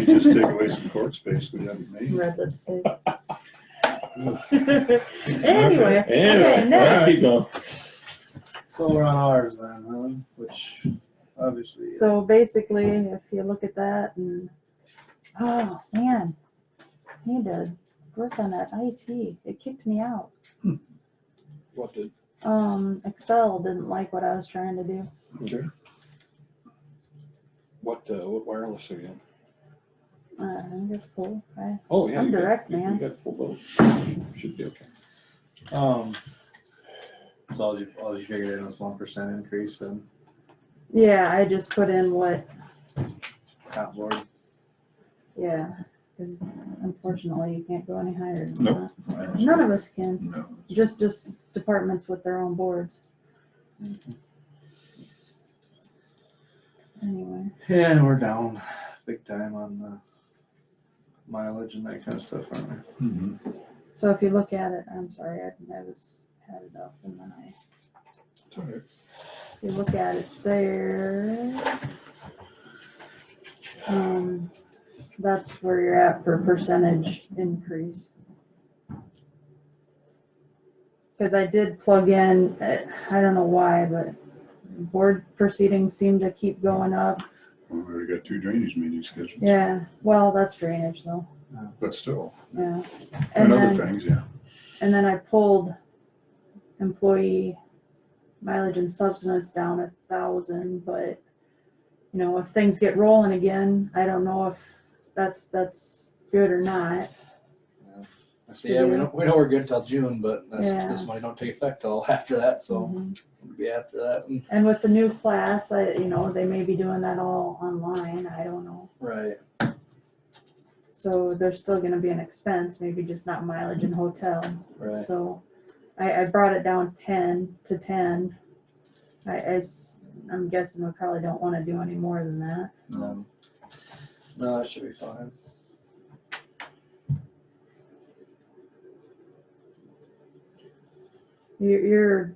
you just take away some court space we haven't made.
Red lipstick. Anyway, okay,
Anyway,
next.
let's keep going.
So we're on ours then, huh? Which obviously.
So basically, if you look at that and, oh, man, need to work on that IT. It kicked me out.
What did?
Excel didn't like what I was trying to do.
Okay. What wireless are you on?
I think it's cool.
Oh, yeah.
I'm
you got-
direct,
you
man.
got full boat. Should be okay.
So all you figured in was 1% increase then,
Yeah, I just put in what,
top board.
yeah, because unfortunately you can't go any higher than
Nope.
that. None of us can,
No.
just departments with their own boards. Anyway,
Yeah, and we're down big time on the mileage and that kind of stuff, aren't we?
Mhm.
so if you look at it, I'm sorry, I had it up and then
It's all right.
if you look at it there, that's where you're at for percentage increase. Because I did plug in, I don't know why, but board proceedings seem to keep going up.
Well, we already got 2 drainage meetings scheduled.
Yeah, well, that's drainage though,
But still,
yeah.
and other
then-
things, yeah.
And then I pulled employee mileage and subsistence down 1,000, but you know, if things get rolling again, I don't know if that's good or not.
So yeah, we know we're good till June, but this
Yeah.
money don't take effect till after that, so
Mhm.
it'll be after that.
And with the new class, they may be doing that all online, I don't know.
Right.
So there's still gonna be an expense, maybe just not mileage and hotel.
Right.
So I brought it down 10 to 10. I'm guessing we probably don't wanna do any more than that.
No, that should be fine.
Your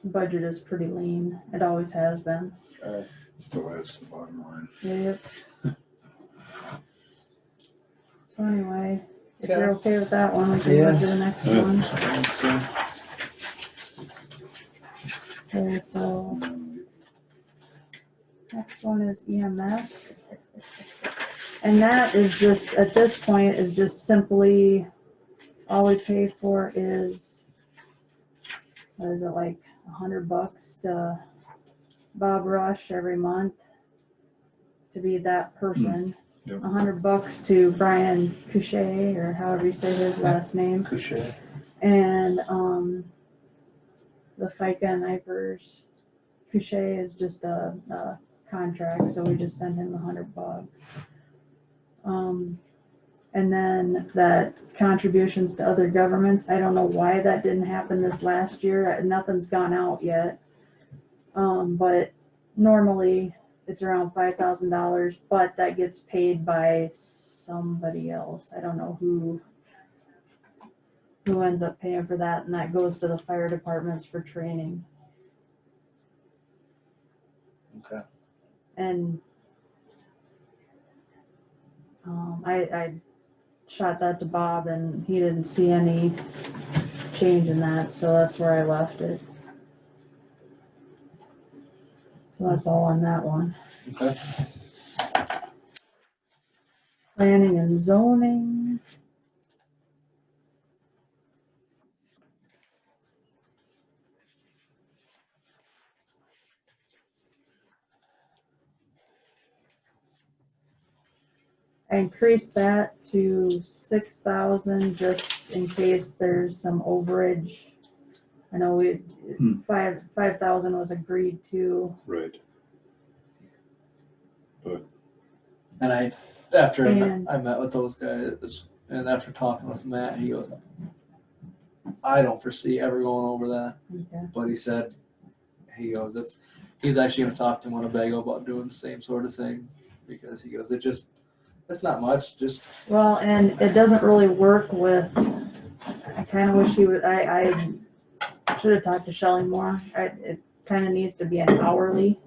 budget is pretty lean. It always has been.
Still adds to the bottom line.
Yep. So anyway, if you're okay with that one, we can move to the next one. Okay, so next one is EMS. And that is just, at this point, is just simply, all we pay for is, what is it, like $100 to Bob Rush every month to be that person.
Yep.
$100 to Brian Couchet, or however you say his last name.
Couchet.
And the FICA and IPERS, Couchet is just a contract, so we just send him $100. And then that contributions to other governments, I don't know why that didn't happen this last year. Nothing's gone out yet. But normally it's around $5,000, but that gets paid by somebody else. I don't know who ends up paying for that, and that goes to the fire departments for training.
Okay.
And I shot that to Bob, and he didn't see any change in that, so that's where I left it. So that's all on that one.
Okay.
Planning and zoning. I increased that to 6,000 just in case there's some overage. I know 5,000 was agreed to.
Right. But
And after
And-
I met with those guys, and after talking with Matt, he goes, I don't foresee ever going over that.
Okay.
But he said, he's actually gonna talk to Winnebago about doing the same sort of thing, because he goes, it's not much, just.
Well, and it doesn't really work with, I kind of wish he would, I should have talked to Shelley more. It kind of needs to be an hourly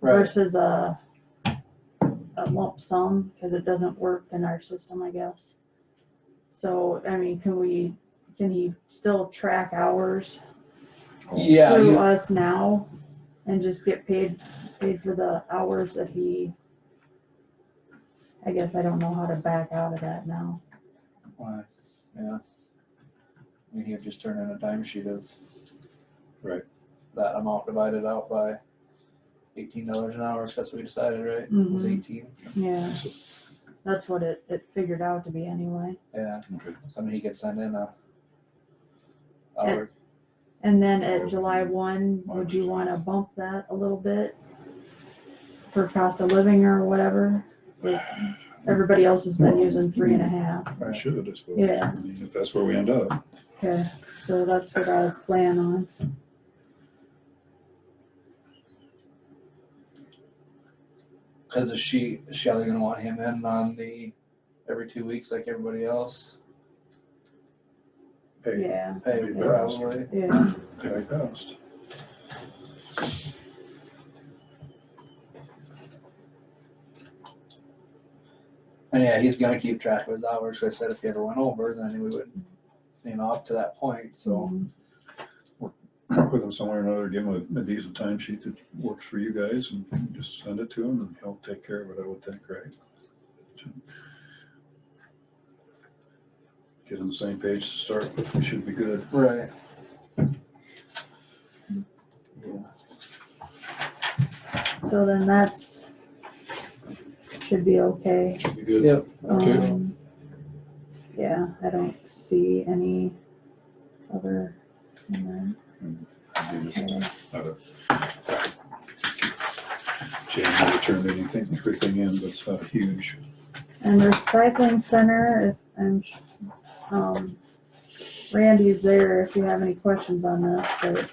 versus a lump sum, because it doesn't work in our system, I guess. So, I mean, can he still track hours
Yeah.
through us now and just get paid for the hours that he, I guess I don't know how to back out of that now.
Yeah. I mean, he would just turn in a timesheet of.
Right.
That amount divided out by $18 an hour, so that's what we decided, right? It was 18.
Yeah, that's what it figured out to be anyway.
Yeah.
Okay.
So I mean, he could send in a hour.
And then at July 1, would you want to bump that a little bit for cost of living or whatever? Everybody else has been using 3.5.
I should, I suppose.
Yeah.
I mean, if that's where we end up.
Okay, so that's what I plan on.
Because is Shelley gonna want him in on the every 2 weeks like everybody else?
Hey,
Yeah,
Pay
Be best.
probably.
yeah.
very fast.
And yeah, he's gonna keep track of his hours. So I said if he ever went over, then we would, up to that point. So
Work with him somewhere or another, give him a decent timesheet that works for you guys, and just send it to him, and he'll take care of it, I would think, right? Get on the same page to start with, we should be good.
right.
So then should be okay.
Be good.
Yep.
Okay.
Yeah, I don't see any other.
Jan never turned everything in, but it's not a huge.
And recycling center, and Randy's there if you have any questions on this, but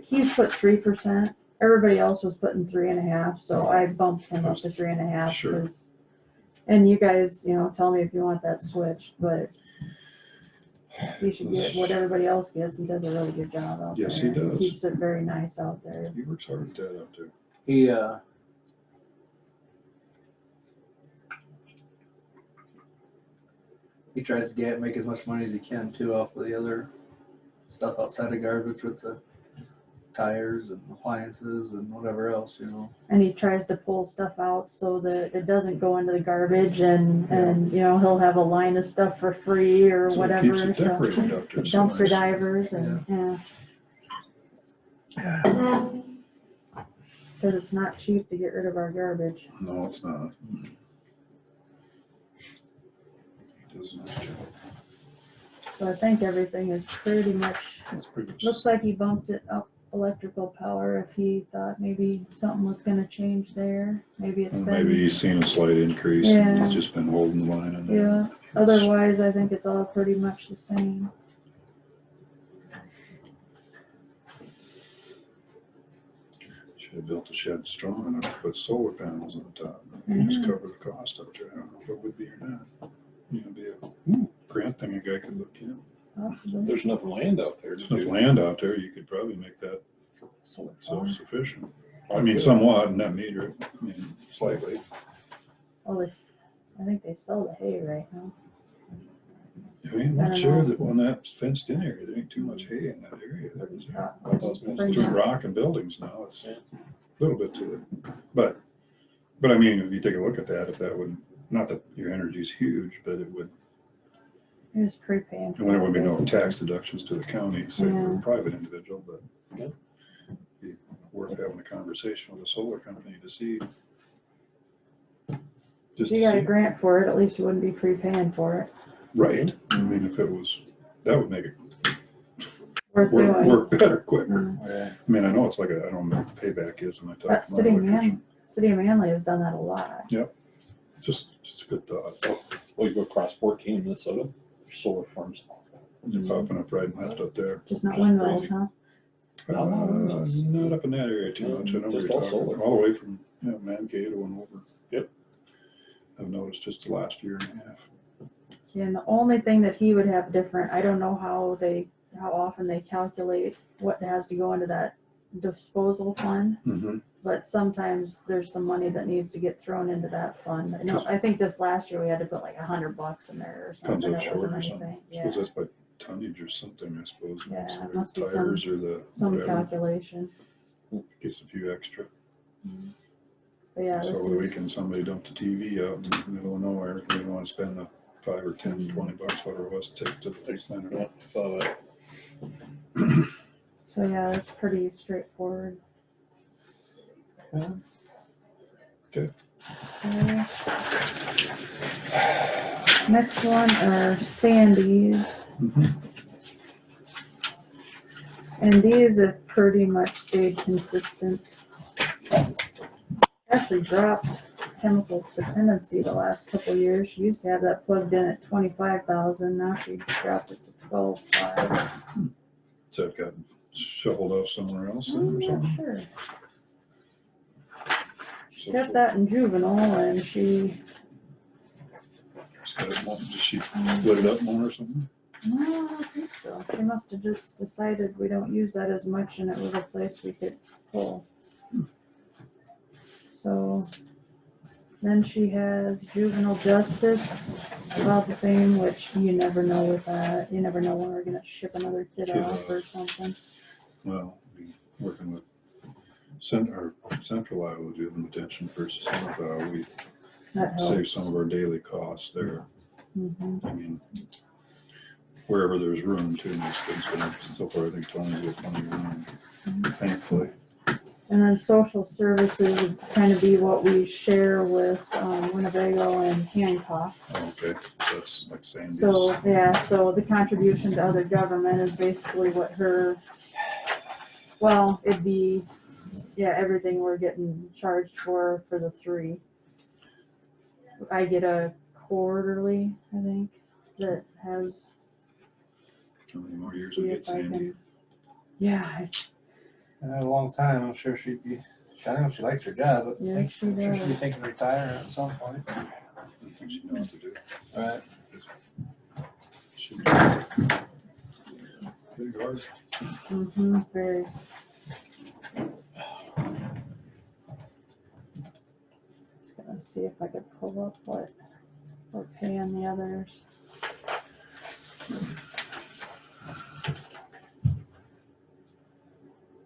he put 3%. Everybody else was putting 3.5, so I bumped him up to 3.5.
Sure.
And you guys, tell me if you want that switched, but he should get what everybody else gets. He does a really good job out there.
Yes, he does.
Keeps it very nice out there.
He works hard at that out there.
He tries to make as much money as he can too off of the other stuff outside of garbage with the tires and appliances and whatever else,
And he tries to pull stuff out so that it doesn't go into the garbage, and he'll have a line of stuff for free or
So
whatever.
Keeps it decorated out there. So
Dumpster
nice.
divers and because it's not cheap to get rid of our garbage.
No, it's not. He does a nice job.
So I think everything is pretty much.
It's pretty much.
Looks like he bumped it up electrical power. If he thought maybe something was going to change there, maybe it's been.
Maybe he's seen a slight increase.
Yeah.
And he's just been holding the line on that.
Yeah. Otherwise, I think it's all pretty much the same.
Should have built the shed strong enough to put solar panels on top. Just cover the cost out there. I don't know if it would be or not. Be a grant thing a guy could look in.
Possibly.
There's enough land out there.
There's enough land out there, you could probably make that self-sufficient. I mean, somewhat, not meter, slightly.
Well, I think they sell the hay right now.
I'm not sure that when that's fenced in area, there ain't too much hay in that area. Between rock and buildings now, it's a little bit to it. But I mean, if you take a look at that, if that would, not that your energy's huge, but it would.
It was prepaying.
And there would be no tax deductions to the county, say for a
Yeah.
private individual, but it'd be worth having a conversation with a solar company to see.
If you got a grant for it, at least you wouldn't be prepaying for it.
Right. I mean, if it was, that would make it
Worth doing.
work better, quicker. I mean, I know it's like I don't know what the payback is, and I
But
talked to my electrician.
City of Manly has done that a lot.
Yep. Just a good thought.
Well, you go across 14 Minnesota, solar farms.
They're popping up right and left up there.
Just not windmills, huh?
Not up in that area too much. I know
Just
we're
all
talking
solar.
all the way from Mankato and over.
Yep.
I've noticed just the last year and a half.
Yeah, and the only thing that he would have different, I don't know how often they calculate what has to go into that disposal fund, but sometimes there's some money that needs to get thrown into that fund. I think this last year we had to put like $100 in there or
Comes
something.
up
It
short
wasn't
or something.
anything.
I
Yeah,
suppose that's by tonnage or something, I suppose.
Yeah,
So
it
the
must be
tires or the
some
whatever.
calculation.
Gets a few extra.
But yeah,
So
this
over the
is,
weekend, somebody dumped a TV out in the middle of nowhere. They didn't want to spend the $5 or $10, $20, whatever it was, to take to the center.
Yeah, saw that.
so yeah, it's pretty straightforward.
Okay.
Next one are Sandy's. And these have pretty much stayed consistent. Actually dropped chemical dependency the last couple of years. She used to have that plugged in at 25,000. Now she dropped it to 12,500.
So it got shoveled off somewhere else then or
I'm not
something?
sure.
So-
Kept that in juvenile, and she.
Did she split it up more or something?
No, I don't think so. She must have just decided we don't use that as much, and it was a place we could pull. So then she has juvenile justice, about the same, which you never know with that. You never know when we're gonna ship another kid off or something.
Well, be working with Central Iowa Juvenile Detention versus North Iowa, we
That
save
helps.
some of our daily costs there.
Mhm.
I mean, wherever there's room to in these things, but so far I think Tony's got plenty of room, thankfully.
And then social services would kind of be what we share with Winnebago and Hancock.
Okay, that's like Sandy's.
So, yeah, so the contribution to other government is basically what it'd be, yeah, everything we're getting charged for the three. I get a quarterly, I think, that has,
How many more years
see
we
if
get
I
Sandy?
can, yeah,
In a long time, I'm sure she'd be, I don't know if she likes her job, but
Yeah,
I think,
she
I'm sure she'd be
does.
thinking of retiring at some point.
I think she knows what to do.
Right.
She's big heart.
very. Just gonna see if I could pull up what we're paying the others.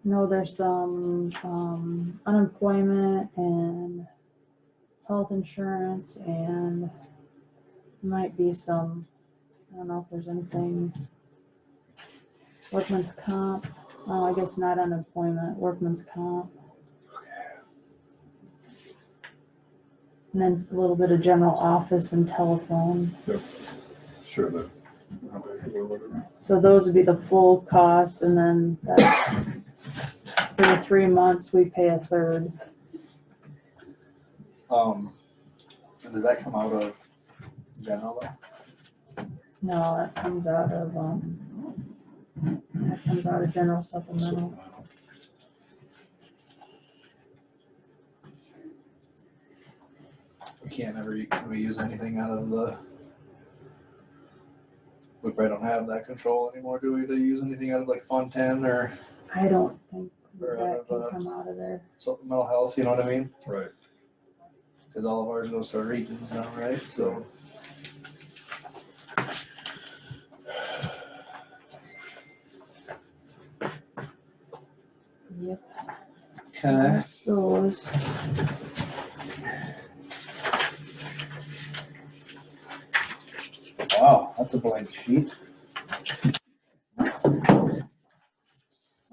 No, there's some unemployment and health insurance and might be some, I don't know if there's anything, workman's comp. Oh, I guess not unemployment, workman's comp. And then a little bit of general office and telephone.
Sure, that. Or whatever.
So those would be the full cost, and then that's for the 3 months, we pay a third.
And does that come out of general though?
No, that comes out of general supplemental.
Can we use anything out of the, we probably don't have that control anymore, do we, to use anything out of like Fund 10 or
I don't think
Or out
that
of,
can come out of there.
supplemental health, you know what I mean?
Right.
Because all of ours goes to our regions now, right? So.
Yep.
Okay.
That's those.
Wow, that's a blank sheet.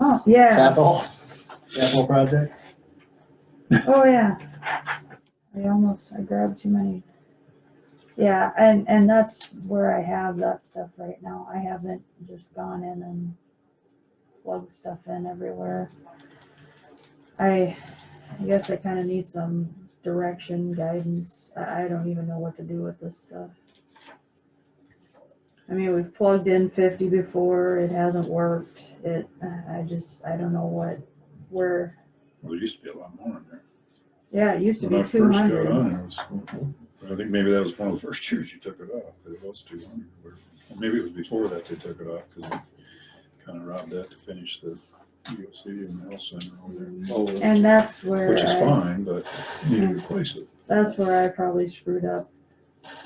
Oh, yeah.
Capital project.
Oh, yeah. I grabbed too many. Yeah, and that's where I have that stuff right now. I haven't just gone in and plugged stuff in everywhere. I guess I kind of need some direction, guidance. I don't even know what to do with this stuff. I mean, we've plugged in 50 before. It hasn't worked. I don't know where.
Well, there used to be a lot more in there.
Yeah, it used to
When
be
I first got
200.
on, it was, I think maybe that was one of the first years you took it off, but it was 200. Or maybe it was before that they took it off, because they kind of robbed that to finish the EOC and the health center over there.
And that's where
Which is fine, but you need to replace it.
That's where I probably screwed up.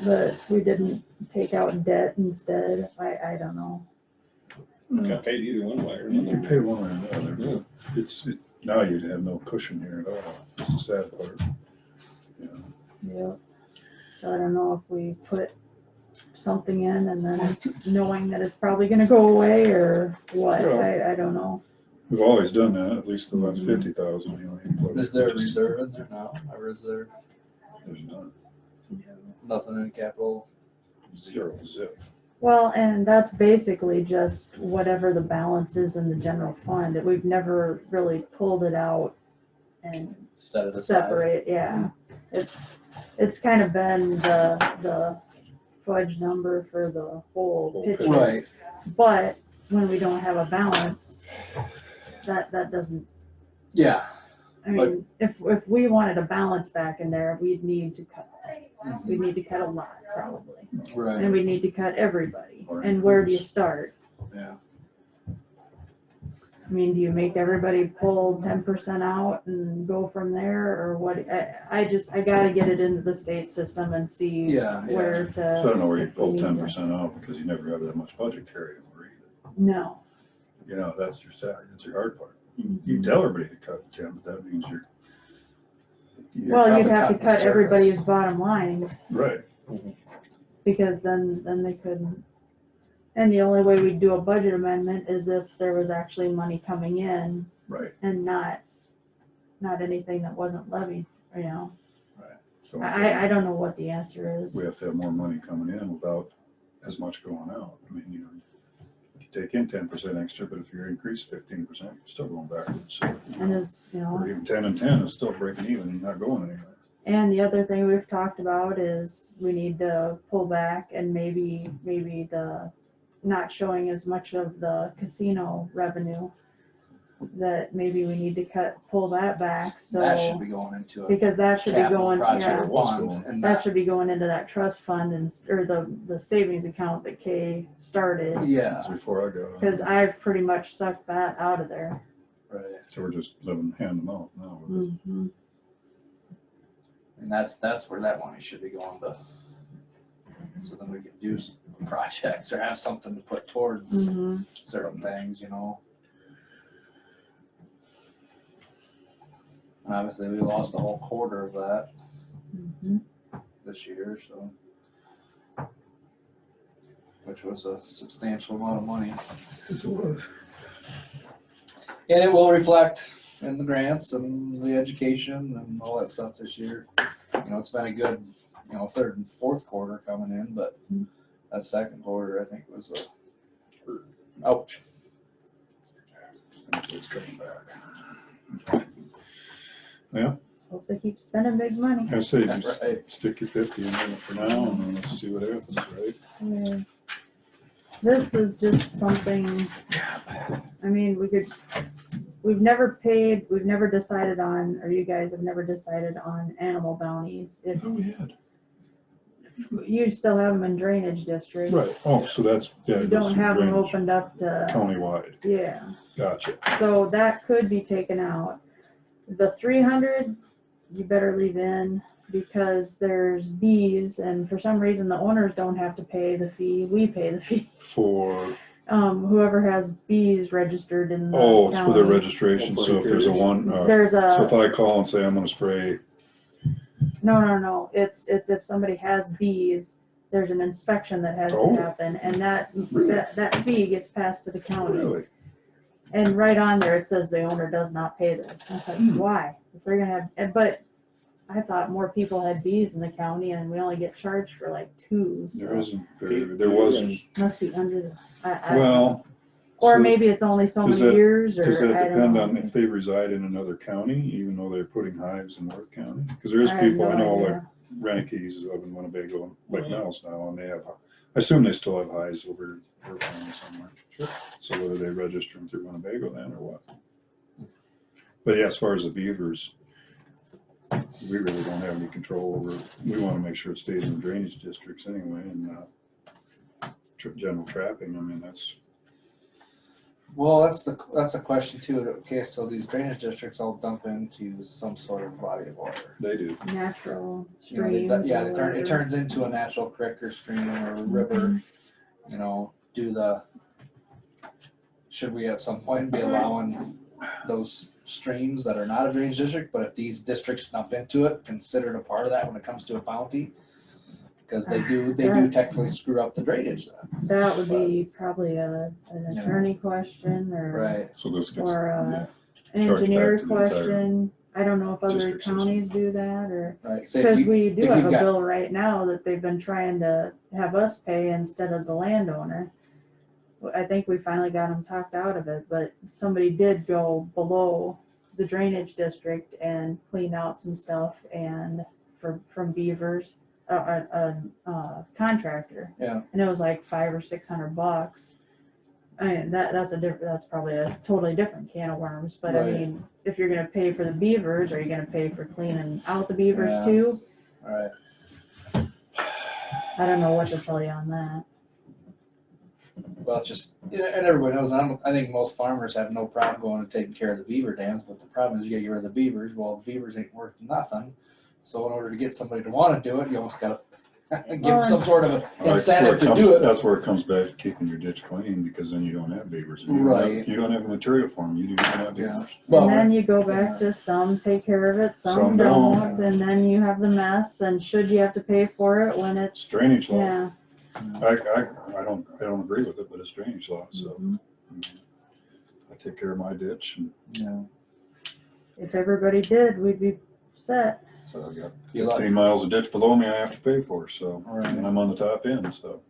But we didn't take out debt instead. I don't know.
Got paid either one way or
You
another.
can pay one way or another. Now you'd have no cushion here at all. That's the sad part. Yeah.
Yep. So I don't know if we put something in and then it's knowing that it's probably gonna go away or what.
Yeah.
I don't know.
We've always done that, at least the last 50,000 anyway.
Is there a reserve in there now, or is there
There's none.
nothing in capital?
Zero, zip.
Well, and that's basically just whatever the balance is in the general fund. We've never really pulled it out and
Set it aside.
separate, yeah. It's kind of been the fudge number for the whole picture.
Right.
But when we don't have a balance, that doesn't,
Yeah.
I mean, if we wanted a balance back in there, we'd need to cut. We'd need to cut a lot probably.
Right.
And we need to cut everybody. And where do you start?
Yeah.
I mean, do you make everybody pull 10% out and go from there, or what? I gotta get it into the state system and see where to.
So I don't know where you
if we
pull
need to-
10% out, because you never have that much budget carry over either.
No.
You know, that's your salary, that's your hard part. You tell everybody to cut 10, but that means you're
Well, you'd
probably
have to
cutting the
cut
service.
everybody's bottom lines,
right.
because then they couldn't. And the only way we'd do a budget amendment is if there was actually money coming in
Right.
and not not anything that wasn't levied, you know.
So
I don't know what the answer is.
we have to have more money coming in without as much going out. I mean, you know, you take in 10% extra, but if you increase 15%, you're still going backwards. So,
And is, you
or
know,
even 10 and 10 is still breaking even and not going anywhere.
and the other thing we've talked about is we need to pull back and maybe the not showing as much of the casino revenue, that maybe we need to pull that back, so.
That should be going into a
Because that should be
capital
going,
project
yeah,
fund, and
that should be going into that trust fund and, or the savings account that Kay started.
yeah,
That's before I got on.
Cause I've pretty much sucked that out of there.
right.
So we're just living hand to mouth now. with it.
Mhm.
And that's where that money should be going to. So then we can do some projects or have something to put towards
Mhm.
certain things, you know. And obviously, we lost a whole quarter of that
Mhm.
this year, so. Which was a substantial amount of money.
Yes, it was.
And it will reflect in the grants and the education and all that stuff this year. You know, it's been a good, you know, third and fourth quarter coming in, but that second quarter, I think, was a, ouch.
It's coming back. Yeah,
So hope they keep spending big money.
I say just
Right.
stick your 50 in there for now and then let's see what happens, right?
Yeah. This is just something, I mean, we've never decided on, or you guys have never decided on animal bounties. If
No, we had.
you still have them in drainage district.
Right, oh, so that's, yeah.
You
it goes
don't
through
have them
drainage,
opened up to,
countywide,
yeah.
gotcha.
So that could be taken out. The 300, you better leave in because there's bees, and for some reason the owners don't have to pay the fee. We pay the fee.
For,
Whoever has bees registered in the
oh, it's for their
county.
registration, so if there's a one,
There's
so if
a
I call and say I'm gonna spray,
no. It's if somebody has bees, there's an inspection that has
Oh.
to happen, and that
Really?
that fee gets passed to the county.
really?
And right on there, it says the owner does not pay this. I was like, why? If they're gonna have, but I thought more people had bees in the county and we only get charged for like 2. So
There isn't very, there wasn't,
must be under the, I
well.
or
so
maybe it's only so
does
many
that-
years, or
Does that
I don't
depend
know.
on if they reside in another county, even though they're putting hives in North County? Because there is
I have
people, I
no
know, like
idea.
Renekes up in Winnebago, like Nels now, and they have, I assume they still have hives over their county somewhere. Sure. So whether they register them through Winnebago then or what? But yeah, as far as the beavers, we really don't have any control over, we want to make sure it stays in the drainage districts anyway, and general trapping, I mean, that's,
Well, that's a question too. Okay, so these drainage districts all dump into some sort of body of water.
they do.
Natural
You know,
streams.
yeah,
or
it
whatever.
turns into a natural creek or stream or river. You know, should we at some point be allowing those streams that are not a drainage district, but if these districts dump into it, considered a part of that when it comes to a bounty? Because they do technically screw up the drainage then.
That would be probably an
Yeah.
attorney question, or
Right.
So this gets,
or
yeah,
an
charged
engineer
back to the entire
question. I don't know if other
district system.
counties do that, or
Right. So
because
if
we do
if
have
you've
a
got-
bill right now that they've been trying to have us pay instead of the landowner. I think we finally got them talked out of it, but somebody did go below the drainage district and clean out some stuff, and from beavers, a contractor.
Yeah.
And it was like $500 or $600. I mean, that's probably a totally different can of worms, but
Right.
I mean, if you're gonna pay for the beavers, are you gonna pay for cleaning out the beavers
Yeah.
too?
All right.
I don't know what to tell you on that.
Well, it's just, and everybody knows, I think most farmers have no problem going and taking care of the beaver dams, but the problem is you get rid of the beavers. Well, the beavers ain't worth nothing. So in order to get somebody to want to do it, you almost gotta give them some sort of an incentive to do it.
That's where it comes back to keeping your ditch clean, because then you don't have beavers.
Right.
You don't have a material for them, you don't have
Yeah.
beavers.
Well,
And then you go back to some take care of it, some
Some don't.
don't, and then you have the mess, and should you have to pay for it when
It's
it's,
drainage law.
yeah.
I don't agree with it, but it's drainage law, so
Mhm.
I take care of my ditch and
yeah.
if everybody did, we'd be set.
So I got
You like-
15 miles of ditch below me I have to pay for, so,
Right.
and I'm on the top end, so.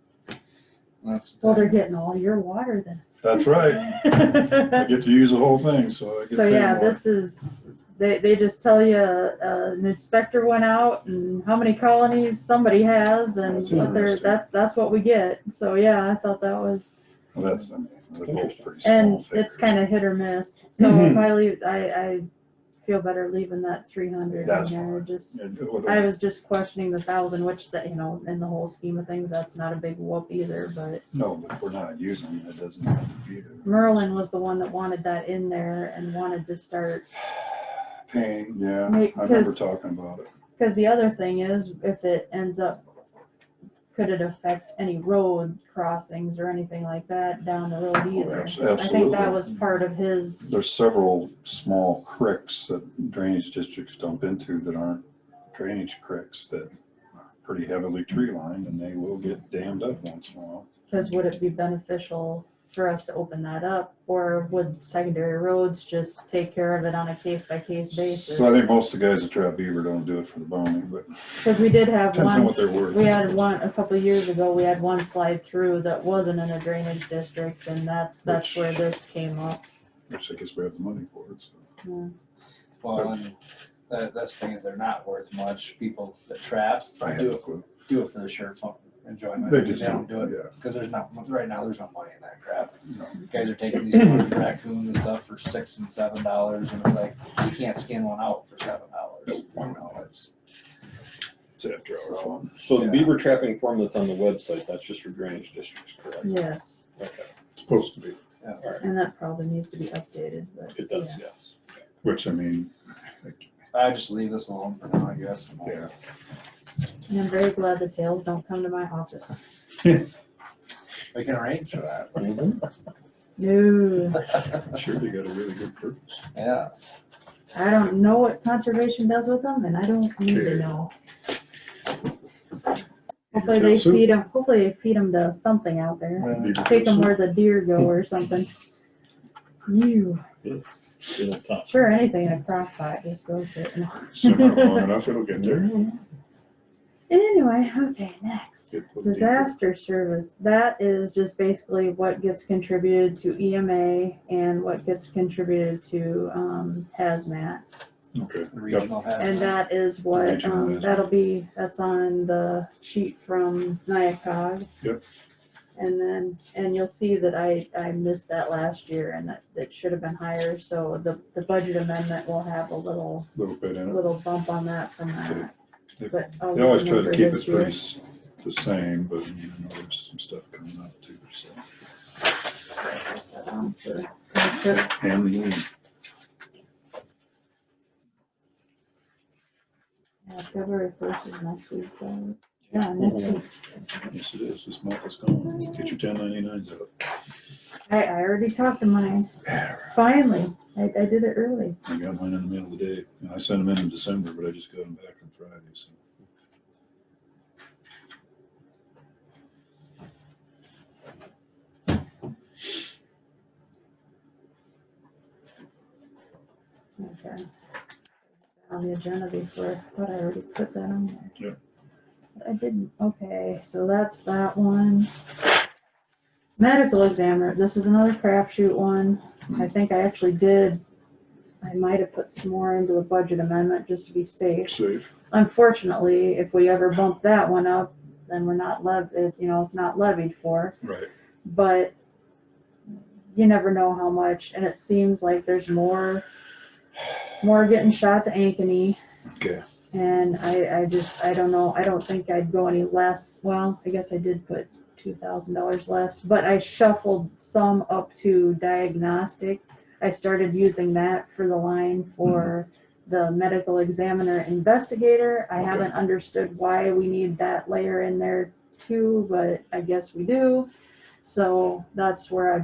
That's
Well, they're getting all your water then.
That's right. I get to use the whole thing, so I get
So
paid
yeah,
more.
this is, they just tell you, an inspector went out and how many colonies somebody has and
That's
what they're,
interesting.
that's what we get. So yeah, I thought that was,
Well, that's, I mean, they're both pretty small
and it's
figures.
kind of hit or miss. So if I leave, I feel better leaving that 300
That's
in there.
fine.
Just,
Yeah, do
I
it.
was just questioning the 1,000, which that, you know, in the whole scheme of things, that's not a big whoop either, but
No, but if we're not using it, it doesn't have to be there.
Merlin was the one that wanted that in there and wanted to start.
Pain, yeah,
Make-
I remember
because-
talking about it.
Because the other thing is, if it ends up, could it affect any road crossings or anything like that down the road either? I think
Absolutely.
that was part of his,
There's several small creeks that drainage districts dump into that aren't drainage creeks that are pretty heavily tree lined, and they will get dammed up once in a while.
because would it be beneficial for us to open that up? Or would secondary roads just take care of it on a case-by-case basis?
So I think most of the guys that trap beaver don't do it for the boning, but
Because we did have
depends on
one,
what they're worth.
we had one, a couple of years ago, we had one slide through that wasn't in a drainage district, and that's
Which-
where this came up.
Which I guess we have the money for it, so.
Yeah.
Well, and that's the thing is they're not worth much. People that trap
I have
do
no
it,
clue.
do it for the sheer fun enjoyment.
They just
don't do it
yeah.
because there's not, right now, there's no money in that crap.
No.
Guys are taking these large raccoons and stuff for $6 and $7, and it's like, you can't skin one out for $7. You know, it's
It's after hour fun.
So the
Yeah.
beaver trapping form that's on the website, that's just for drainage districts, correct?
Yes,
Okay,
It's supposed to be,
all right,
and that probably needs to be updated, but.
it does,
yeah.
yes.
which I mean,
I just leave this alone for now, I guess.
yeah.
And I'm very glad the tails don't come to my office.
We can arrange for that.
No,
Sure, they got a really good purpose.
Yeah.
I don't know what conservation does with them, and I don't need to
Okay.
know. Hopefully they feed them to something out there. Take them where the deer go or something. You,
It'll touch.
sure, anything in a crock pot just goes to it.
Simmer it long enough, it'll get there.
Anyway, okay, next.
Get with the-
Disaster service, that is just basically what gets contributed to EMA and what gets contributed to hazmat.
Okay.
The
Yep.
regional
And
has.
that is what,
Regional hazmat.
that's on the sheet from NIACOG.
Yep.
And then, and you'll see that I missed that last year and that should have been higher, so the budget amendment will have a little
Little bit in it.
bump on that from that.
They-
But I'll
They always try to
remember
keep
this
it
year.
pretty the same, but you know, there's some stuff coming up too, so. And the,
Yeah, February 1st is next week, so, yeah, next week.
yes, it is, this month is gone. Get your 1099s out.
I already talked to mine, finally, I did it early.
I got mine in the middle of the day, and I sent them in December, but I just got them back on Friday, so.
Okay. On the agenda before, but I already put that on there.
Yep.
I didn't, okay, so that's that one. Medical examiner, this is another crapshoot one. I think I actually did, I might have put some more into the budget amendment just to be safe.
Safe.
Unfortunately, if we ever bump that one up, then we're not it's not levied for.
Right.
But you never know how much, and it seems like there's more getting shot to Ankeny.
Okay.
And I don't know, I don't think I'd go any less. Well, I guess I did put $2,000 less, but I shuffled some up to diagnostic. I started using that for the line for the medical examiner investigator. I
Okay.
haven't understood why we need that layer in there too, but I guess we do. So that's where I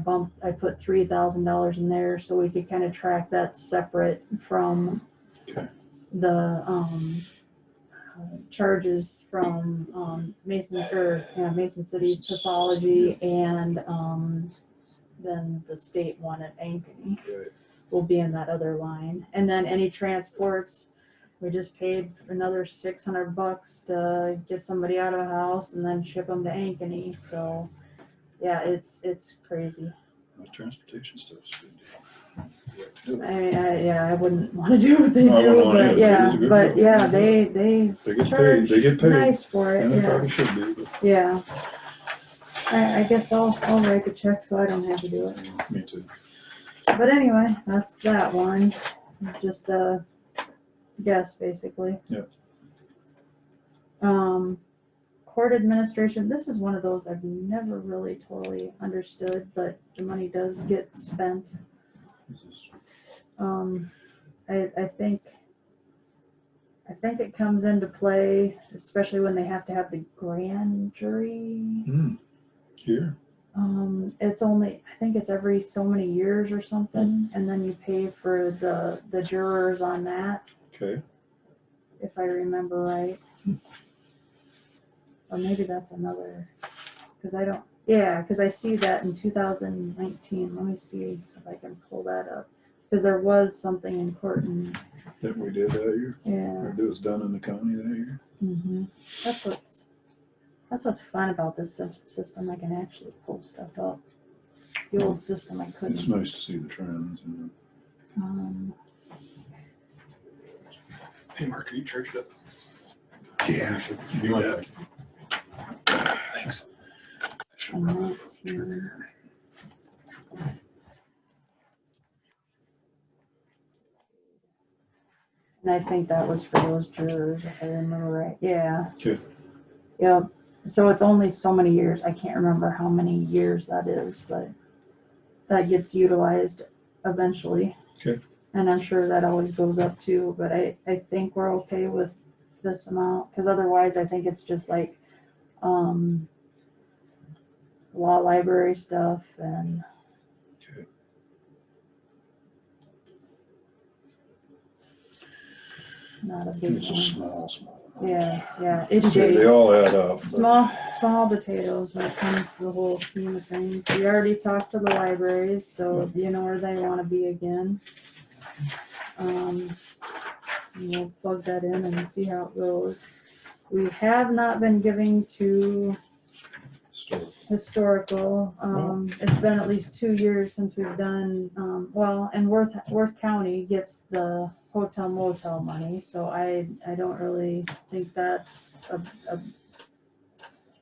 put $3,000 in there so we could kind of track that separate from
Okay.
the charges from Mason City Pathology and then the state one at Ankeny.
Right.
will be in that other line. And then any transports, we just paid another $600 to get somebody out of a house and then ship them to Ankeny. So yeah, it's crazy.
Transportation stuff's a good deal.
I mean, I wouldn't want to do what they
No, I wouldn't
do,
want
but
either, but it
yeah,
is a good
but
deal.
yeah, they
They get
charge
paid, they get paid.
nice for it.
And they
Yeah,
probably should be, but
yeah. I guess I'll write the check so I don't have to do it.
me too.
But anyway, that's that one. Just a guess, basically.
Yeah.
Court administration, this is one of those I've never really totally understood, but the money does get spent. I think it comes into play, especially when they have to have the grand jury.
Here,
It's only, I think it's every so many years or something, and then you pay for the jurors on that,
okay.
if I remember right. Or maybe that's another, because I don't, yeah, because I see that in 2019. Let me see if I can pull that up. Because there was something in court and,
That we did that year,
yeah.
or it was done in the county that year.
That's what's fun about this system. I can actually pull stuff up. The old system I
It's
couldn't.
nice to see the trends. And
Hey, Mark, are you charged up?
yeah,
You want that? Thanks.
And 19. And I think that was for those jurors, if I remember right. Yeah.
okay.
Yep. So it's only so many years. I can't remember how many years that is, but that gets utilized eventually.
Okay.
And I'm sure that always goes up too, but I think we're okay with this amount, because otherwise I think it's just like law library stuff and
Okay.
not a big
It's a
one.
small.
Yeah, it's
See, they all add up. but-
small potatoes when it comes to the whole scheme of things. We already talked to the libraries, so you know where they want to be again. We'll plug that in and see how it goes. We have not been giving to historical. It's been at least 2 years since we've done, and Worth County gets the hotel motel money, so I don't really think that's a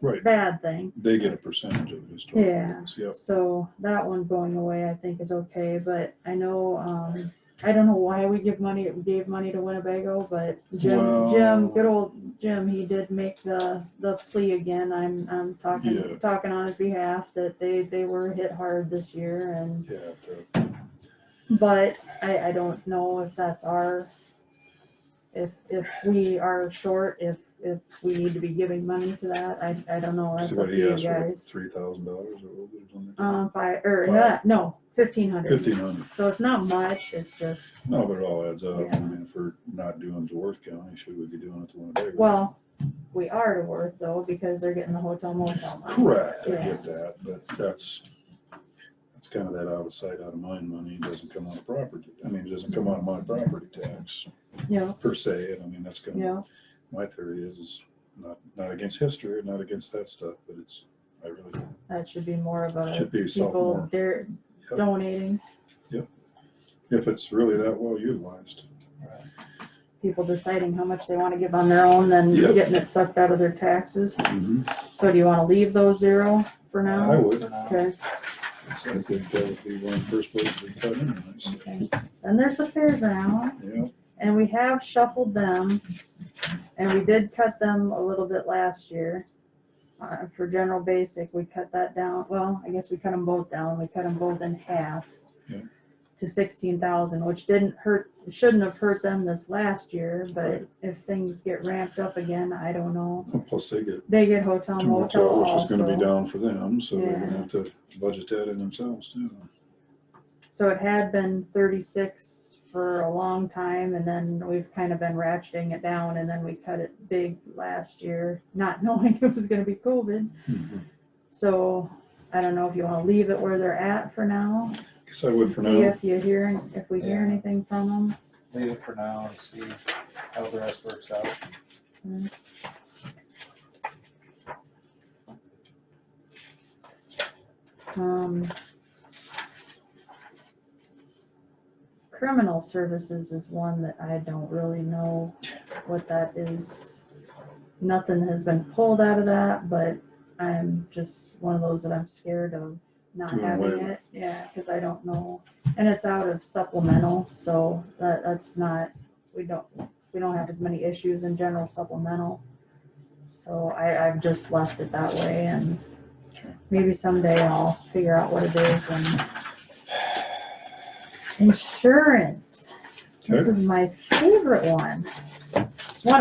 Right.
bad thing.
They get a percentage of the historical.
Yeah.
things, Yep.
So that one going away, I think is okay, but I know, I don't know why we gave money to Winnebago, but Jim, good old Jim, he did make the plea again. I'm talking on his behalf that they were hit hard this year, and
Yeah.
but I don't know if that's if we are short, if we need to be giving money to that. I don't know. That's
See
up
what
to
he
you
asked for,
guys.
$3,000 or something.
No, 1,500.
1,500.
So it's not much. It's just,
No, but it all adds up.
Yeah.
I mean, if we're not doing it to Worth County, should we be doing it to Winnebago?
well, we are to Worth though, because they're getting the hotel motel money.
Correct, I
Yeah.
get that, but that's kind of that out of sight, out of mind money. It doesn't come out of property. I mean, it doesn't come out of my property tax
Yeah,
per se. And I mean, that's kind of,
yeah.
my theory is not against history, not against that stuff, but I really don't.
That should be more of a
Should be something
people
more.
donating,
If it's really that well utilized.
people deciding how much they want to give on their own, then
Yep.
getting it sucked out of their taxes.
Mm-hmm.
So do you want to leave those 0 for now?
I would.
Okay.
I think that would be one of the first places we cut anyways.
Okay. Then there's the fairground.
Yeah.
And we have shuffled them, and we did cut them a little bit last year. For general basic, we cut that down. Well, I guess we cut them both down. We cut them both in half to 16,000, which shouldn't have hurt them this last year. But
Right.
if things get ramped up again, I don't know.
Plus they get
They get hotel motel
motel, which is going to be
also.
down for them, so they're
Yeah.
going to have to budget that in themselves too.
So it had been 36 for a long time, and then we've kind of been ratcheting it down, and then we cut it big last year, not knowing it was going to be COVID.
Mm-hmm.
So I don't know if you want to leave it where they're at for now.
Guess I would for
See
now.
if you hear, if we hear
Yeah.
anything from them.
Leave it for now and see how the rest works out.
Criminal services is one that I don't really know what that is. Nothing has been pulled out of that, but I'm just one of those that I'm scared of not
Doing away
having
with.
it. Yeah, because I don't know, and it's out of supplemental, so that's not, we don't have as many issues in general supplemental. So I've just left it that way, and maybe someday I'll figure out what it is. And insurance, this
Okay.
is my favorite one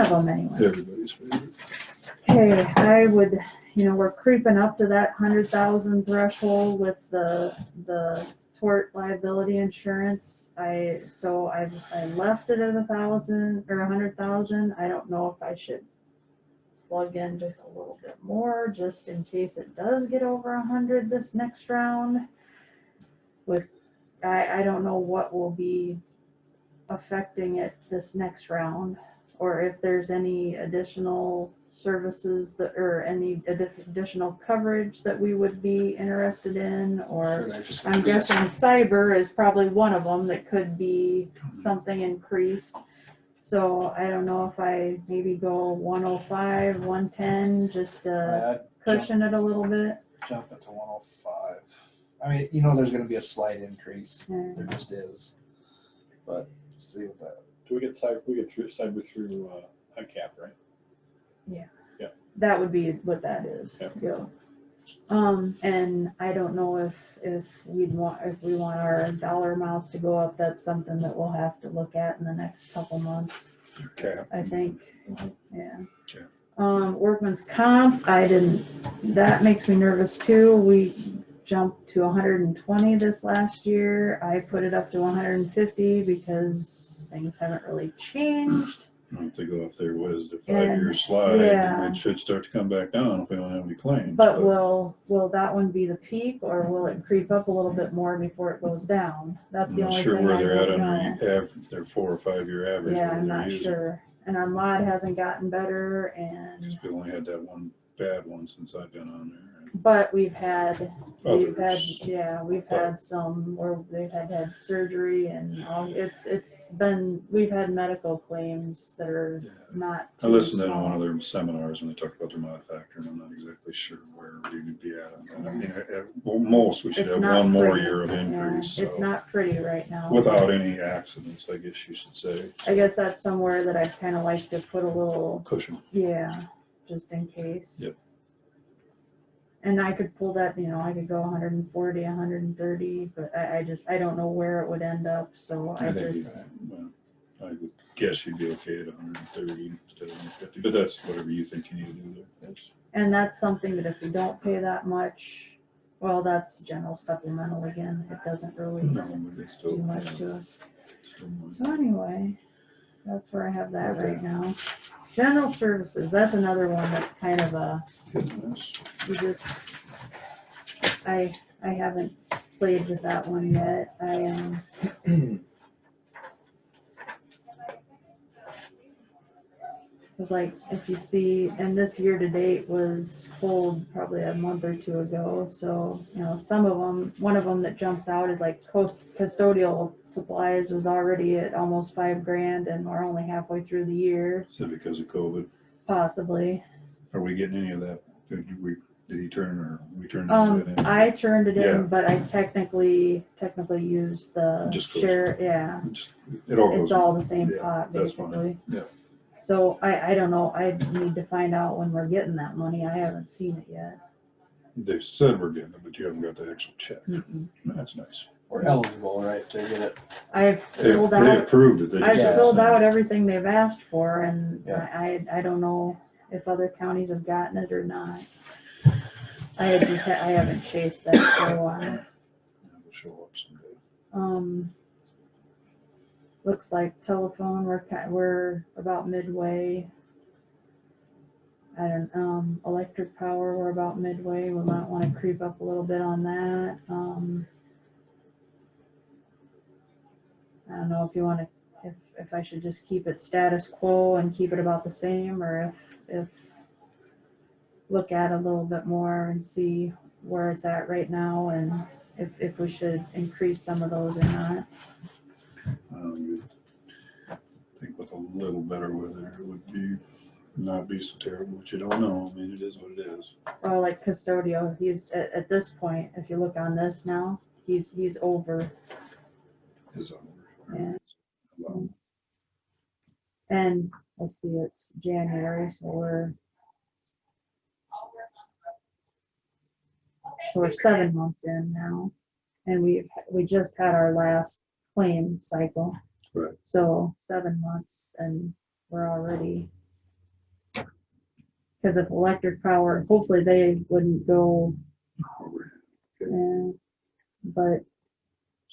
of them anyway.
Everybody's favorite.
Okay, I would, we're creeping up to that 100,000 threshold with the tort liability insurance. I left it at 1,000 or 100,000. I don't know if I should plug in just a little bit more, just in case it does get over 100 this next round. I don't know what will be affecting it this next round, or if there's any additional services or any additional coverage that we would be interested in, or I'm guessing cyber is probably one of them that could be something increased. So I don't know if I maybe go 105, 110, just to cushion it a little bit.
Jump it to 105. I mean, there's going to be a slight increase.
Yeah.
There just is. But see what that.
Do we get cyber through ICAP, right?
That would be what that is.
Yep.
Yeah. And I don't know if we want our dollar amounts to go up. That's something that we'll have to look at in the next couple months.
Your cap.
I think. Yeah.
Okay.
Workman's comp, that makes me nervous too. We jumped to 120 this last year. I put it up to 150 because things haven't really changed.
If they go off there, what is the
And,
5-year slide?
yeah.
And it should start to come back down if we don't have any claims.
But will that one be the peak, or will it creep up a little bit more before it goes down? That's
I'm
the
not
only
sure
thing
where
I
they're at
don't
on
know.
their 4 or 5 year average.
Yeah,
whether
I'm
they're
not
using.
sure. And our mod hasn't gotten better, and
'Cause we only had that one bad one since I've been on there.
but we've had
Others.
had some where they've had surgery, and we've had medical claims that are
Yeah.
not.
I listened in
too
on one of
small.
their seminars and they talked about their mod factor, and I'm not exactly sure where we would be at on that. I mean, at most, we should
It's
have
not
one more
pretty.
year of
Yeah,
increase.
it's
So
not pretty right now.
without any accidents, I guess you should say.
I guess that's somewhere that I kind of like to put a little,
Cushion.
just in case.
Yep.
And I could pull that, I could go 140, 130, but I don't know where it would end up, so I
think
just.
well, I would guess you'd be okay at 130 instead of 150, but that's whatever you think you need to do there.
And that's something that if we don't pay that much, well, that's general supplemental again. It doesn't really
No, but it's still.
do much to us.
still more.
So anyway, that's where I have that
Okay.
right now. General services, that's another one that's kind of a,
Hit and miss.
I haven't played with that one yet. It was like, if you see, and this year to date was pulled probably a month or two ago. So, some of them, one of them that jumps out is like custodial supplies was already at almost $5,000, and we're only halfway through the year,
Is it because of COVID?
possibly.
Are we getting any of that? Did he turn or we turned any of that in?
I turned it
Yeah.
in, but I technically used the
Just goes-
share, yeah.
It all
It's
goes.
all the same
Yeah,
pot,
that's fine.
basically.
Yeah.
So I don't know, I need to find out when we're getting that money. I haven't seen it yet.
They've said we're getting it, but you haven't got the actual check.
Mm-mm.
That's nice.
We're eligible, right, to get it.
I've
They
filled
they
out,
approved it. They just
I've
haven't
filled
signed
out
it.
everything they've asked for, and
Yeah.
I don't know if other counties have gotten it or not. I haven't chased that for a while.
It'll show up someday.
Looks like telephone, we're about midway. Electric power, we're about midway. We might want to creep up a little bit on that. don't know if you want to, if I should just keep it status quo and keep it about the same, or if look at it a little bit more and see where it's at right now, and if we should increase some of those or not.
I think with a little better weather, it would not be so terrible, but you don't know. I mean, it is what it is.
Well, like custodial, he's at this point, if you look on this now, he's over.
Is over.
Yeah.
Well,
And let's see, it's January, so we're 7 months in now, and we just had our last claim cycle.
Right.
So 7 months, and we're already, because if electric power, hopefully they wouldn't go, but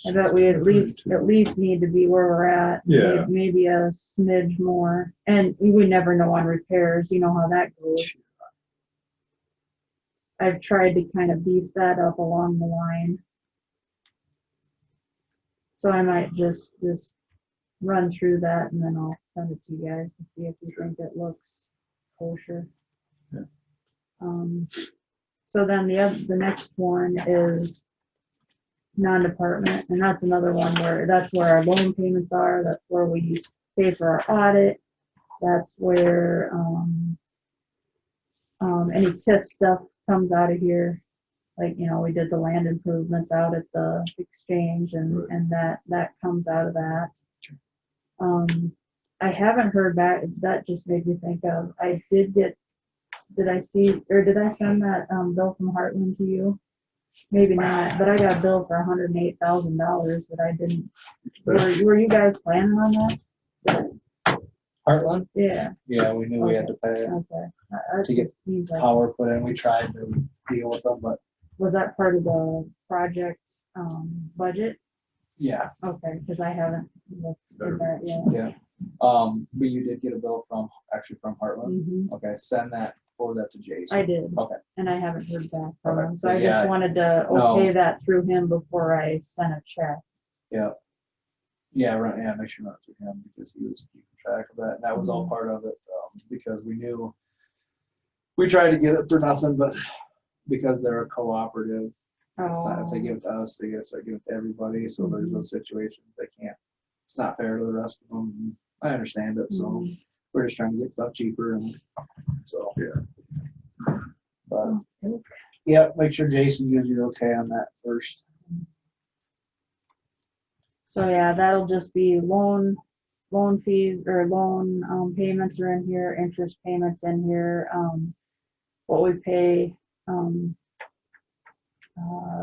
I bet we at least need to be where we're at.
Yeah.
Maybe a smidge more, and we never know on repairs. You know how that goes. I've tried to kind of beef that up along the line. So I might just run through that, and then I'll send it to you guys to see if you think it looks kosher.
Yeah.
So then the next one is non-department, and that's another one that's where our loan payments are. That's where we pay for our audit. That's where any TIF stuff comes out of here. Like, we did the land improvements out at the exchange, and that comes out of that. I haven't heard back. That just made me think of, did I send that bill from Heartland to you? Maybe not, but I got a bill for $108,000 that I didn't. Were you guys planning on that?
Heartland?
Yeah.
Yeah, we knew we had to pay it
Okay.
to get power put in. We tried to deal with them, but
Was that part of the project budget?
yeah,
Okay, because I haven't looked at that yet.
yeah. But you did get a bill from Heartland.
Mhm.
Okay, forward that to Jason.
I did,
Okay.
and I haven't heard back from
Okay,
him, so I
yeah,
just wanted to
no.
okay that through him before I sent a check.
Yeah. Yeah, right. Yeah, make sure not through him because he was keeping track of that. And that was all part of it because we knew we tried to get it for nothing, but because they're a cooperative, it's not, if they give it to us, they get to give it to everybody. So there's those situations they can't. It's not fair to the rest of them. I understand it, so we're just trying to get stuff cheaper, and so
Yeah.
But yeah, make sure Jason gives you okay on that first.
So yeah, that'll just be loan fees or loan payments are in here, interest payments in here, what we pay.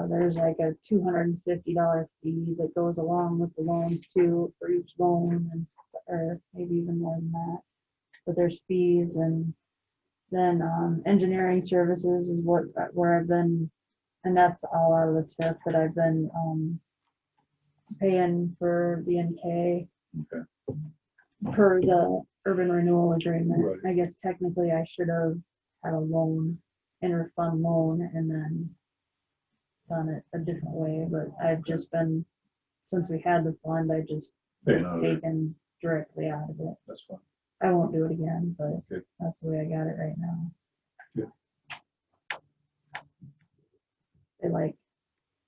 There's like a $250 fee that goes along with the loans too for each loan, or maybe even more than that. But there's fees, and then engineering services is where I've been, and that's all out of the TIF that I've been paying for BNK per the urban renewal agreement.
Right.
I guess technically I should have had a loan, interfund loan, and then done it a different way, but I've just been, since we had the fund, I just
Paying
was
out of it.
taken directly out of it.
That's fine.
I won't do it again, but
Okay.
that's the way I got it right now.
Good.
They like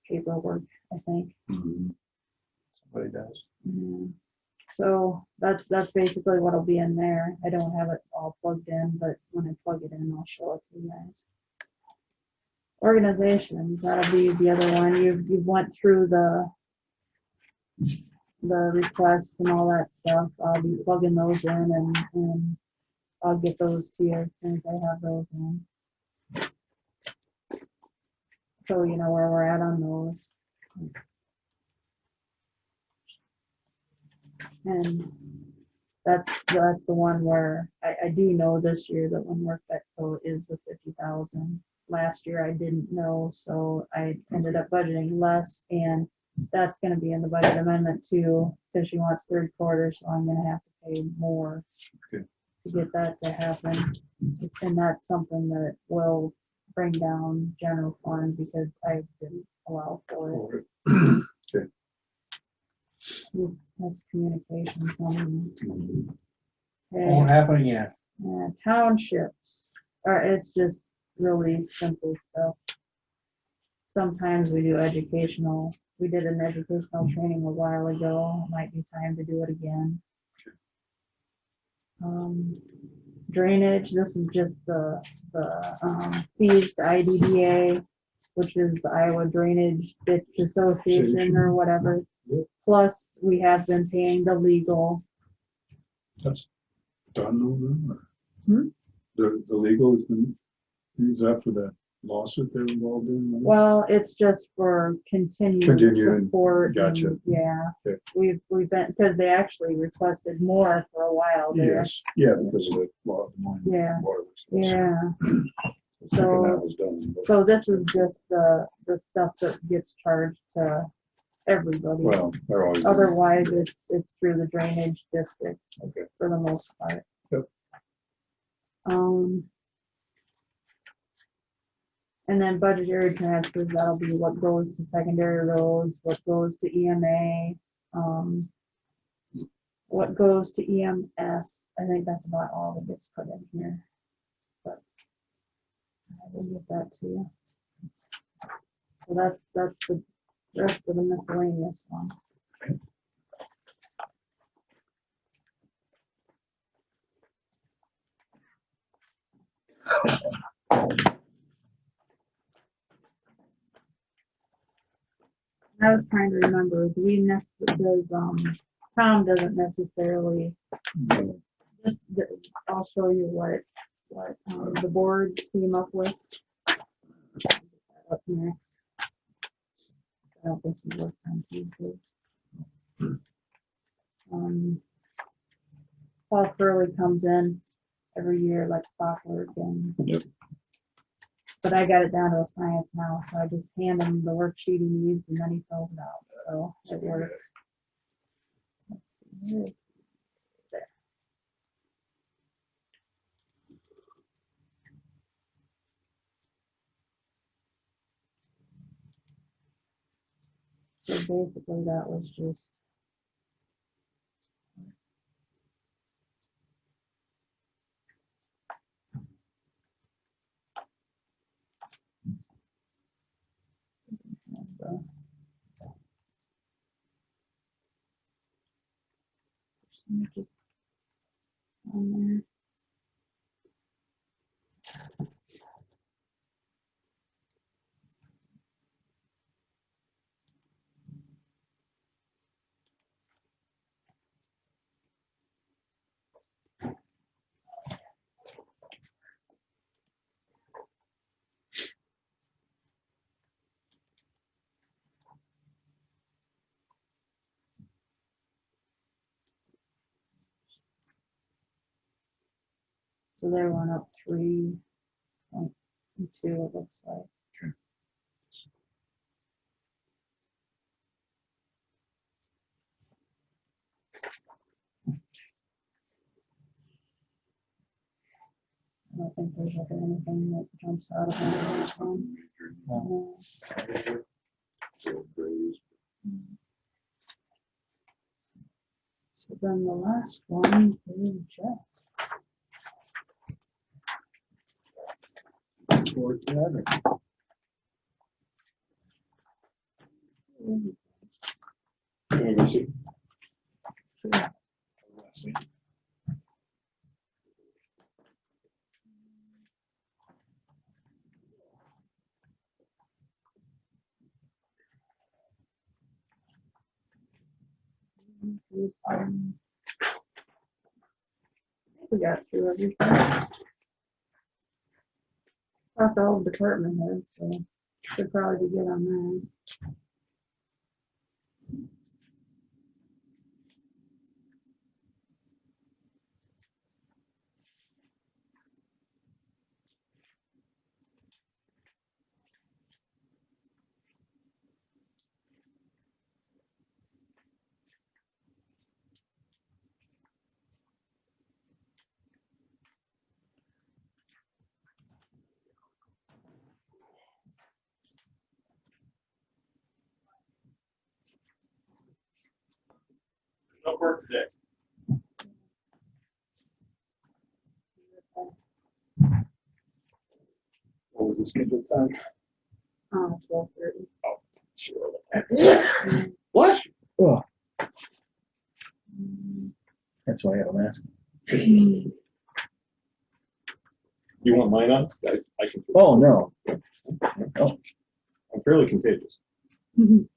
paperwork, I think.
Somebody does.
So that's basically what'll be in there. I don't have it all plugged in, but when I plug it in, I'll show it to you guys. Organizations, that'll be the other one. You went through the requests and all that stuff. I'll be plugging those in, and I'll get those to you as soon as I have those in. So you know where we're at on those. And that's the one where I do know this year that when work Petco is the 50,000. Last year I didn't know, so I ended up budgeting less, and that's going to be in the budget amendment too, because she wants third quarter, so I'm going to have to pay more
Okay.
to get that to happen. And that's something that will bring down general fund because I didn't allow for it.
Okay.
That's communications on.
Won't happen again.
Townships, or it's just really simple stuff. Sometimes we do educational, we did an educational training a while ago, might be time to do it again. Drainage, this is just the fees to IDDA, which is the Iowa Drainage Ditch Association or whatever.
Yep.
Plus, we have been paying the legal.
That's done over.
Hmm?
The legal has been, is that for that lawsuit they're involved in? right?
Well, it's just for continued
Continuing,
support.
gotcha.
And, yeah,
Okay.
we've been, because they actually requested more for a while there.
Yes, yeah, because of the law. of the mine
Yeah.
water.
Yeah.
Thinking that was done, but-
So this is just the stuff that gets charged to everybody.
Well, they're always.
Otherwise, it's through the drainage districts
Okay.
for the most part.
Yep.
And then budgetary transfers, that'll be what goes to secondary roads, what goes to EMA, what goes to EMS. I think that's about all that gets put in here. But I will get that to you. So that's the rest of the miscellaneous ones. I was trying to remember, does Tom doesn't necessarily, just, I'll show you what the board came up with. Up next. I don't think he works on Tuesdays. Paul Curley comes in every year like clockwork and.
Yep.
But I got it down to a science now, so I just hand him the worksheet he needs and then he fills it out, so it works. Let's see, where is it? There. So basically that was just. Percentages on there. So they went up 3.2, it looks like. I don't think there's like anything that jumps out of that one. No. So then the last one is Jeff. I think we got through everything. Talked to all the department heads, so should probably be good on that.
No work today. What was the scheduled time?
12:30.
Sure. What?
Oh. That's why I'm asking.
You want mine on? I can.
Oh, no. Oh,
I'm fairly contagious.
How do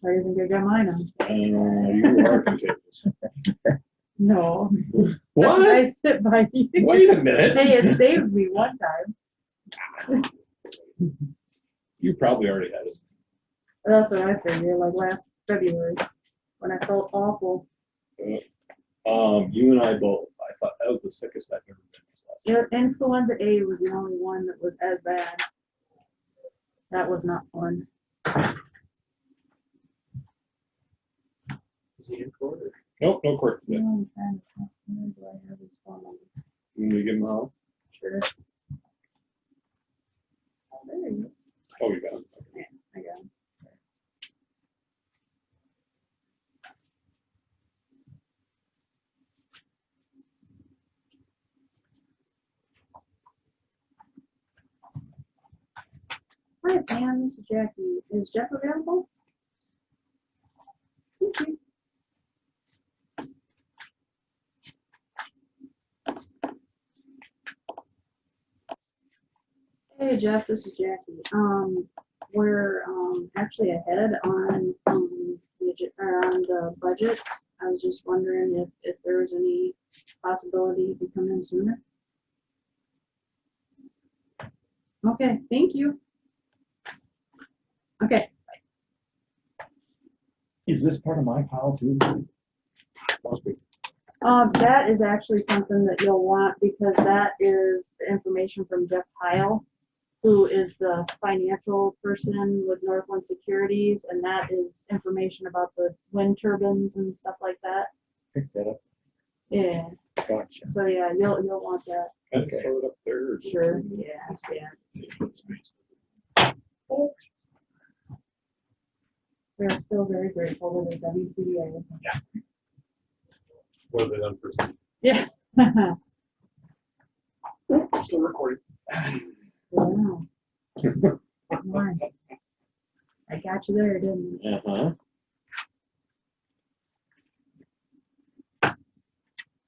you think I got mine on?
You are contagious.
No.
What?
I sit by you.
Wait a minute.
Hey, it saved me one time.
You probably already had it.
That's what I figured, like last February, when I felt awful.
You and I both. I thought that was the sickest I've ever been.
Yeah, influenza A was the only one that was as bad. That was not fun.
Is he in court?
Nope, no court today.
Where do I have his phone number?
Can we give him a call?
Sure. Oh, there you go.
Oh, you got it.
Yeah, I got him. Hi, Pam, this is Jackie. Is Jeff available? Thank you. Hey, Jeff, this is Jackie. We're actually ahead on the budgets. I was just wondering if there was any possibility you could come in sooner. Okay, thank you. Okay.
is this part of my pile too? Must be.
That is actually something that you'll want because that is the information from Jeff Heil, who is the financial person with Northland Securities, and that is information about the wind turbines and stuff like that.
Pick that up.
Yeah.
Gotcha.
So yeah, you'll want that.
Can I throw it up there? Or
Sure. Yeah. We're still very grateful to the WCDA.
Yeah. What have they done for?
Yeah.
Still recording.
Wow. Nice. I got you there, didn't I?
Uh-huh.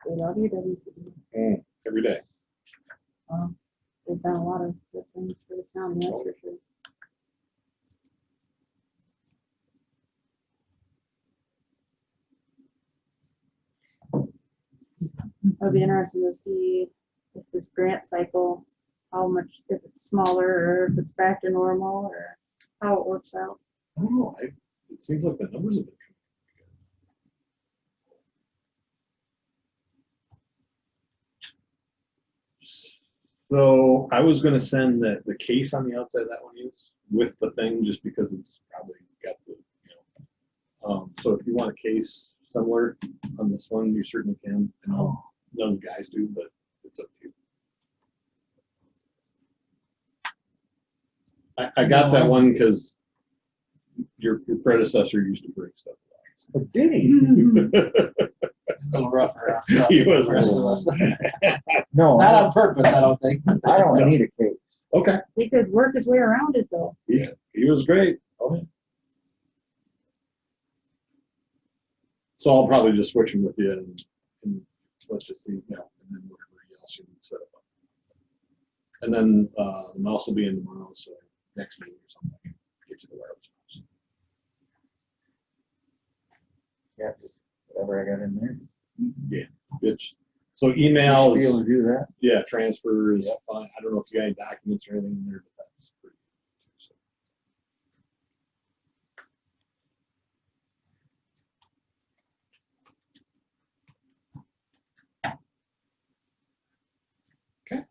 We love you, WCDA.
Every day.
They've done a lot of good things for the county, that's for sure. It'll be interesting to see if this grant cycle, how much, if it's smaller or if it's back to normal or how it works out.
I don't know. It seems like the numbers have been. So I was gonna send the case on the outside of that one is with the thing, just because it's probably got the, so if you want a case similar on this one, you certainly can. I know none of the guys do, but it's up to you. I got that one because your predecessor used to bring stuff.
Oh, did he?
A little rough around stuff.
He was
The rest of us.
No,
Not on purpose, I don't think.
I don't need a case.
Okay.
He could work his way around it though.
Yeah, he was great. Okay. So I'll probably just switch him with you and let's just see, and then whatever else you need set up. And then the mouse will be in tomorrow, so next meeting or something, I can get you the wireless mouse.
Yeah, just whatever I got in there.
Yeah, bitch. So email
Be
is,
able to do that.
yeah, transfer is fine. I don't know if you got any documents or anything in there, but that's pretty good too. So. Okay.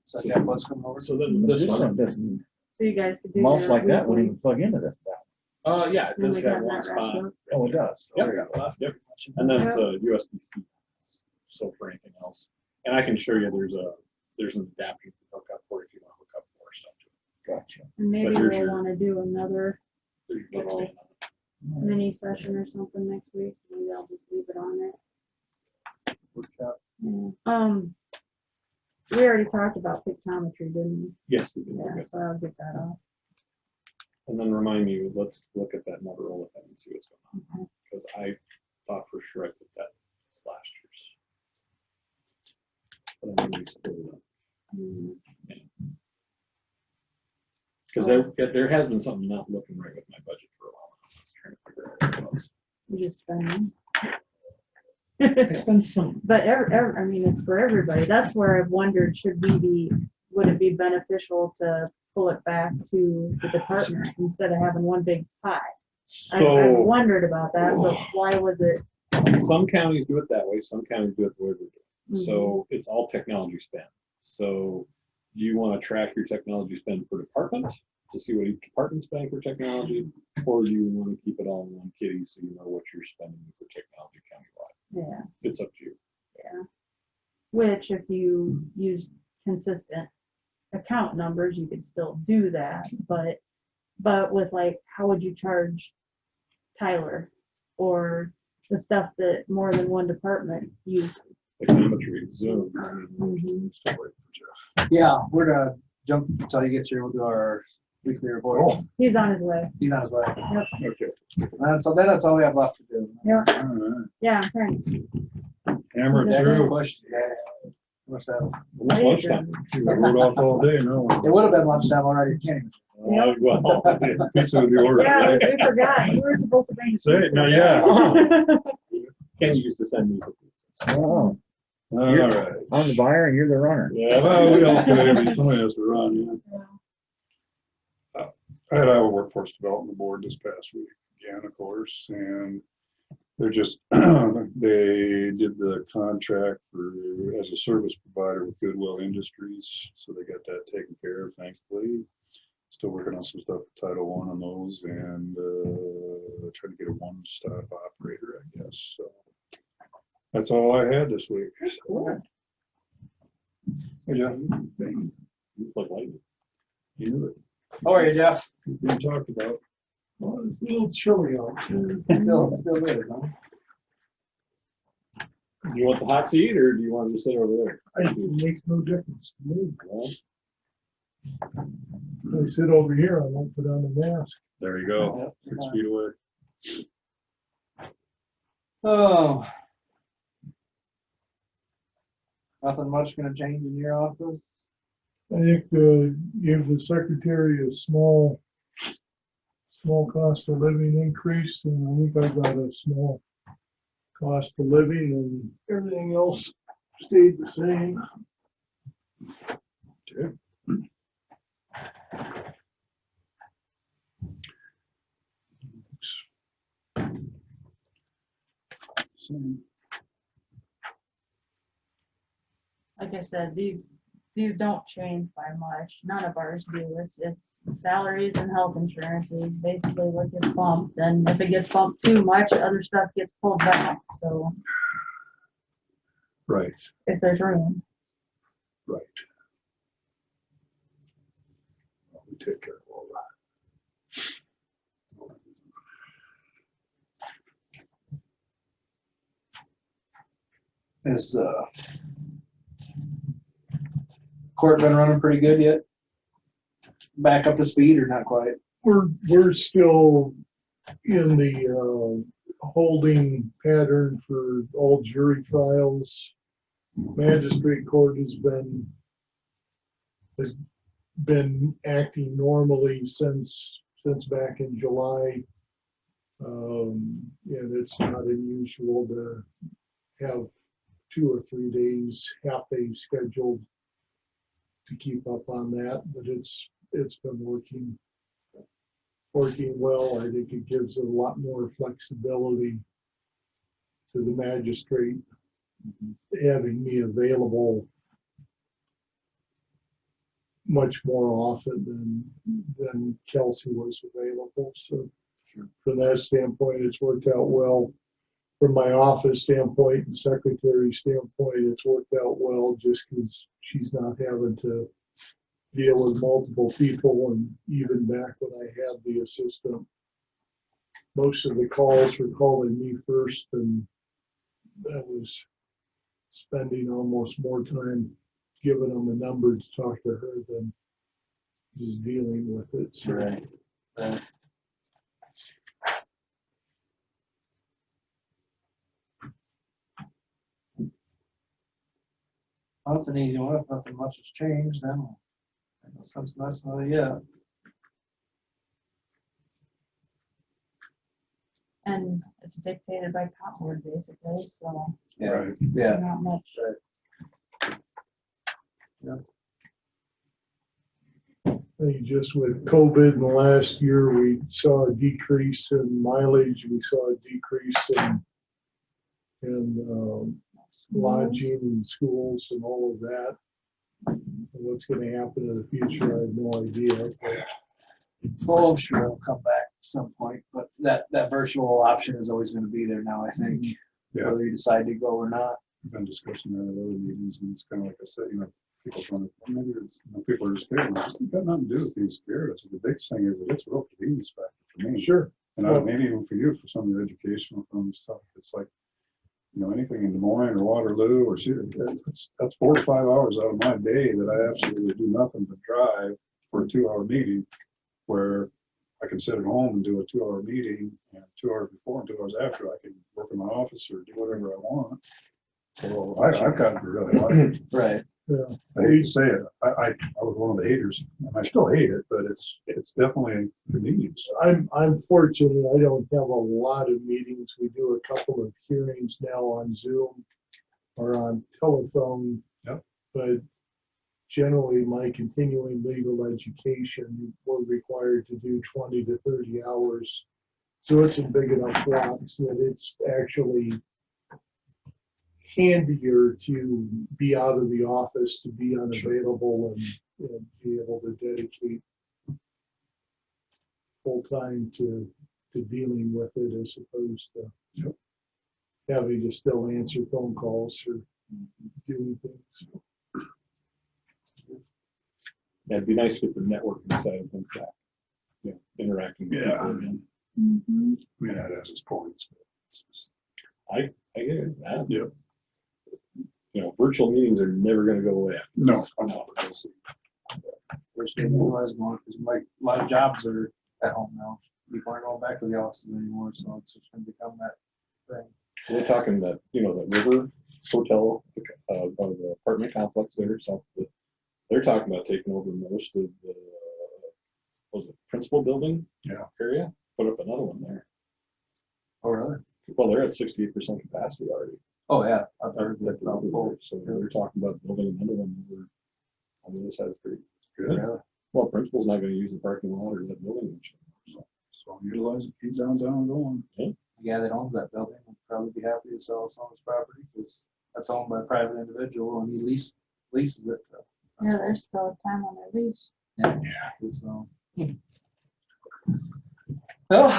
So Jeff was coming over.
So then this one.
Doesn't,
So you guys could do.
mouse
your
like that wouldn't
weekly-
even plug into this stuff.
Yeah, it
Then
does
we
have
got
one
that
spot.
wrapped up.
Oh, it does.
Yep.
There you go.
Yep. And then it's a USB-C. So for anything else, and I can show you there's an adapter you can hook up for if you want to hook up more stuff to
Gotcha.
And maybe
But here's
we'll
your-
wanna do another
There's your
little
text.
mini session or something next week. Maybe I'll just leave it on there. Yeah. We already talked about pictometry, didn't we?
Yes, we did.
Yeah, so I'll get that off.
And then remind me, let's look at that Motorola thing and see what's going on.
Okay.
Because I thought for sure I put that as last year's. But I maybe split it up.
Mm.
Because there has been something not looking right with my budget for a while. I was trying to figure out what it was.
We just spend
I spent some.
But I mean, it's for everybody. That's where I've wondered, would it be beneficial to pull it back to the departments instead of having one big pie? I've
So
wondered about that, but why was it?
some counties do it that way, some counties do it the way we're doing.
Mm-hmm.
So it's all technology spend. So do you want to track your technology spend per department to see what each department's spending for technology? Or do you want to keep it all in one kitty so you know what you're spending for technology countywide?
Yeah,
It's up to you.
yeah. Which if you use consistent account numbers, you could still do that, but with like, how would you charge Tyler or the stuff that more than one department uses?
Econometry, Zoom.
Mhm.
Still waiting for Jeff.
Yeah, we're gonna jump until he gets here. We'll do our weekly report.
Oh,
He's on his way.
He's on his way.
Yep.
okay.
That's all we have left to do.
Yeah,
All right.
yeah, right.
Hammer
Yeah,
it
there's a
through.
bush today. What's that?
Almost lunchtime.
I rode off all day, no.
It would have been lunchtime already. Can't even.
Well,
Pizza would be ordered.
Yeah,
right?
we forgot. You were supposed to bring.
Say it, no, yeah.
Kenny used to send me the pizzas.
Oh,
All right.
I'm the buyer and you're the runner.
Yeah.
Well, we all pay, but somebody has to run, yeah. I had Iowa Workforce Development Board this past week, again, of course, and they're just, they did the contract as a service provider with Goodwill Industries, so they got that taken care of, thankfully. Still working on some stuff with Title I on those, and trying to get a one-stop operator, I guess, so. That's all I had this week.
Cool.
Yeah.
You look like lightning.
You knew it.
How are you, Jeff?
We talked about.
Well, it's a little chilly out there.
Still good, huh?
Do you want the hot seat or do you want to just sit over there?
I think it makes no difference to me.
Well,
If I sit over here, I won't put on a mask.
There you go,
Yep.
6 feet away.
Oh. Nothing much gonna change in your office?
I think give the secretary a small cost of living increase, and I think I got a small cost of living, and everything else stayed the same.
Okay.
Like I said, these don't change by much. None of ours do. It's salaries and health insurance is basically what gets bumped. And if it gets bumped too much, other stuff gets pulled back. So
Right,
if there's room.
right. We take care of all that.
Is court been running pretty good yet? Back up to speed or not quite?
We're still in the holding pattern for all jury trials. Magistrate court has been acting normally since back in July. And it's not unusual to have 2 or 3 days, half days scheduled to keep up on that, but it's been working well. I think it gives a lot more flexibility to the magistrate, having me available much more often than Kelsey was available. So from that standpoint, it's worked out well. From my office standpoint and secretary standpoint, it's worked out well just because she's not having to deal with multiple people, and even back when I had the assistant, most of the calls were calling me first, and that was spending almost more time giving them a number to talk to her than just dealing with it. So
Right. Right. Well, it's an easy one. If nothing much has changed, then no sense messing with it yet.
And it's dictated by comp board basically, so
Yeah.
Right.
Yeah.
not much.
I think just with COVID in the last year, we saw a decrease in mileage, we saw a decrease in lodging and schools and all of that. And what's gonna happen in the future, I have no idea.
Well, I'm sure it'll come back at some point, but that virtual option is always gonna be there now, I think,
Yeah.
whether you decide to go or not.
We've been discussing that at other meetings, and it's kind of like I said, people trying to, well, maybe it's, people are just scared. It's got nothing to do with being scared. It's the biggest thing is that it's a real convenience factor for me.
Sure.
And maybe even for you, for some of your educational stuff, it's like, anything in Des Moines or Waterloo or Cedar, that's 4 to 5 hours out of my day that I absolutely do nothing but drive for a 2-hour meeting, where I can sit at home and do a 2-hour meeting, and 2 hours before and 2 hours after, I can work in my office or do whatever I want. So I've gotten to really like it.
Right.
Yeah.
I hate to say it, I was one of the haters, and I still hate it, but it's definitely a convenience.
I'm fortunate, I don't have a lot of meetings. We do a couple of hearings now on Zoom or on telephone.
Yep.
But generally, my continuing legal education, we're required to do 20 to 30 hours. So it's in big enough blocks that it's actually handier to be out of the office, to be unavailable, and be able to dedicate full time to dealing with it, as opposed to having to still answer phone calls or doing things.
Yeah, it'd be nice to get the networking side of things back. Yeah, interacting with
Yeah.
people again.
Mm-hmm.
I mean, that has its points.
I get it.
Yep.
Virtual meetings are never gonna go away.
No.
We're still utilizing more, because like a lot of jobs are at home now. People aren't going back to the offices anymore, so it's just gonna become that thing.
We're talking that, the River Hotel, the apartment complex there, south of they're talking about taking over most of the, principal building area, put up another one there.
Oh, really?
Well, they're at 68% capacity already.
Oh, yeah. I've heard that.
So they're talking about building another one over on the other side of the street.
Good.
Really?
Well, principal's not gonna use the parking lot or that building much.
So utilize it, keep downtown going.
The guy that owns that building would probably be happy to sell some of his property, because that's owned by a private individual, and he leases it.
Yeah, there's still time on their lease.
Yeah. So. Well,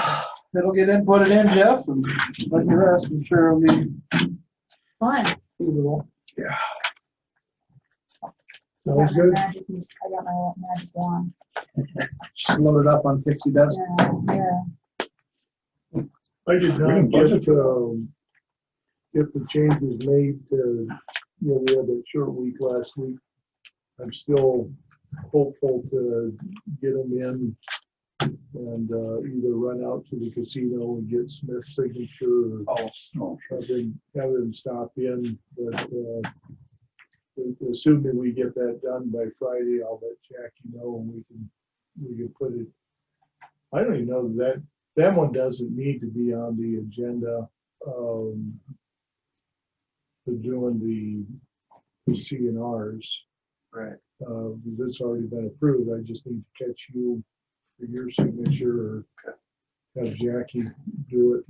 it'll get inputted in, Jeff, and like the rest, I'm sure it'll be
Fun.
feasible.
Yeah.
Sounds good.
I got my magic wand.
Just load it up on Pixie Dust.
Yeah.
I did
We
not
didn't budget
get the changes made to, we had that short week last week. I'm still hopeful to get them in and either run out to the casino and get Smith's signature, or have him stop in. But assuming we get that done by Friday, I'll let Jackie know, and we can put it. I don't even know that one doesn't need to be on the agenda for doing the CNRs.
Right.
Because it's already been approved. I just need to catch you for your signature, or have Jackie do it.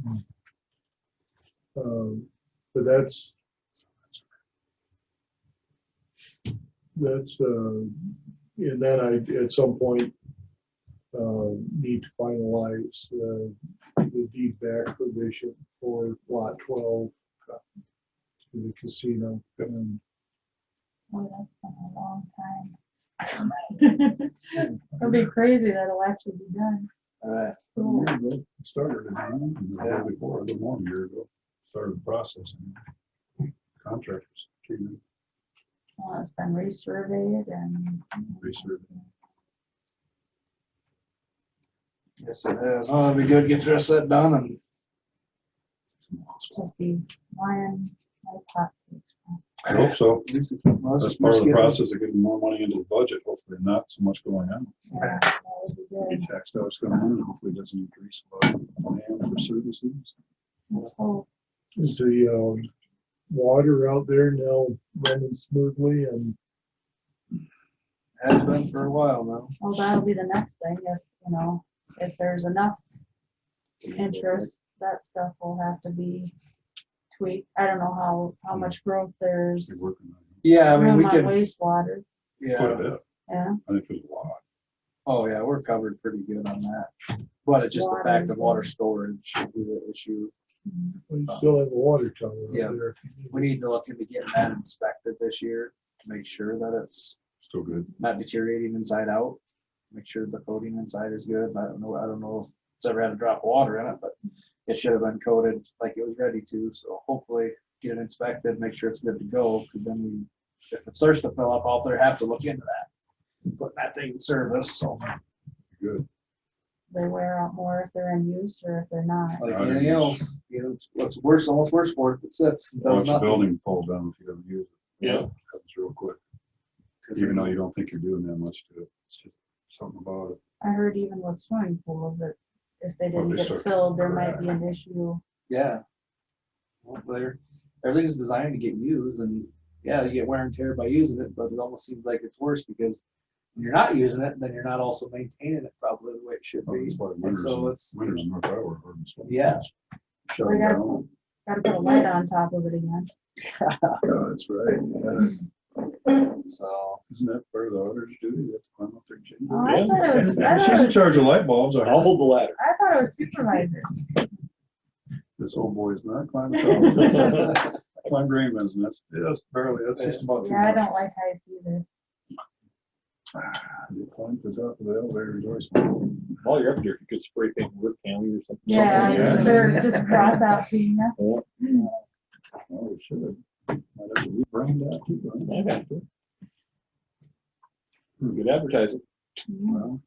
But that's and then I, at some point, need to finalize the deed back provision for lot 12 to the casino. And
Boy, that's been a long time. It'll be crazy that it'll actually be done.
All right.
A year ago, it started in June, and the year before, a little more than a year ago, started the process. and Contractors came in,
Well, it's been resurveyed and
researched.
Yes, it has. Oh, it'd be good to get the rest of that done and
just be lying my pot.
I hope so.
at least we keep most
That's
of
part of the
it.
process of getting more money into the budget, hopefully not so much going on.
Yeah, that would be good.
Tax dollars coming in, and hopefully it doesn't increase a lot of demand for services.
Let's hope.
Is the water out there now running smoothly and
Has been for a while now.
Well, that'll be the next thing, if there's enough interest, that stuff will have to be tweaked. I don't know how much growth there's
They're working on
Yeah, I mean,
room
we
on
could,
wastewater,
it. Quite a
yeah.
bit.
yeah.
I think there's a lot.
Oh, yeah, we're covered pretty good on that. But it's just the
Water
fact
is
of water storage should be the issue.
we still have a water tower
Yeah.
out there?
We need to look into getting that inspected this year to make sure that it's
Still good.
not deteriorating inside out. Make sure the coating inside is good. I don't know if it's ever had a drop of water in it, but it should have been coated like it was ready to. So hopefully get it inspected, make sure it's good to go, because then if it starts to fill up out there, have to look into that. Put that thing in service, so
Good.
They wear out more if they're in use or if they're not.
like anything else, what's worse, almost worse for it if it sits and does
Watch a
nothing.
building fall down if you haven't used it.
Yeah.
Happens real quick. Even though you don't think you're doing that much to it, it's just something about it.
I heard even with swimming pools that if they
Well,
didn't
they
get
start
filled, there might
crack.
be an issue.
Yeah. Well, everything's designed to get used, and yeah, you get wear and tear by using it, but it almost seems like it's worse because when you're not using it, then you're not also maintaining it probably the way it should
Oh,
be.
That's why
And
winters,
so it's,
winters in North Iowa are hard and slow.
Yeah.
Shut
We
them
gotta-
down.
Gotta put a light on top of it again.
Yeah, that's right.
so,
Isn't that part of the auditor's duty? They have to climb up there and change
Oh, I
it?
thought it was,
She's in charge of light bulbs.
I'll hold the ladder.
I thought it was supervisor.
This old boy is not climbing tall. Climb Greenman's, and that's barely, that's just about too
Yeah, I
much.
don't like heights either.
You climb to the top of the elevator, rejoice.
While you're up there, you could spray paint with county or something.
Yeah,
yeah.
sure, just cross out Tina.
Oh, we should. Might have to rebrand that too.
Okay. Good advertising.
Well,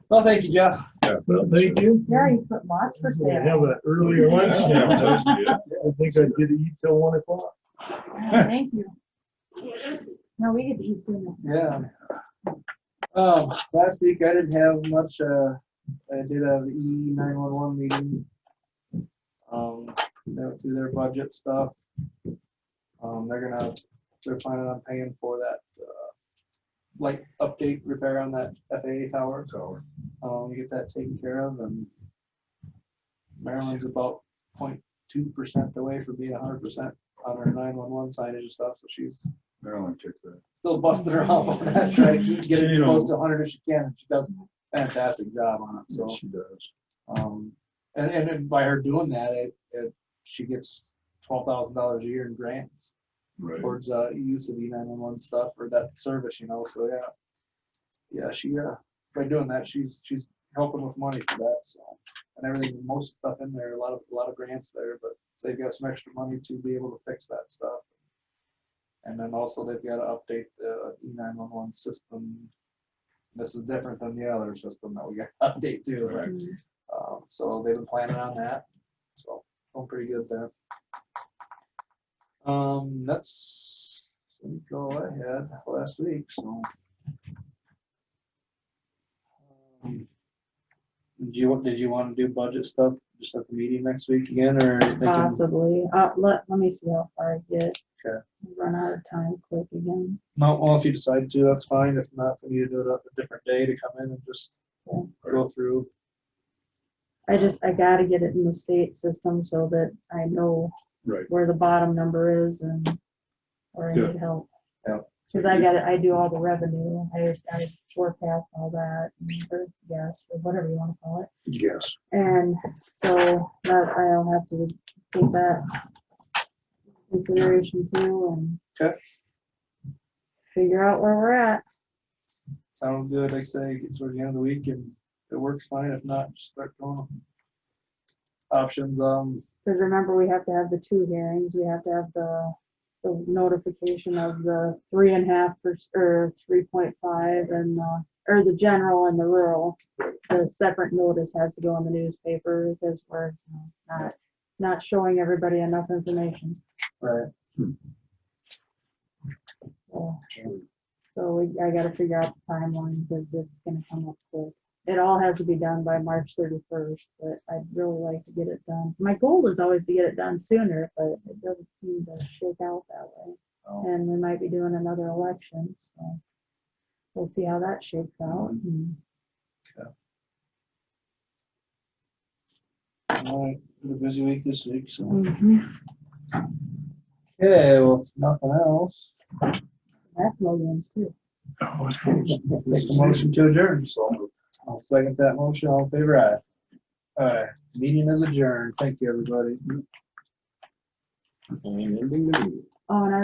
well, thank you, Jeff.
yeah,
Well, thank you.
Yeah, you put lots for
We
sale.
have an earlier lunch now.
Yeah.
I think I did eat till 1 o'clock.
Yeah, thank you. No, we get to eat sooner.
Yeah. Last week I didn't have much, I did have the E911 meeting. They went through their budget stuff. They're planning on paying for that, light update repair on that FAA tower. Get that taken care of, and Maryland's about 0.2% away from being 100% on her 911 signage and stuff, so she's
Marilyn kicked that.
still busting her hump on that, trying to get it
You
as
know.
close to 100 as she can, and she does a fantastic job on it, so.
She does.
And then by her doing that, she gets $12,000 a year in grants
Right.
towards use of E911 stuff or that service, so she by doing that, she's helping with money for that, so. And everything, most stuff in there, a lot of grants there, but they've got some extra money to be able to fix that stuff. And then also they've got to update the E911 system. This is different than the other system that we got to update too.
Right.
So they've been planning on that. So going pretty good there. That's all I had last week. So did you want to do budget stuff just at the meeting next week again, or are you thinking?
Possibly. Let me see how far I get.
Okay.
Run out of time quick again.
No, well, if you decide to, that's fine. If not, we need to do it at a different day to come in and just go through.
I gotta get it in the state system so that I know
Right.
where the bottom number is and where I
Yeah.
need help.
Yeah.
Cause I do all the revenue. I forecast all that, or yes, or whatever you wanna call it.
Yes.
And so that I'll have to take that into consideration too and
Okay.
figure out where we're at.
Sounds good. Like I say, get towards the end of the week and if it works fine. If not, just start going. Options,
Because remember, we have to have the 2 hearings. We have to have the notification of the 3.5% or 3.5 and, or the general and the rural. The separate notice has to go in the newspaper because we're not showing everybody enough information.
right.
So I gotta figure out the timeline because it's gonna come up quick. It all has to be done by March 31st, but I'd really like to get it done. My goal is always to get it done sooner, but it doesn't seem to shake out that way.
Oh.
And we might be doing another election, so we'll see how that shakes out.
All right, a busy week this week, so.
Mhm.
Okay, well, if nothing else.
Basketball games too.
Take a motion to adjourn, so I'll second that motion. All in favor, aye. Aye. Meeting is adjourned. Thank you, everybody.
And ending the meeting.
Oh, and I